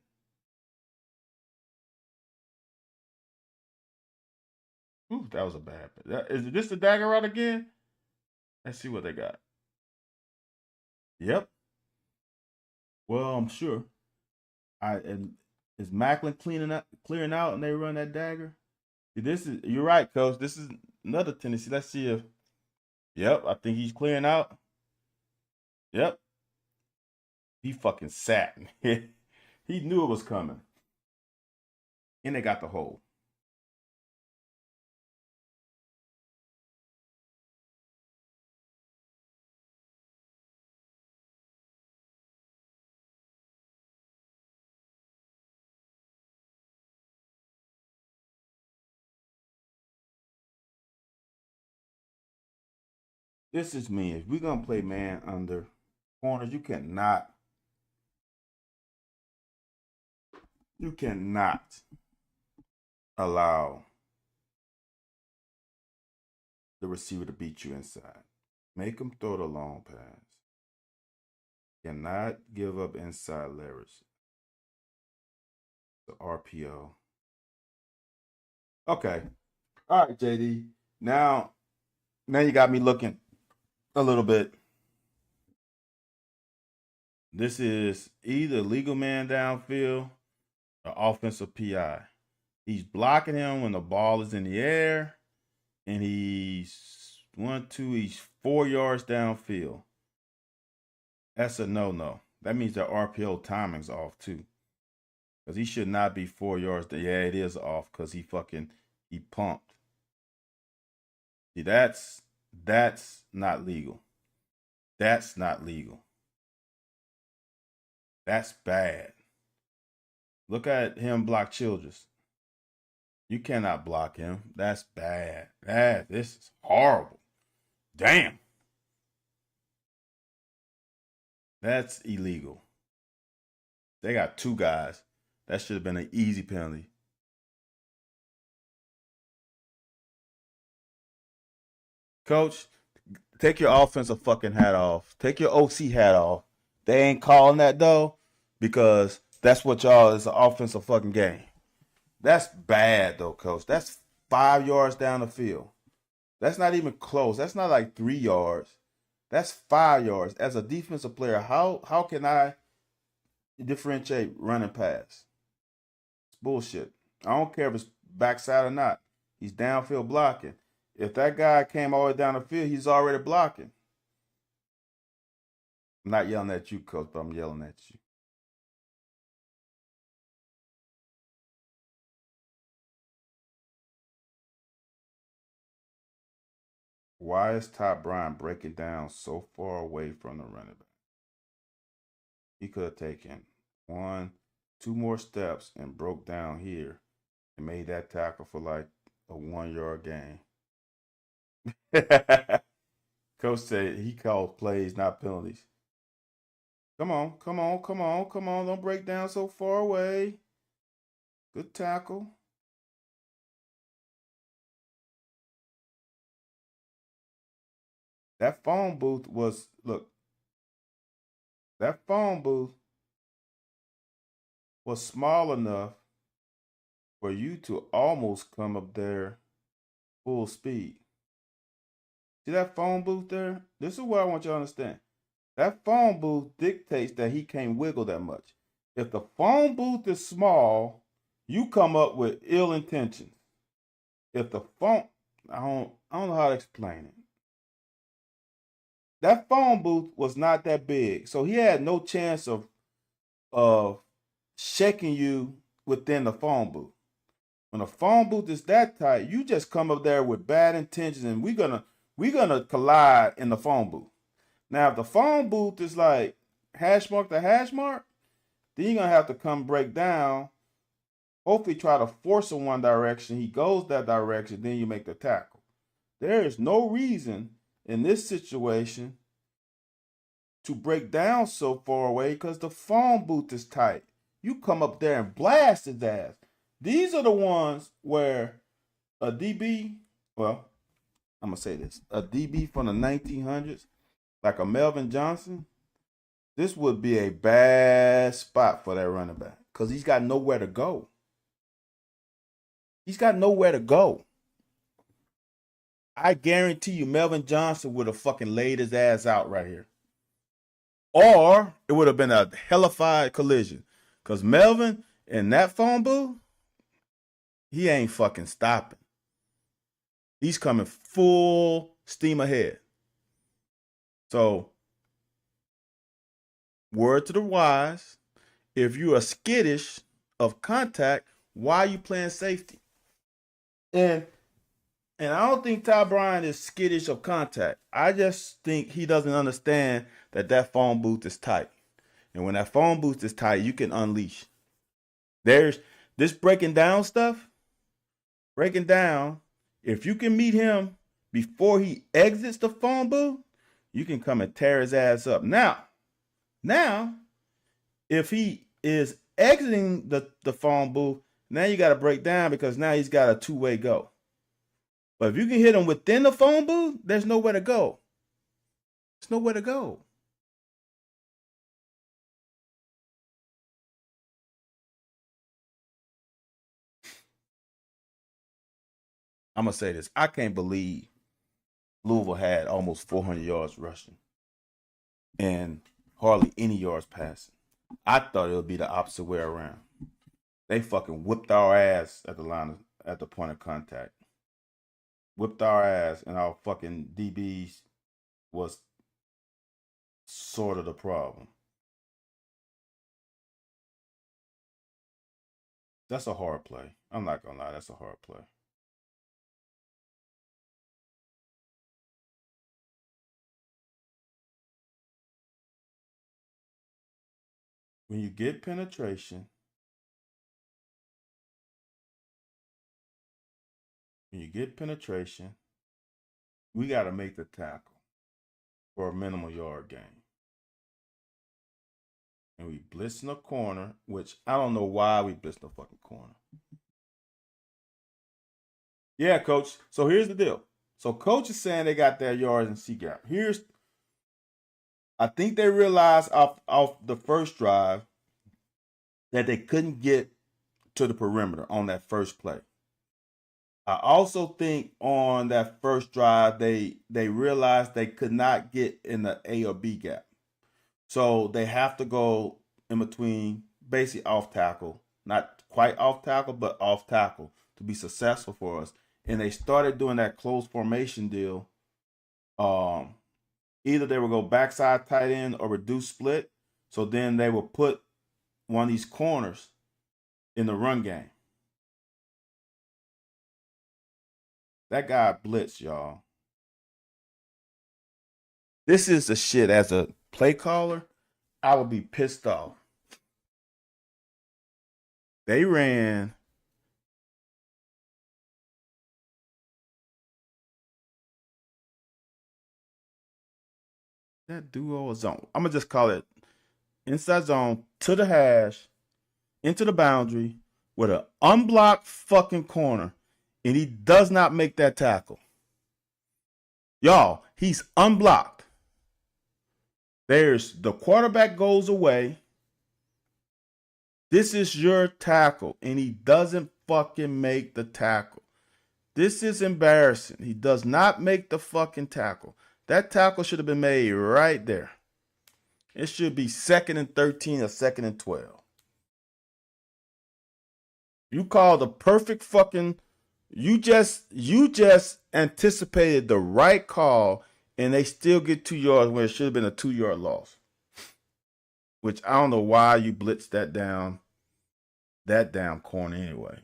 Ooh, that was a bad. Is this the dagger route again? Let's see what they got. Yep. Well, I'm sure. And is Macklin clearing out, and they run that dagger? You're right, coach. This is another Tennessee. Let's see if. Yep, I think he's clearing out. Yep, he fucking sat. He knew it was coming, and they got the hole. This is me. If we're gonna play man under corners, you cannot allow the receiver to beat you inside. Make him throw the long pass. Cannot give up inside leverage. The RPO. Okay. All right, JD. Now you got me looking a little bit. This is either legal man downfield or offensive PI. He's blocking him when the ball is in the air, and he's 4 yards downfield. That's a no. That means the RPO timing's off too. Because he should not be 4 yards. Yeah, it is off because he pumped. See, that's not legal. That's not legal. That's bad. Look at him block Childress. You cannot block him. That's bad. This is horrible. Damn. That's illegal. They got two guys. That should have been an easy penalty. Coach, take your offensive fucking hat off. Take your OC hat off. They ain't calling that though because that's what y'all is an offensive fucking game. That's bad though, coach. That's 5 yards down the field. That's not even close. That's not like 3 yards. That's 5 yards. As a defensive player, how can I differentiate run and pass? It's bullshit. I don't care if it's backside or not. He's downfield blocking. If that guy came all the way down the field, he's already blocking. I'm not yelling at you, coach, but I'm yelling at you. Why is Todd Bryant breaking down so far away from the running back? He could have taken one. 2 more steps and broke down here and made that tackle for like a 1-yard gain. Coach said he calls plays, not penalties. Come on, come on, come on, come on. Don't break down so far away. Good tackle. That phone booth was, look, that phone booth was small enough for you to almost come up there full speed. See that phone booth there? This is what I want you to understand. That phone booth dictates that he can't wiggle that much. If the phone booth is small, you come up with ill intentions. If the phone, I don't know how to explain it. That phone booth was not that big, so he had no chance of shaking you within the phone booth. When a phone booth is that tight, you just come up there with bad intentions, and we're gonna collide in the phone booth. Now, if the phone booth is like hash mark to hash mark, then you're gonna have to come break down. Hopefully, try to force in one direction. He goes that direction, then you make the tackle. There is no reason in this situation to break down so far away because the phone booth is tight. You come up there and blast his ass. These are the ones where a DB, well, I'm going to say this, a DB from the 1900s, like a Melvin Johnson, this would be a bad spot for that running back because he's got nowhere to go. He's got nowhere to go. I guarantee you Melvin Johnson would have fucking laid his ass out right here. Or it would have been a hellified collision. Because Melvin in that phone booth, he ain't fucking stopping. He's coming full steam ahead. So, word to the wise, if you are skittish of contact, why are you playing safety? And I don't think Ty Bryant is skittish of contact. I just think he doesn't understand that phone booth is tight. And when that phone booth is tight, you can unleash. There's this breaking down stuff. Breaking down, if you can meet him before he exits the phone booth, you can come and tear his ass up. Now, if he is exiting the phone booth, now you got to break down because now he's got a two-way go. But if you can hit him within the phone booth, there's nowhere to go. There's nowhere to go. I'm going to say this. I can't believe Louisville had almost 400 yards rushing and hardly any yards passing. I thought it would be the opposite way around. They fucking whipped our ass at the line at the point of contact. Whipped our ass, and our fucking DBs was sort of the problem. That's a hard play. I'm not gonna lie, that's a hard play. When you get penetration, we got to make the tackle for a minimal yard gain. And we blitz in the corner, which I don't know why we blitz in the fucking corner. Yeah, coach. So here's the deal. So coach is saying they got their yards in C gap. I think they realized off the first drive that they couldn't get to the perimeter on that first play. I also think on that first drive they realized they could not get in the A or B gap. So they have to go in between, basically off tackle, not quite off tackle, but off tackle to be successful for us. And they started doing that close formation deal. Either they would go backside tight end or reduce split. So then they would put one of these corners in the run game. That guy blitz, y'all. This is the shit as a play caller. I would be pissed off. They ran that duo zone. I'm gonna just call it inside zone to the hash, into the boundary with an unblocked fucking corner, and he does not make that tackle. Y'all, he's unblocked. There's the quarterback goes away. This is your tackle, and he doesn't fucking make the tackle. This is embarrassing. He does not make the fucking tackle. That tackle should have been made right there. It should be 2nd and 13 or 2nd and 12. You called the perfect fucking. You just anticipated the right call, and they still get 2 yards when it should have been a 2-yard loss. Which I don't know why you blitzed that down corner anyway.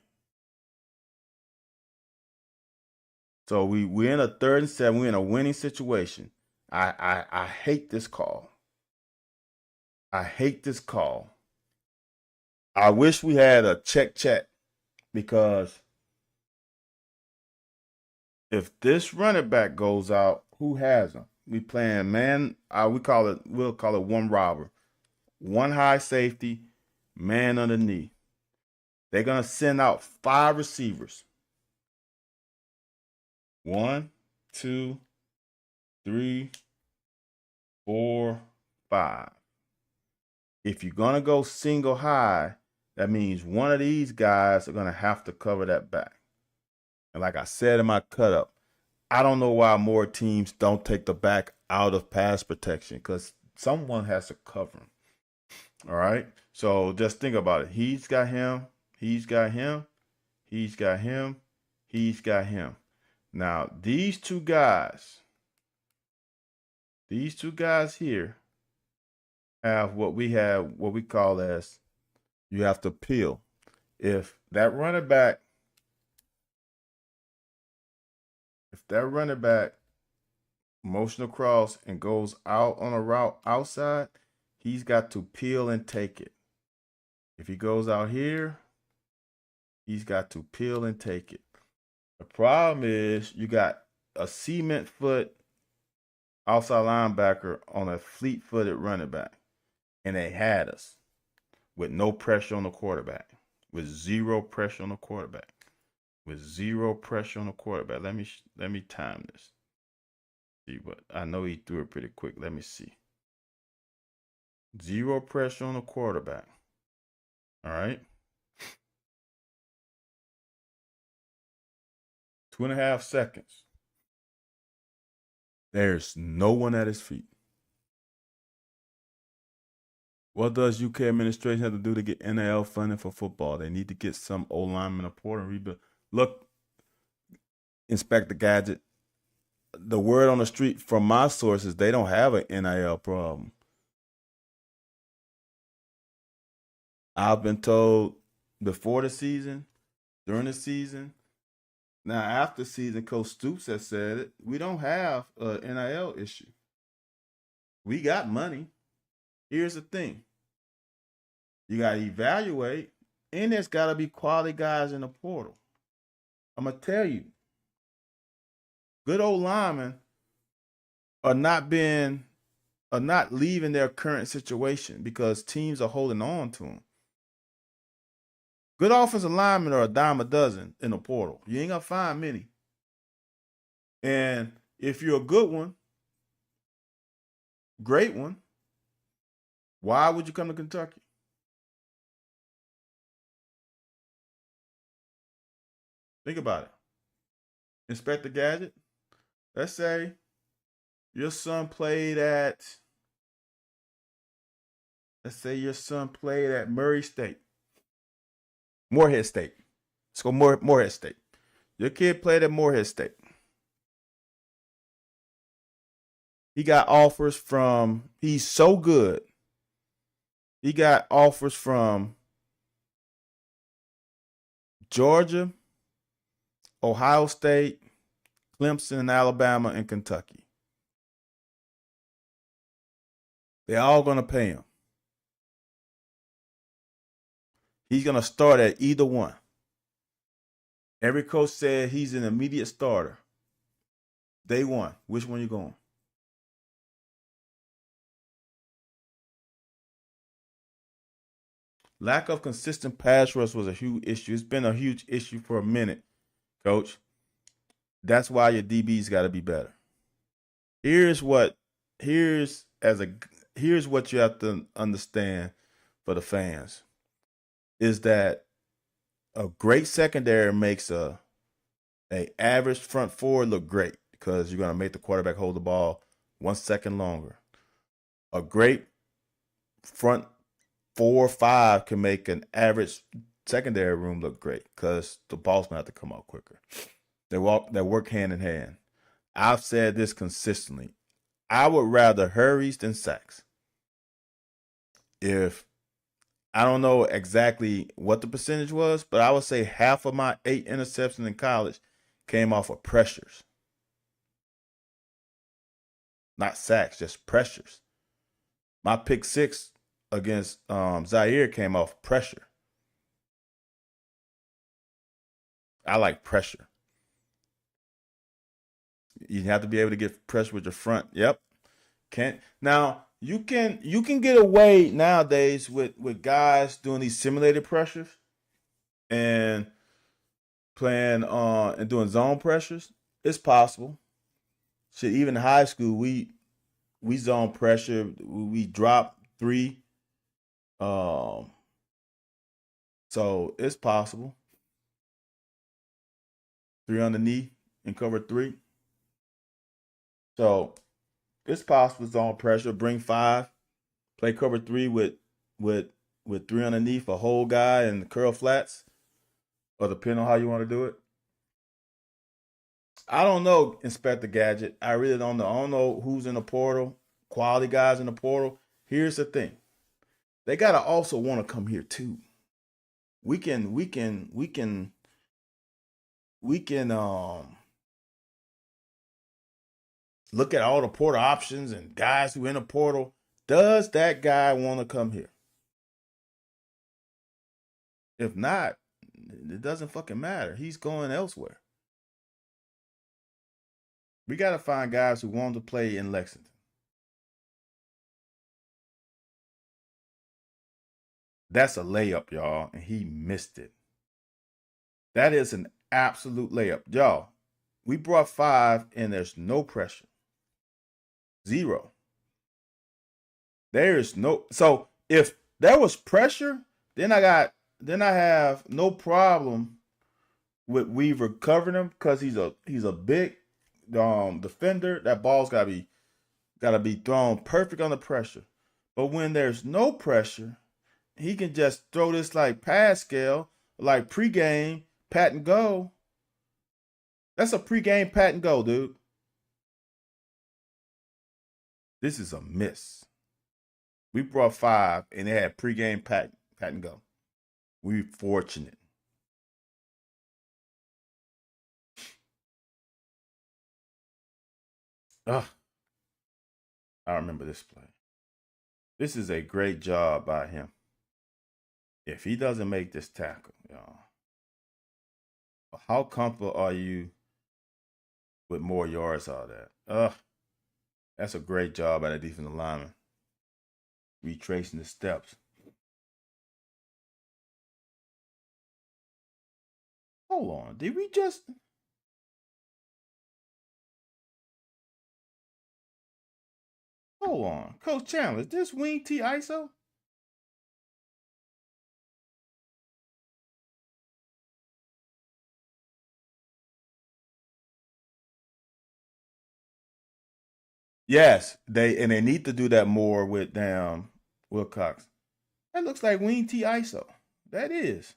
So we're in a 3rd and 7. We're in a winning situation. I hate this call. I hate this call. I wish we had a check because if this running back goes out, who has him? We playing man. We'll call it one robber, one high safety, man underneath. They're gonna send out 5 receivers. 1, 2, 3, 4, 5. If you're gonna go single high, that means one of these guys are gonna have to cover that back. And like I said in my cut up, I don't know why more teams don't take the back out of pass protection, because someone has to cover him. All right. So just think about it. He's got him. He's got him. He's got him. He's got him. Now, these two guys here have what we call as you have to peel. If that running back motion across and goes out on a route outside, he's got to peel and take it. If he goes out here, he's got to peel and take it. The problem is you got a cement foot outside linebacker on a fleet-footed running back, and they had us with no pressure on the quarterback, with zero pressure on the quarterback, with zero pressure on the quarterback. Let me time this. See what I know he threw it pretty quick. Let me see. Zero pressure on the quarterback. All right. 2.5 seconds. There's no one at his feet. What does UK administration have to do to get NIL funding for football? They need to get some O-lineman a port and rebuild. Look, Inspector Gadget, the word on the street from my sources, they don't have an NIL problem. I've been told before the season, during the season, now after season, Coach Stoops has said it, we don't have an NIL issue. We got money. Here's the thing. You got to evaluate, and there's got to be quality guys in the portal. I'm going to tell you, good old linemen are not leaving their current situation because teams are holding on to them. Good offensive linemen are a dime a dozen in the portal. You ain't going to find many. And if you're a good one, great one, why would you come to Kentucky? Think about it. Inspector Gadget, let's say your son played at Murray State. Morehead State. Let's go Morehead State. Your kid played at Morehead State. He got offers from, he's so good. He got offers from Georgia, Ohio State, Clemson, Alabama, and Kentucky. They're all going to pay him. He's gonna start at either one. Every coach said he's an immediate starter. Day one. Which one you going? Lack of consistent pass rush was a huge issue. It's been a huge issue for a minute, coach. That's why your DB's got to be better. Here's what here's as a here's what you have to understand for the fans is that a great secondary makes a average front four look great because you're going to make the quarterback hold the ball 1 second longer. A great front 4 or 5 can make an average secondary room look great because the ball's gonna have to come out quicker. They work hand in hand. I've said this consistently. I would rather hurries than sacks. If I don't know exactly what the percentage was, but I would say half of my 8 interceptions in college came off of pressures. Not sacks, just pressures. My pick six against Zaire came off pressure. I like pressure. You have to be able to get pressure with your front. Yep. Can't now you can get away nowadays with guys doing these simulated pressures and playing and doing zone pressures. It's possible. Shit, even in high school we zone pressure. We drop three. Um, so it's possible. Three underneath and cover three. So it's possible zone pressure. Bring five. Play cover three with with three underneath a whole guy and curl flats, or depending on how you want to do it. I don't know, Inspector Gadget. I really don't know. I don't know who's in the portal. Quality guys in the portal. Here's the thing: they gotta also want to come here too. We can look at all the portal options and guys who in the portal. Does that guy want to come here? If not, it doesn't fucking matter. He's going elsewhere. We got to find guys who want to play in Lexington. That's a layup, y'all, and he missed it. That is an absolute layup. Y'all, we brought five and there's no pressure. Zero. There is no so if there was pressure, then I have no problem with Weaver covering him because he's a big defender. That ball's gotta be thrown perfect under pressure. But when there's no pressure, he can just throw this like pass scale, like pregame, pat and go. That's a pregame pat and go, dude. This is a miss. We brought five and they had pregame pat and go. We fortunate. Ugh, I remember this play. This is a great job by him. If he doesn't make this tackle, y'all, how comfortable are you with more yards out of that? That's a great job by the defensive lineman. Retracing the steps. Hold on. Did we just hold on? Coach Chandler, is this wing T ISO? Yes, they need to do that more with damn Wilcox. That looks like wing T ISO. That is.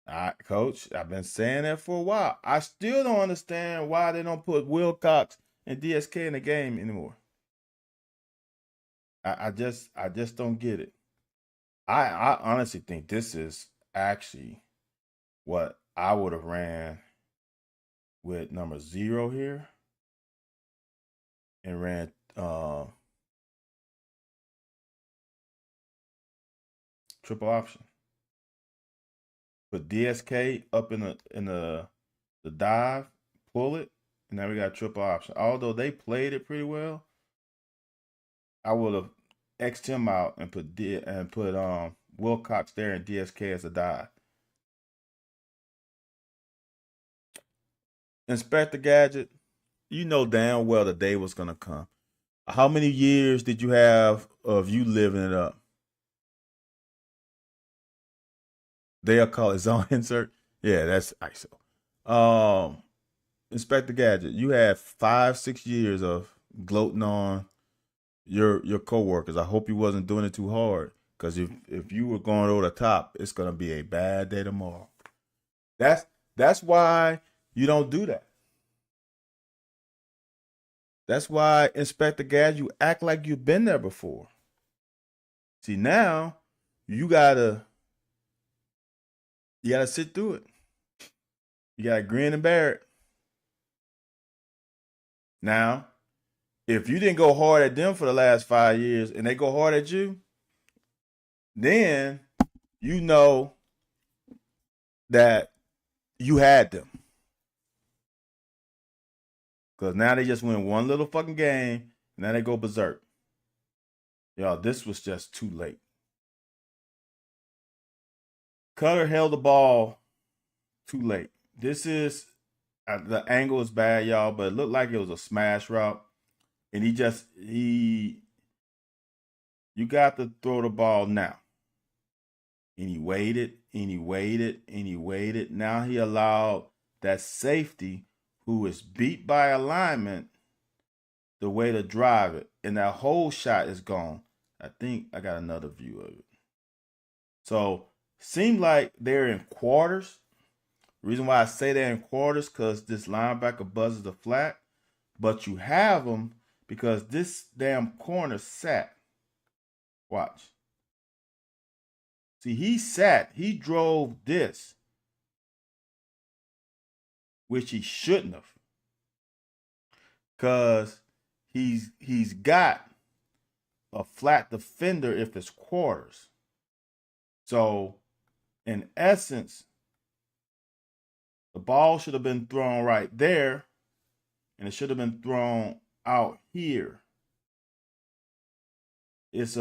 All right, coach. I've been saying that for a while. I still don't understand why they don't put Wilcox and DSK in the game anymore. I just don't get it. I honestly think this is actually what I would have ran with number 0 here and ran triple option. Put DSK up in the dive, pull it, and now we got triple option. Although they played it pretty well, I would have X'd him out and put Wilcox there and DSK as a dive. Inspector Gadget, you know damn well the day was gonna come. How many years did you have of you living it up? They'll call it zone insert. Yeah, that's ISO. Inspector Gadget, you had 5, 6 years of gloating on your coworkers. I hope you wasn't doing it too hard, because if you were going over the top, it's gonna be a bad day tomorrow. That's why you don't do that. That's why, Inspector Gadget, you act like you've been there before. See, now you gotta you gotta sit through it. You gotta grin and bear it. Now, if you didn't go hard at them for the last 5 years and they go hard at you, then you know that you had them. Because now they just win one little fucking game, and now they go berserk. Y'all, this was just too late. Cutter held the ball too late. This is, the angle is bad, y'all, but it looked like it was a smash route. And you got to throw the ball now. And he waited, and he waited, and he waited. Now he allowed that safety, who is beat by alignment, the way to drive it. And that whole shot is gone. I think I got another view of it. So, seemed like they're in quarters. The reason why I say they're in quarters, because this linebacker buzzes the flat. But you have them because this damn corner sat. Watch. See, he sat. He drove this, which he shouldn't have, because he's got a flat defender if it's quarters. So, in essence, the ball should have been thrown right there, and it should have been thrown out here. It's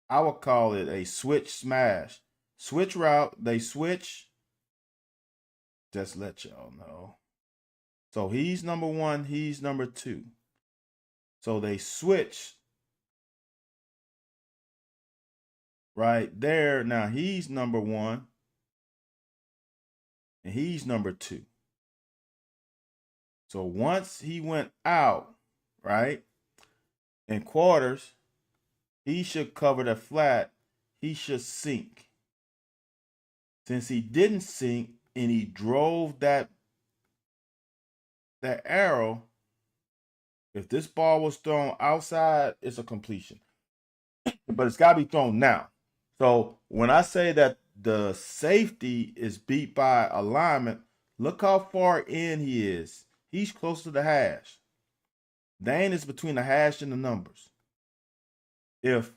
I would call it a switch smash. Switch route, they switch. Just let y'all know. So he's number one, he's number two. So they switch right there. Now he's number one, and he's number two. So once he went out, right, in quarters, he should cover the flat. He should sink. Since he didn't sink and he drove that arrow, if this ball was thrown outside, it's a completion. But it's got to be thrown now. So when I say that the safety is beat by alignment, look how far in he is. He's close to the hash. Dane is between the hash and the numbers. If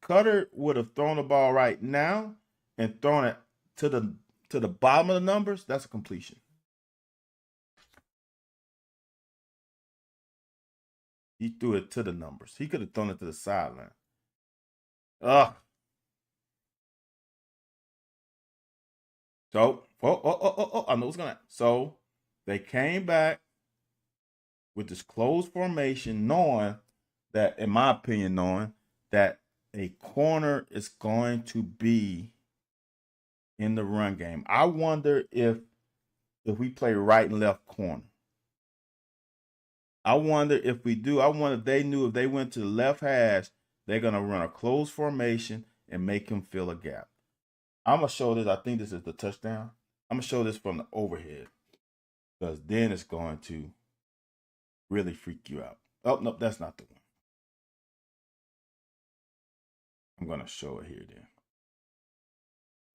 Cutter would have thrown the ball right now and thrown it to the bottom of the numbers, that's a completion. He threw it to the numbers. He could have thrown it to the sideline. Ugh. So, I know what's going to happen. So, they came back with this closed formation, knowing that, in my opinion, knowing that a corner is going to be in the run game. I wonder if we play right and left corner. I wonder if we do. I wonder if they knew if they went to the left hash, they're going to run a closed formation and make him fill a gap. I'm going to show this. I think this is the touchdown. I'm going to show this from the overhead, because then it's going to really freak you out. Oh, no, that's not the one. I'm going to show it here then.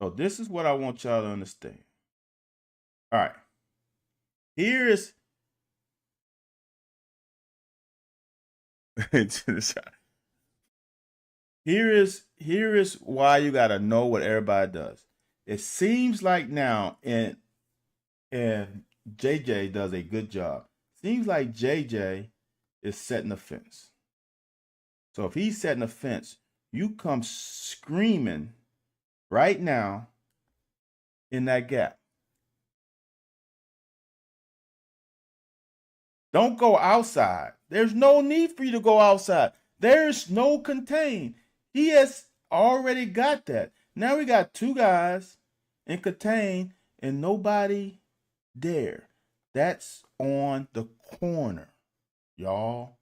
So this is what I want y'all to understand. All right. Here is here is why you gotta know what everybody does. It seems like now, and JJ does a good job. Seems like JJ is setting a fence. So if he's setting a fence, you come screaming right now in that gap. Don't go outside. There's no need for you to go outside. There's no contain. He has already got that. Now we got two guys in contain and nobody there. That's on the corner, y'all.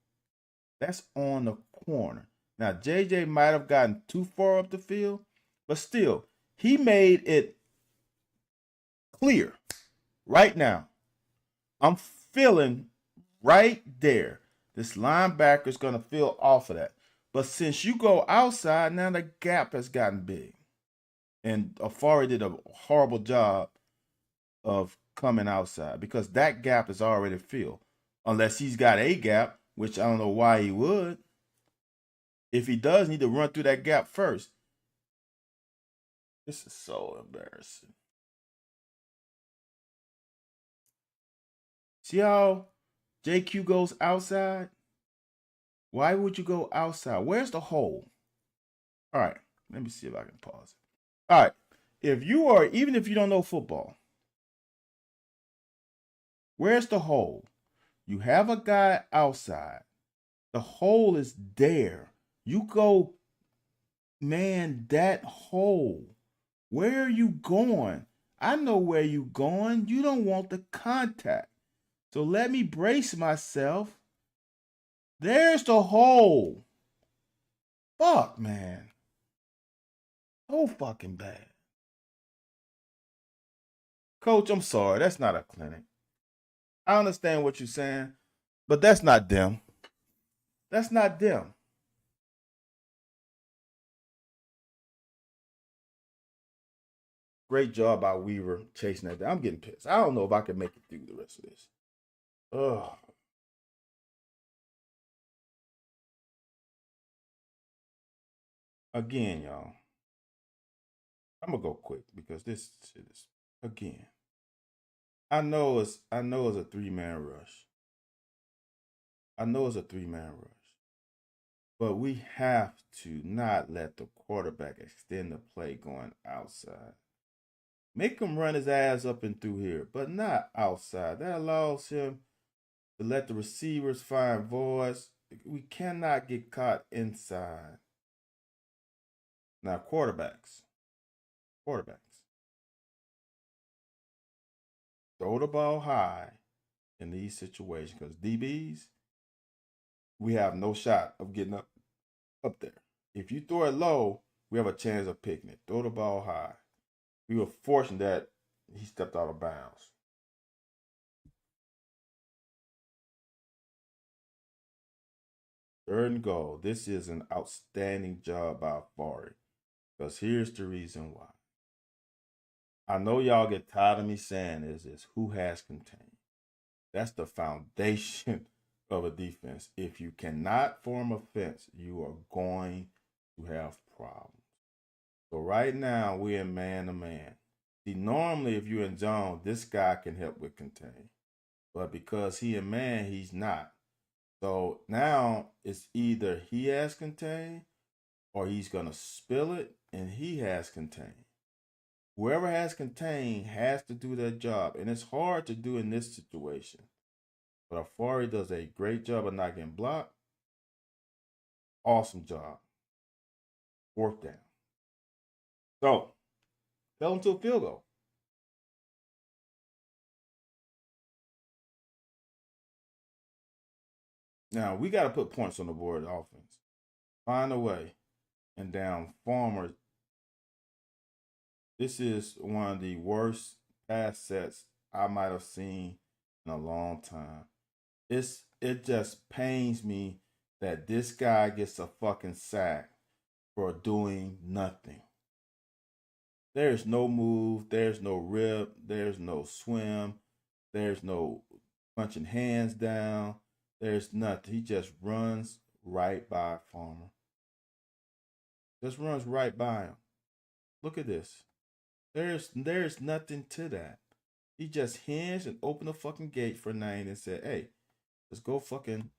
That's on the corner. Now, JJ might have gotten too far up the field, but still, he made it clear right now. I'm feeling right there. This linebacker is going to feel off of that. But since you go outside, now the gap has gotten big. And Afari did a horrible job of coming outside because that gap is already filled. Unless he's got a gap, which I don't know why he would. If he does need to run through that gap first. This is so embarrassing. See how JQ goes outside? Why would you go outside? Where's the hole? All right, let me see if I can pause it. All right, even if you don't know football, where's the hole? You have a guy outside. The hole is there. You go, man, that hole. Where are you going? I know where you going. You don't want the contact. So let me brace myself. There's the hole. Fuck, man. So fucking bad. Coach, I'm sorry. That's not a clinic. I understand what you're saying, but that's not them. That's not them. Great job by Weaver chasing that down. I'm getting pissed. I don't know if I can make it through the rest of this. Ugh. Again, y'all. I'm gonna go quick because this shit is again. I know it's a 3-man rush. I know it's a 3-man rush. But we have to not let the quarterback extend the play going outside. Make him run his ass up and through here, but not outside. That allows him to let the receivers find voids. We cannot get caught inside. Now, quarterbacks. Throw the ball high in these situations because DBs, we have no shot of getting up there. If you throw it low, we have a chance of picking it. Throw the ball high. We were fortunate that he stepped out of bounds. Third and goal. This is an outstanding job by Fari. Because here's the reason why. I know y'all get tired of me saying is who has contained. That's the foundation of a defense. If you cannot form a fence, you are going to have problems. So right now we're in man to man. See, normally if you're in zone, this guy can help with contain. But because he in man, he's not. So now it's either he has contain or he's gonna spill it and he has contain. Whoever has contain has to do their job. And it's hard to do in this situation. But Afari does a great job of not getting blocked. Awesome job. 4th down. So, fell into a field goal. Now, we got to put points on the board offense. Find a way. And down Farmer. This is one of the worst pass sets I might have seen in a long time. It just pains me that this guy gets a fucking sack for doing nothing. There's no move, there's no rip, there's no swim, there's no punching hands down, there's nothing. He just runs right by Farmer. Just runs right by him. Look at this. There's nothing to that. He just hinged and opened the fucking gate for Nine and said, "Hey, let's go fucking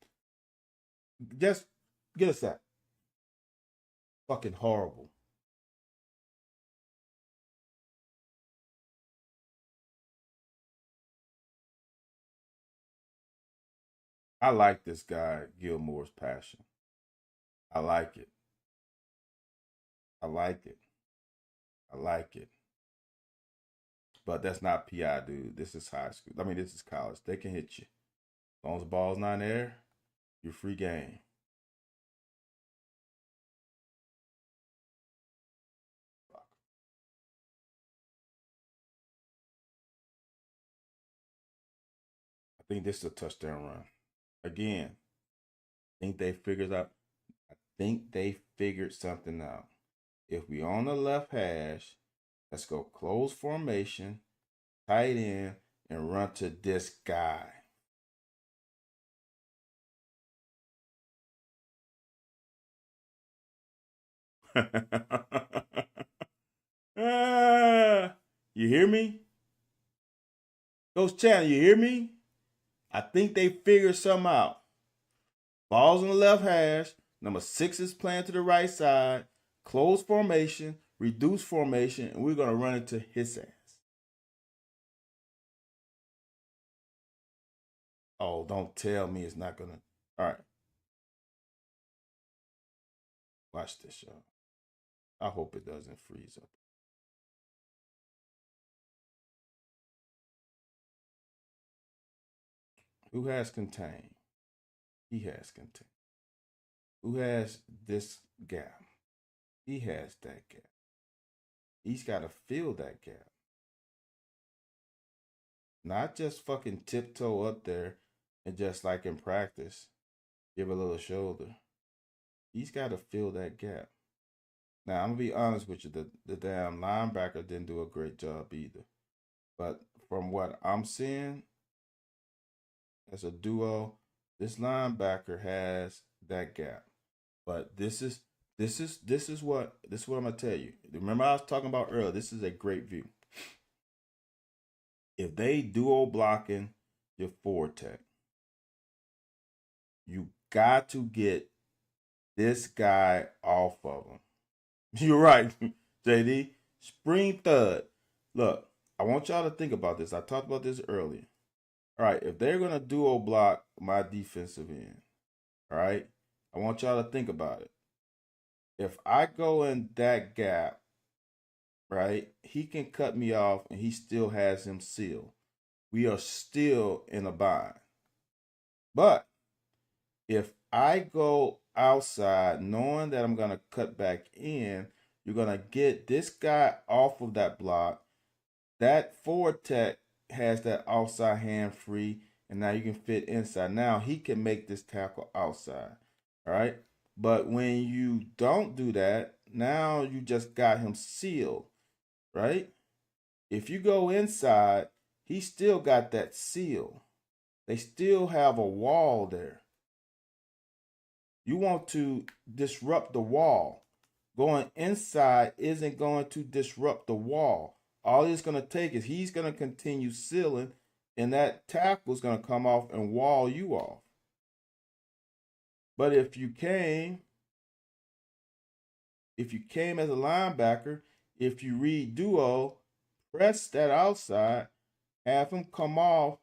just get us that." Fucking horrible. I like this guy Gilmore's passion. I like it. I like it. I like it. But that's not PI, dude. This is high school. I mean, this is college. They can hit you. As long as the ball's not in the air, you're free game. I think this is a touchdown run. Again, I think they figured something out. If we on the left hash, let's go close formation, tight end, and run to this guy. You hear me? Coach Chan, you hear me? I think they figured something out. Ball's on the left hash. Number 6 is playing to the right side. Close formation, reduce formation, and we're going to run into his ass. Oh, don't tell me it's not going to. All right. Watch this, y'all. I hope it doesn't freeze up. Who has contain? He has contain. Who has this gap? He has that gap. He's got to fill that gap. Not just fucking tiptoe up there and just like in practice, give a little shoulder. He's got to fill that gap. Now, I'm going to be honest with you. The damn linebacker didn't do a great job either. But from what I'm seeing as a duo, this linebacker has that gap. But this is what I'm gonna tell you. Remember I was talking about earlier. This is a great view. If they duo blocking your forward tech, you got to get this guy off of him. You're right, JD. Spring thud. Look, I want y'all to think about this. I talked about this earlier. All right, if they're gonna duo block my defensive end, all right, I want y'all to think about it. If I go in that gap, right, he can cut me off and he still has him sealed. We are still in a bind. But if I go outside knowing that I'm going to cut back in, you're going to get this guy off of that block. That forward tech has that outside hand free, and now you can fit inside. Now he can make this tackle outside. All right. But when you don't do that, now you just got him sealed, right? If you go inside, he still got that seal. They still have a wall there. You want to disrupt the wall. Going inside isn't going to disrupt the wall. All it's going to take is he's going to continue sealing, and that tackle is going to come off and wall you off. But if you came as a linebacker, if you read duo, press that outside, have him come off,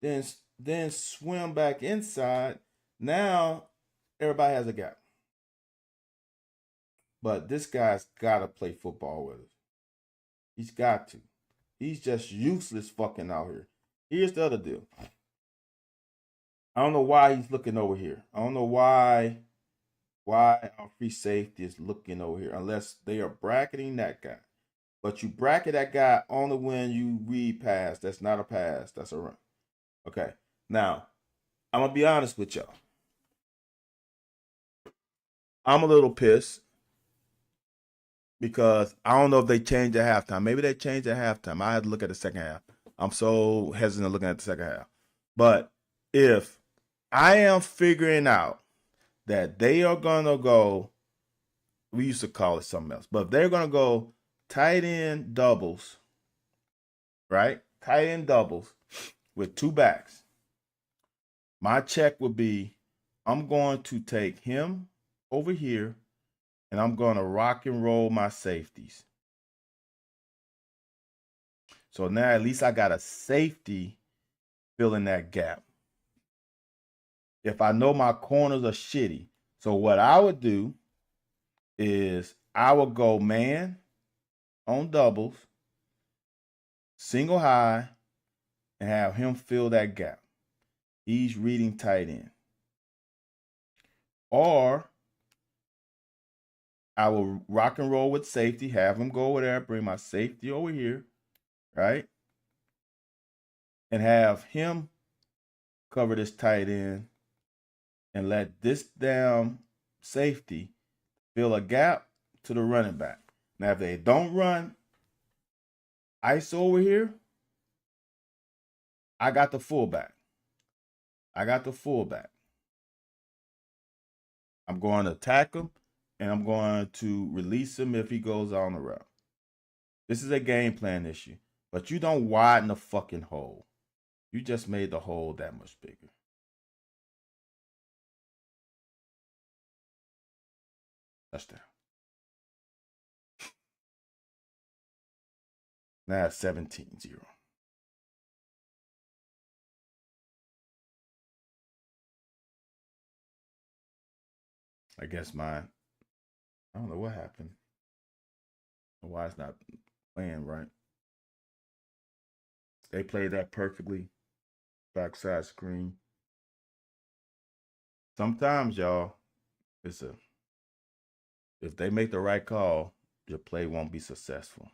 then swim back inside. Now everybody has a gap. But this guy's got to play football with us. He's got to. He's just useless fucking out here. Here's the other deal. I don't know why he's looking over here. I don't know why our free safety is looking over here unless they are bracketing that guy. But you bracket that guy only when you read pass. That's not a pass. That's a run. Okay. Now, I'm going to be honest with y'all. I'm a little pissed because I don't know if they changed at halftime. Maybe they changed at halftime. I had to look at the second half. I'm so hesitant looking at the second half. But if I am figuring out that they are going to go we used to call it something else. But if they're going to go tight end doubles, right? Tight end doubles with two backs. My check would be I'm going to take him over here and I'm going to rock and roll my safeties. So now at least I got a safety filling that gap. If I know my corners are shitty. So what I would do is I would go man on doubles, single high, and have him fill that gap. He's reading tight end. Or I will rock and roll with safety, have him go over there, bring my safety over here, right? And have him cover this tight end and let this damn safety fill a gap to the running back. Now, if they don't run ice over here, I got the fullback. I'm going to attack him, and I'm going to release him if he goes on the route. This is a game plan issue. But you don't widen the fucking hole. You just made the hole that much bigger. Touchdown. Now it's 17-0. I guess mine. I don't know what happened. Why it's not playing right. They played that perfectly. Backside screen. Sometimes, y'all, if they make the right call, your play won't be successful.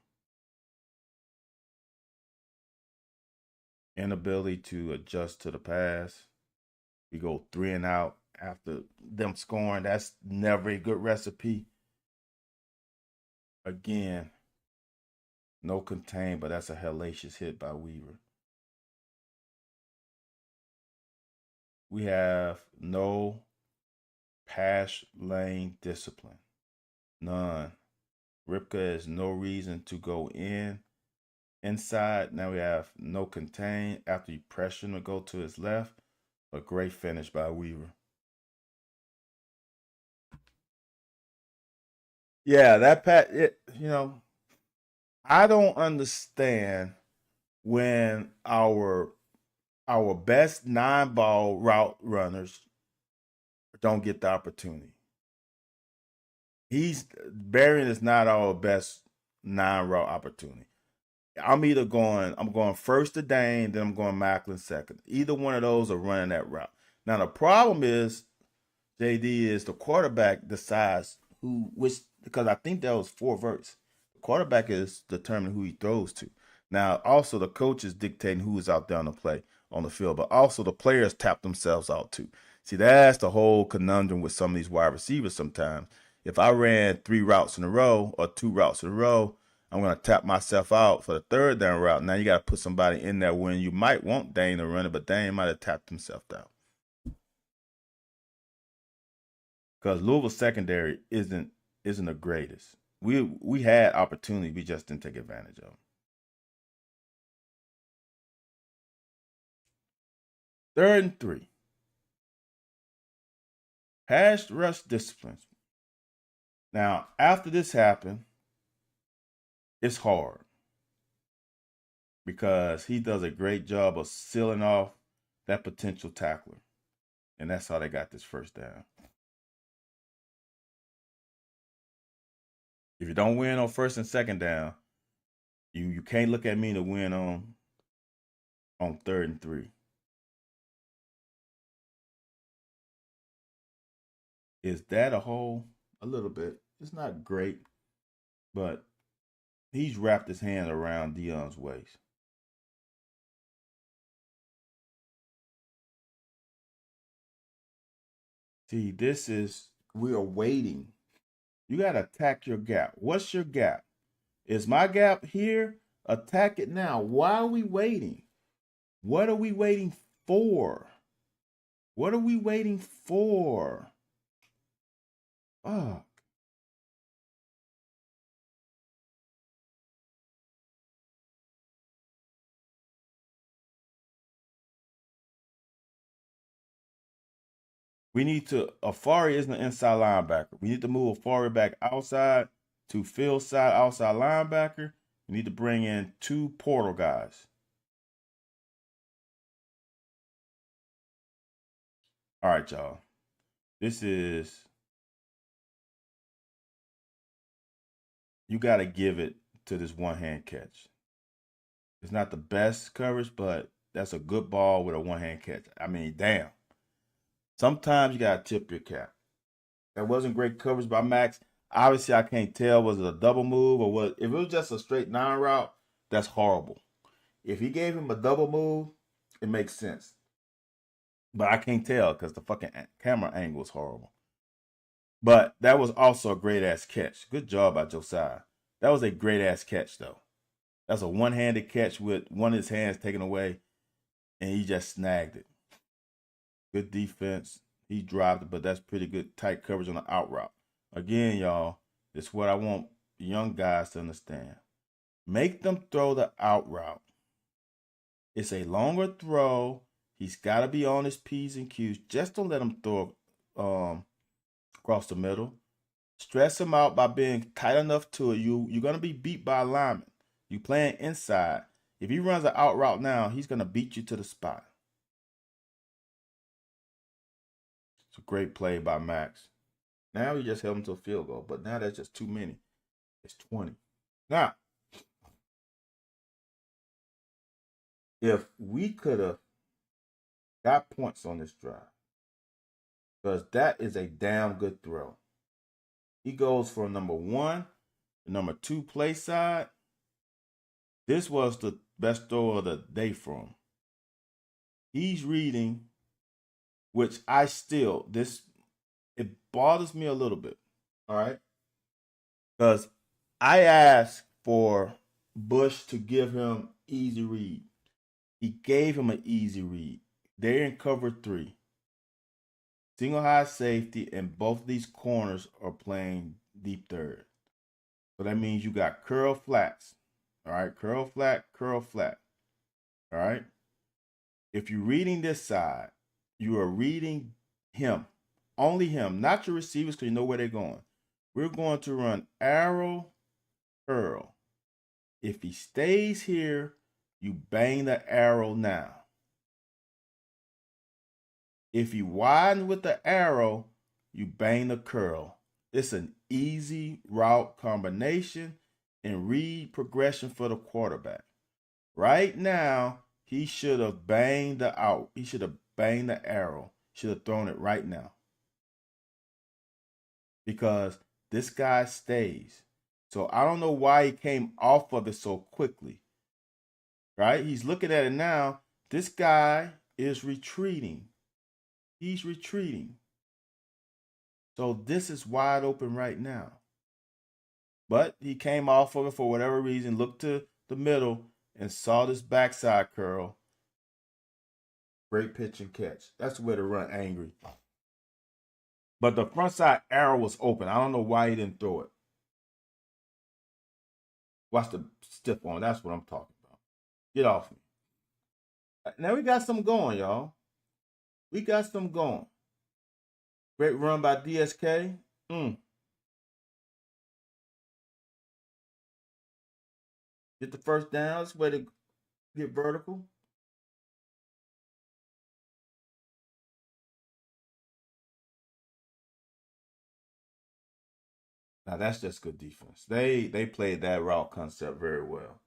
Inability to adjust to the pass. We go 3 and out after them scoring. That's never a good recipe. Again, no contain, but that's a hellacious hit by Weaver. We have no pass lane discipline. None. Ripka has no reason to go inside. Now we have no contain after you pressure him to go to his left. A great finish by Weaver. Yeah, that I don't understand when our best 9-ball route runners don't get the opportunity. Berrien is not our best 9-route opportunity. I'm going first to Dane, then I'm going Macklin second. Either one of those are running that route. Now the problem is, JD, is the quarterback decides because I think that was 4 verts. The quarterback is determining who he throws to. Now also the coach is dictating who is out there on the field, but also the players tap themselves out too. See, that's the whole conundrum with some of these wide receivers sometimes. If I ran 3 routes in a row or 2 routes in a row, I'm going to tap myself out for the third down route. Now you got to put somebody in there when you might want Dane to run it, but Dane might have tapped himself down. Because Louisville secondary isn't the greatest. We had opportunity, we just didn't take advantage of them. 3rd and 3. Pass rush disciplines. Now, after this happened, it's hard because he does a great job of sealing off that potential tackler. And that's how they got this first down. If you don't win on 1st and 2nd down, you can't look at me to win on 3rd and 3. Is that a hole? A little bit. It's not great, but he's wrapped his hand around Deion's waist. See, we are waiting. You got to attack your gap. What's your gap? Is my gap here? Attack it now. Why are we waiting? What are we waiting for? Fuck. We need to, Afari isn't an inside linebacker. We need to move Afari back outside to field side outside linebacker. We need to bring in 2 portal guys. All right, y'all. This is, you got to give it to this one hand catch. It's not the best coverage, but that's a good ball with a one hand catch. I mean, damn. Sometimes you got to tip your cap. That wasn't great coverage by Max. Obviously, I can't tell, was it a double move or what? If it was just a straight 9 route, that's horrible. If he gave him a double move, it makes sense. But I can't tell because the fucking camera angle is horrible. But that was also a great ass catch. Good job by Josiah. That was a great ass catch, though. That's a one-handed catch with one of his hands taken away, and he just snagged it. Good defense. He dropped it, but that's pretty good tight coverage on the out route. Again, y'all, this is what I want young guys to understand. Make them throw the out route. It's a longer throw. He's got to be on his P's and Q's. Just don't let him throw across the middle. Stress him out by being tight enough to it. You're going to be beat by a lineman. You playing inside. If he runs an out route now, he's going to beat you to the spot. It's a great play by Max. Now he just held him to a field goal, but now that's just too many. It's 20. Now, if we could have got points on this drive, because that is a damn good throw. He goes from number 1 to number 2 play side. This was the best throw of the day for him. He's reading, which it bothers me a little bit. All right. Because I asked for Bush to give him easy read. He gave him an easy read. They're in cover 3. Single high safety, and both of these corners are playing deep third. So that means you got curl flats. All right, curl flat, curl flat. All right. If you're reading this side, you are reading him. Only him, not your receivers, because you know where they're going. We're going to run arrow, curl. If he stays here, you bang the arrow now. If you widen with the arrow, you bang the curl. It's an easy route combination and read progression for the quarterback. Right now, he should have banged the out. He should have banged the arrow. Should have thrown it right now. Because this guy stays. So I don't know why he came off of it so quickly. Right? He's looking at it now. This guy is retreating. He's retreating. So this is wide open right now. But he came off of it for whatever reason, looked to the middle, and saw this backside curl. Great pitch and catch. That's the way to run angry. But the front side arrow was open. I don't know why he didn't throw it. Watch the stiff on. That's what I'm talking about. Get off me. Now we got some going, y'all. We got some going. Great run by DSK. Get the first down. That's the way to get vertical. Now that's just good defense. They played that route concept very well.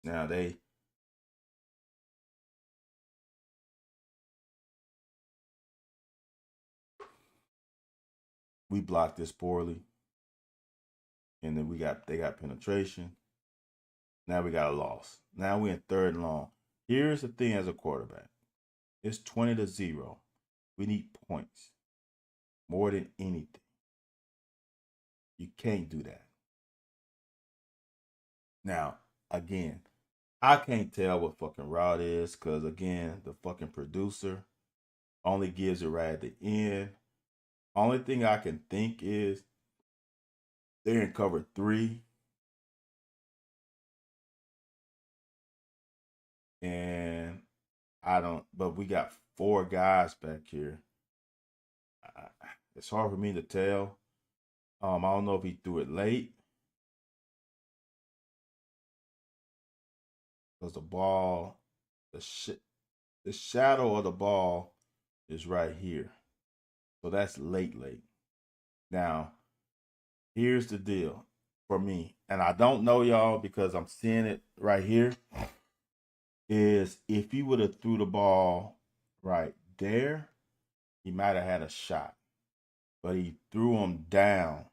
Now we blocked this poorly. And then they got penetration. Now we got a loss. Now we're in 3rd and long. Here's the thing as a quarterback. It's 20-0. We need points. More than anything. You can't do that. Now, again, I can't tell what fucking route is because, again, the fucking producer only gives it right at the end. Only thing I can think is they're in cover 3. And but we got 4 guys back here. It's hard for me to tell. I don't know if he threw it late because the ball, the shadow of the ball is right here. So that's late. Now, here's the deal for me, and I don't know y'all because I'm seeing it right here, is if he would have threw the ball right there, he might have had a shot. But he threw him down,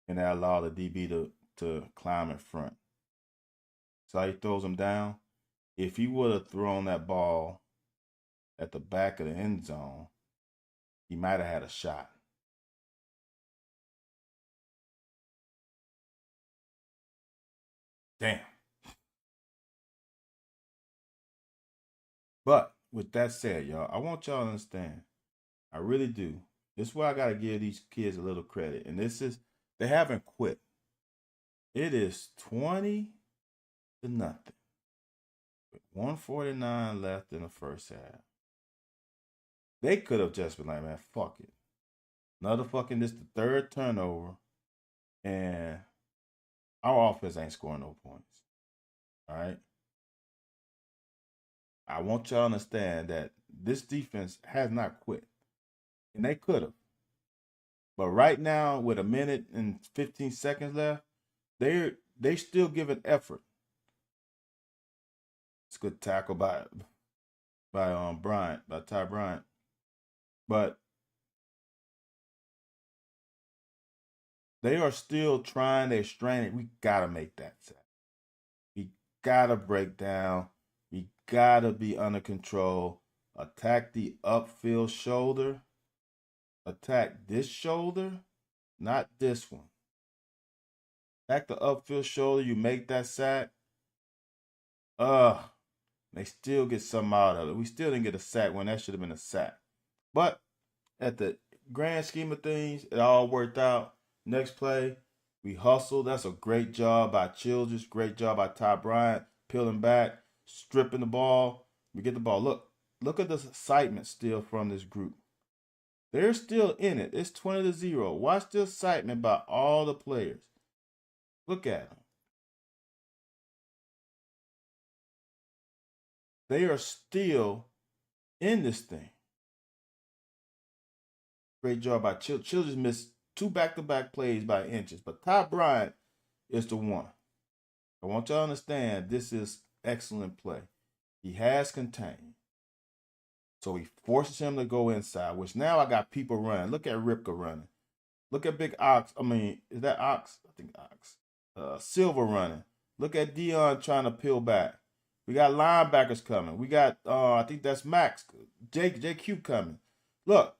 and that allowed the DB to climb in front. So he throws him down. If he would have thrown that ball at the back of the end zone, he might have had a shot. Damn. But with that said, y'all, I want y'all to understand. I really do. This is where I got to give these kids a little credit. And this is, they haven't quit. It is 20-0. With 149 left in the first half. They could have just been like, man, fuck it. Another fucking, this the third turnover. And our offense ain't scoring no points. All right. I want y'all to understand that this defense has not quit. And they could have. But right now, with a minute and 15 seconds left, they still giving effort. It's a good tackle by Ty Bryant. But they are still trying, they're straining. We gotta make that sack. We gotta break down. We gotta be under control. Attack the upfield shoulder. Attack this shoulder, not this one. Attack the upfield shoulder. You make that sack. They still get something out of it. We still didn't get a sack when that should have been a sack. But at the grand scheme of things, it all worked out. Next play, we hustled. That's a great job by Childress. Great job by Ty Bryant. Peeling back, stripping the ball. We get the ball. Look at the excitement still from this group. They're still in it. It's 20-0. Watch the excitement by all the players. Look at them. They are still in this thing. Great job by Childress missed 2 back-to-back plays by inches, but Ty Bryant is the one. I want y'all to understand this is excellent play. He has contained. So he forces him to go inside, which now I got people running. Look at Ripka running. Look at Big Ox. I mean, is that Ox? I think Ox. Silver running. Look at Dion trying to peel back. We got linebackers coming. We got, I think that's Max. JQ coming. Look.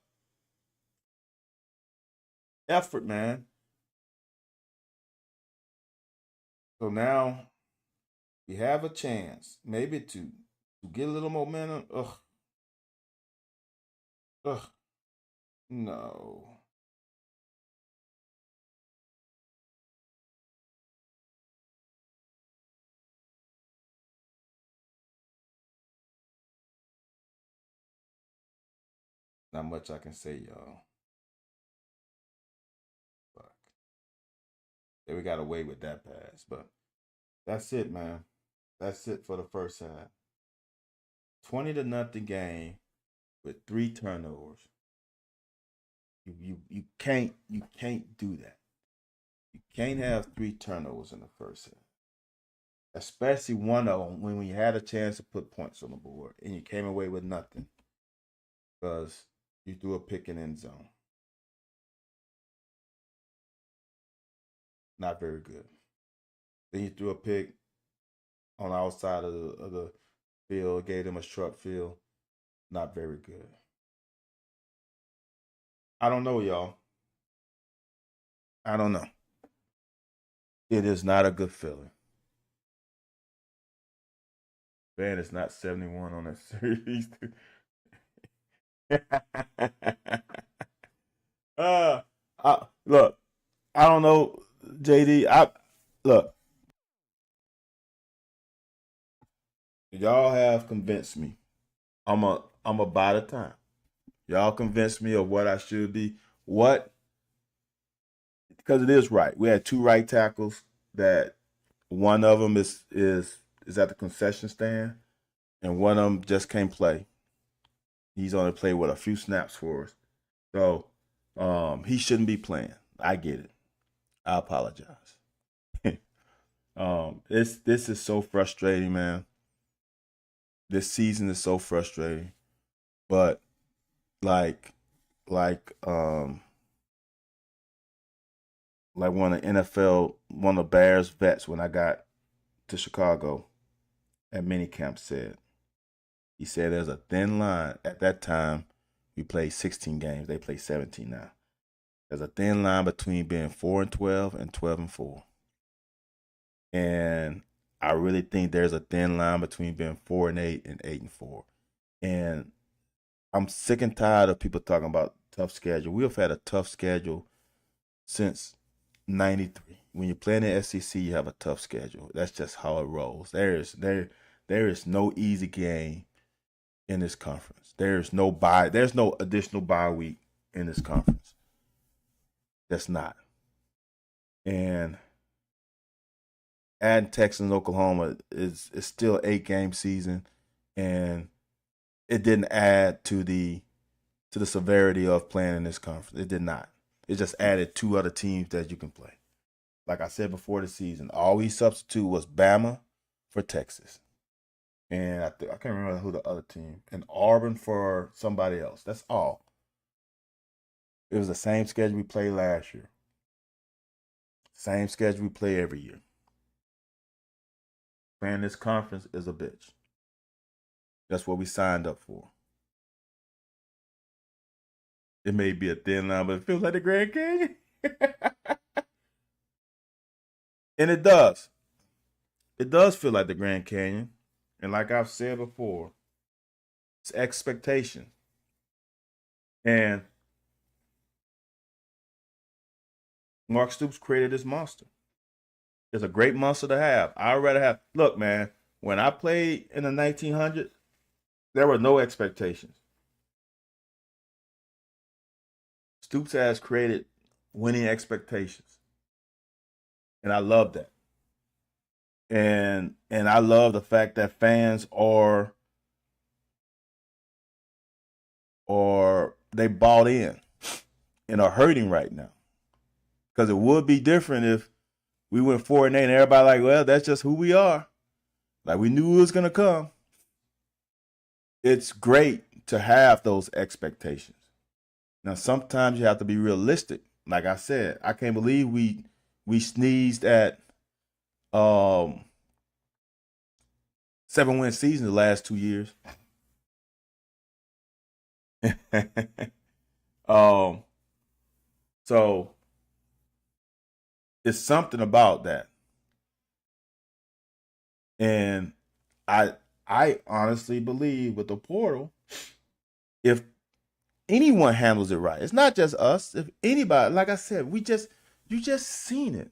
Effort, man. So now we have a chance, maybe to get a little momentum. No. Not much I can say, y'all. Fuck. Yeah, we got away with that pass, but that's it, man. That's it for the first half. 20-0 game with 3 turnovers. You can't do that. You can't have 3 turnovers in the first half. Especially one of them when we had a chance to put points on the board and you came away with nothing because you threw a pick in end zone. Not very good. Then you threw a pick on the outside of the field, gave them a short field. Not very good. I don't know, y'all. I don't know. It is not a good feeling. Man, it's not 71 on that series. Look, I don't know, JD. Look. Y'all have convinced me. I'm about the time. Y'all convinced me of what I should be. What? Because it is right. We had two right tackles that one of them is at the concession stand, and one of them just can't play. He's only played with a few snaps for us, so he shouldn't be playing. I get it. I apologize. This is so frustrating, man. This season is so frustrating, but like like um like one of the Bears vets when I got to Chicago at minicamp said. He said there's a thin line. At that time, we played 16 games. They play 17 now. There's a thin line between being 4-12 and 12-4. And I really think there's a thin line between being 4-8 and 8-4. And I'm sick and tired of people talking about tough schedule. We have had a tough schedule since '93. When you play in the SEC, you have a tough schedule. That's just how it rolls. There is no easy game in this conference. There's no additional bye week in this conference. That's not. And adding Texas and Oklahoma is still 8-game season, and it didn't add to the severity of playing in this conference. It did not. It just added two other teams that you can play. Like I said before the season, all we substitute was Bama for Texas. And I can't remember who the other team. And Auburn for somebody else. That's all. It was the same schedule we played last year. Same schedule we play every year. Playing this conference is a bitch. That's what we signed up for. It may be a thin line, but it feels like the Grand Canyon. And it does. It does feel like the Grand Canyon. And like I've said before, it's expectation. And Mark Stoops created this monster. It's a great monster to have. I'd rather have. Look, man, when I played in the 1900s, there were no expectations. Stoops has created winning expectations. And I love that. And I love the fact that fans are they bought in and are hurting right now. Because it would be different if we went 4-8 and everybody like, well, that's just who we are. Like we knew it was gonna come. It's great to have those expectations. Now sometimes you have to be realistic. Like I said, I can't believe we sneezed at 7-win season the last 2 years. um, so it's something about that, and I honestly believe with the portal, if anyone handles it right, it's not just us. If anybody, like I said, you just seen it.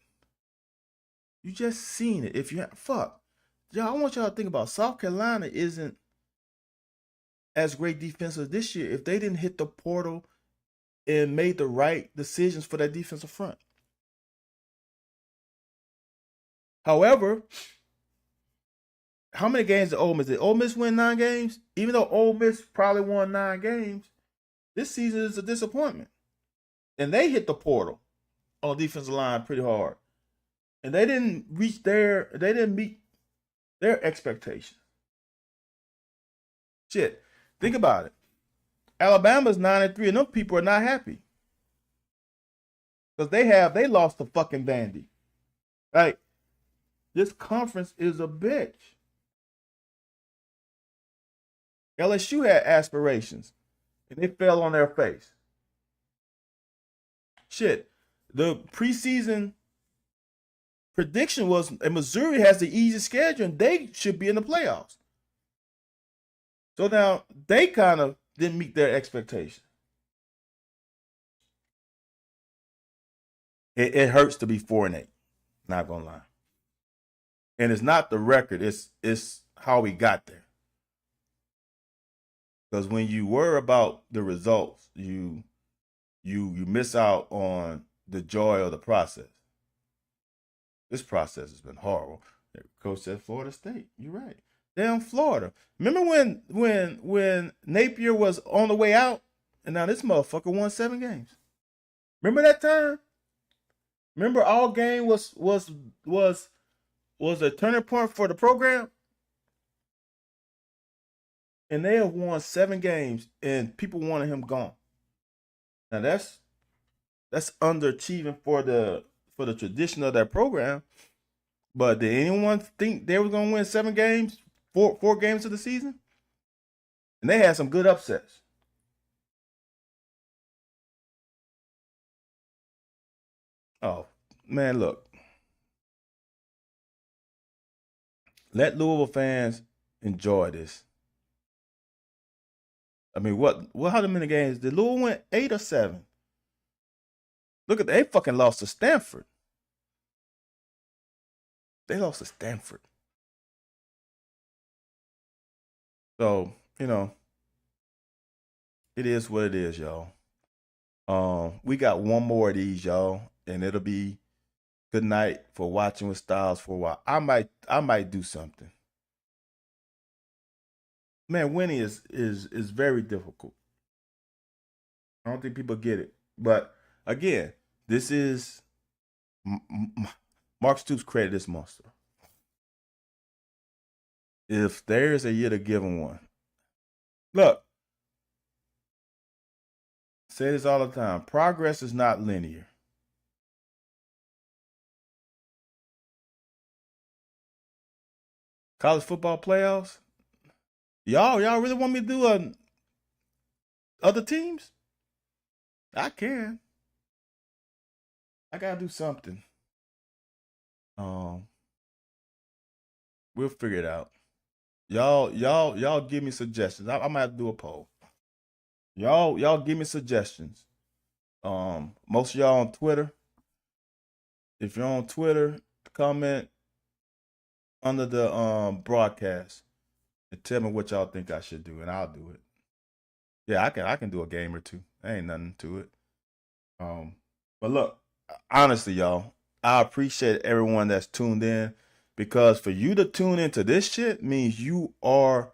You just seen it. If you fuck, y'all, I want y'all to think about South Carolina isn't as great defensive this year if they didn't hit the portal and made the right decisions for that defensive front. However, how many games did Ole Miss? Did Ole Miss win 9 games? Even though Ole Miss probably won 9 games, this season is a disappointment. And they hit the portal on the defensive line pretty hard. And they didn't meet their expectations. Shit. Think about it. Alabama's 9-3, and them people are not happy. Because they lost to fucking Vandy. Like, this conference is a bitch. LSU had aspirations, and they fell on their face. Shit. The preseason prediction was Missouri has the easiest schedule, and they should be in the playoffs. So now they kind of didn't meet their expectations. It hurts to be 4-8. Not gonna lie. And it's not the record, it's how we got there. Because when you worry about the results, you miss out on the joy of the process. This process has been horrible. Coach said Florida State. You're right. Damn Florida. Remember when Napier was on the way out, and now this motherfucker won 7 games. Remember that time? Remember all game was a turning point for the program, and they have won 7 games, and people wanted him gone. Now that's underachieving for the tradition of that program. But did anyone think they were going to win 7 games, four games of the season? And they had some good upsets. Oh man, look, let Louisville fans enjoy this. I mean, what? How many games did Louisville win? 8 or 7? Look at they fucking lost to Stanford. They lost to Stanford. So it is what it is, y'all. We got one more of these, y'all, and it'll be good night for watching with Styles for a while. I might do something. Man, winning is very difficult. I don't think people get it. But again, this is Mark Stoops created this monster. If there's a year to give him one, look, say this all the time. Progress is not linear. College football playoffs. Y'all really want me to do other teams? I can. I gotta do something. Um, we'll figure it out. Y'all give me suggestions. I might have to do a poll. Y'all give me suggestions. Most of y'all on Twitter. If you're on Twitter, comment under the broadcast and tell me what y'all think I should do, and I'll do it. Yeah, I can do a game or two. Ain't nothing to it. But look, honestly, y'all, I appreciate everyone that's tuned in because for you to tune into this shit means you are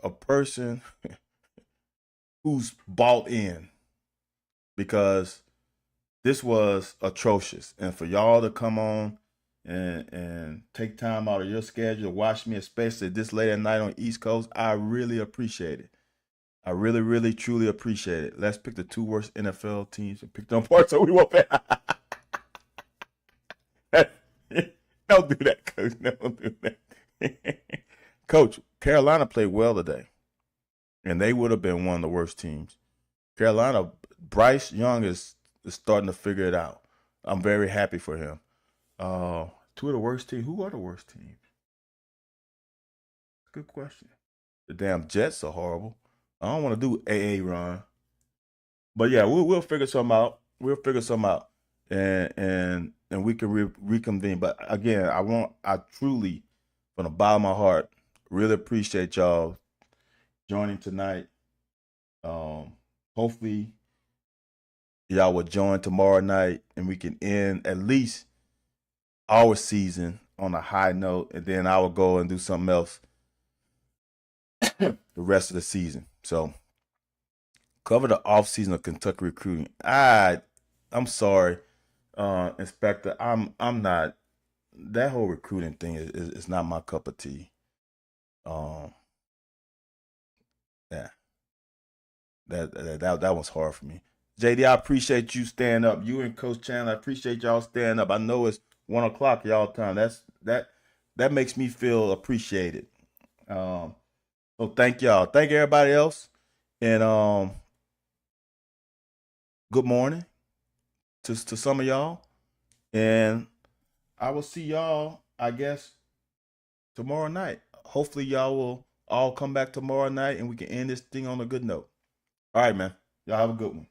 a person who's bought in because this was atrocious. And for y'all to come on and take time out of your schedule to watch me, especially this late at night on East Coast, I really appreciate it. I really, really, truly appreciate it. Let's pick the 2 worst NFL teams and pick them apart so we won't pay. Don't do that, Coach. Don't do that. Coach, Carolina played well today, and they would have been one of the worst teams. Carolina, Bryce Young is starting to figure it out. I'm very happy for him. 2 of the worst teams. Who are the worst teams? Good question. The damn Jets are horrible. I don't want to do AA run, but yeah, we'll figure something out. We'll figure something out, and we can reconvene. But again, I truly, from the bottom of my heart, really appreciate y'all joining tonight. Hopefully, y'all will join tomorrow night, and we can end at least our season on a high note, and then I will go and do something else the rest of the season. So cover the off season of Kentucky recruiting. I'm sorry, Inspector. I'm not. That whole recruiting thing is not my cup of tea. Um, yeah, that was hard for me. JD, I appreciate you staying up. You and Coach Chandler, I appreciate y'all staying up. I know it's 1 o'clock y'all time. That makes me feel appreciated. So thank y'all. Thank everybody else. And good morning to some of y'all. And I will see y'all, I guess, tomorrow night. Hopefully y'all will all come back tomorrow night and we can end this thing on a good note. All right, man. Y'all have a good one.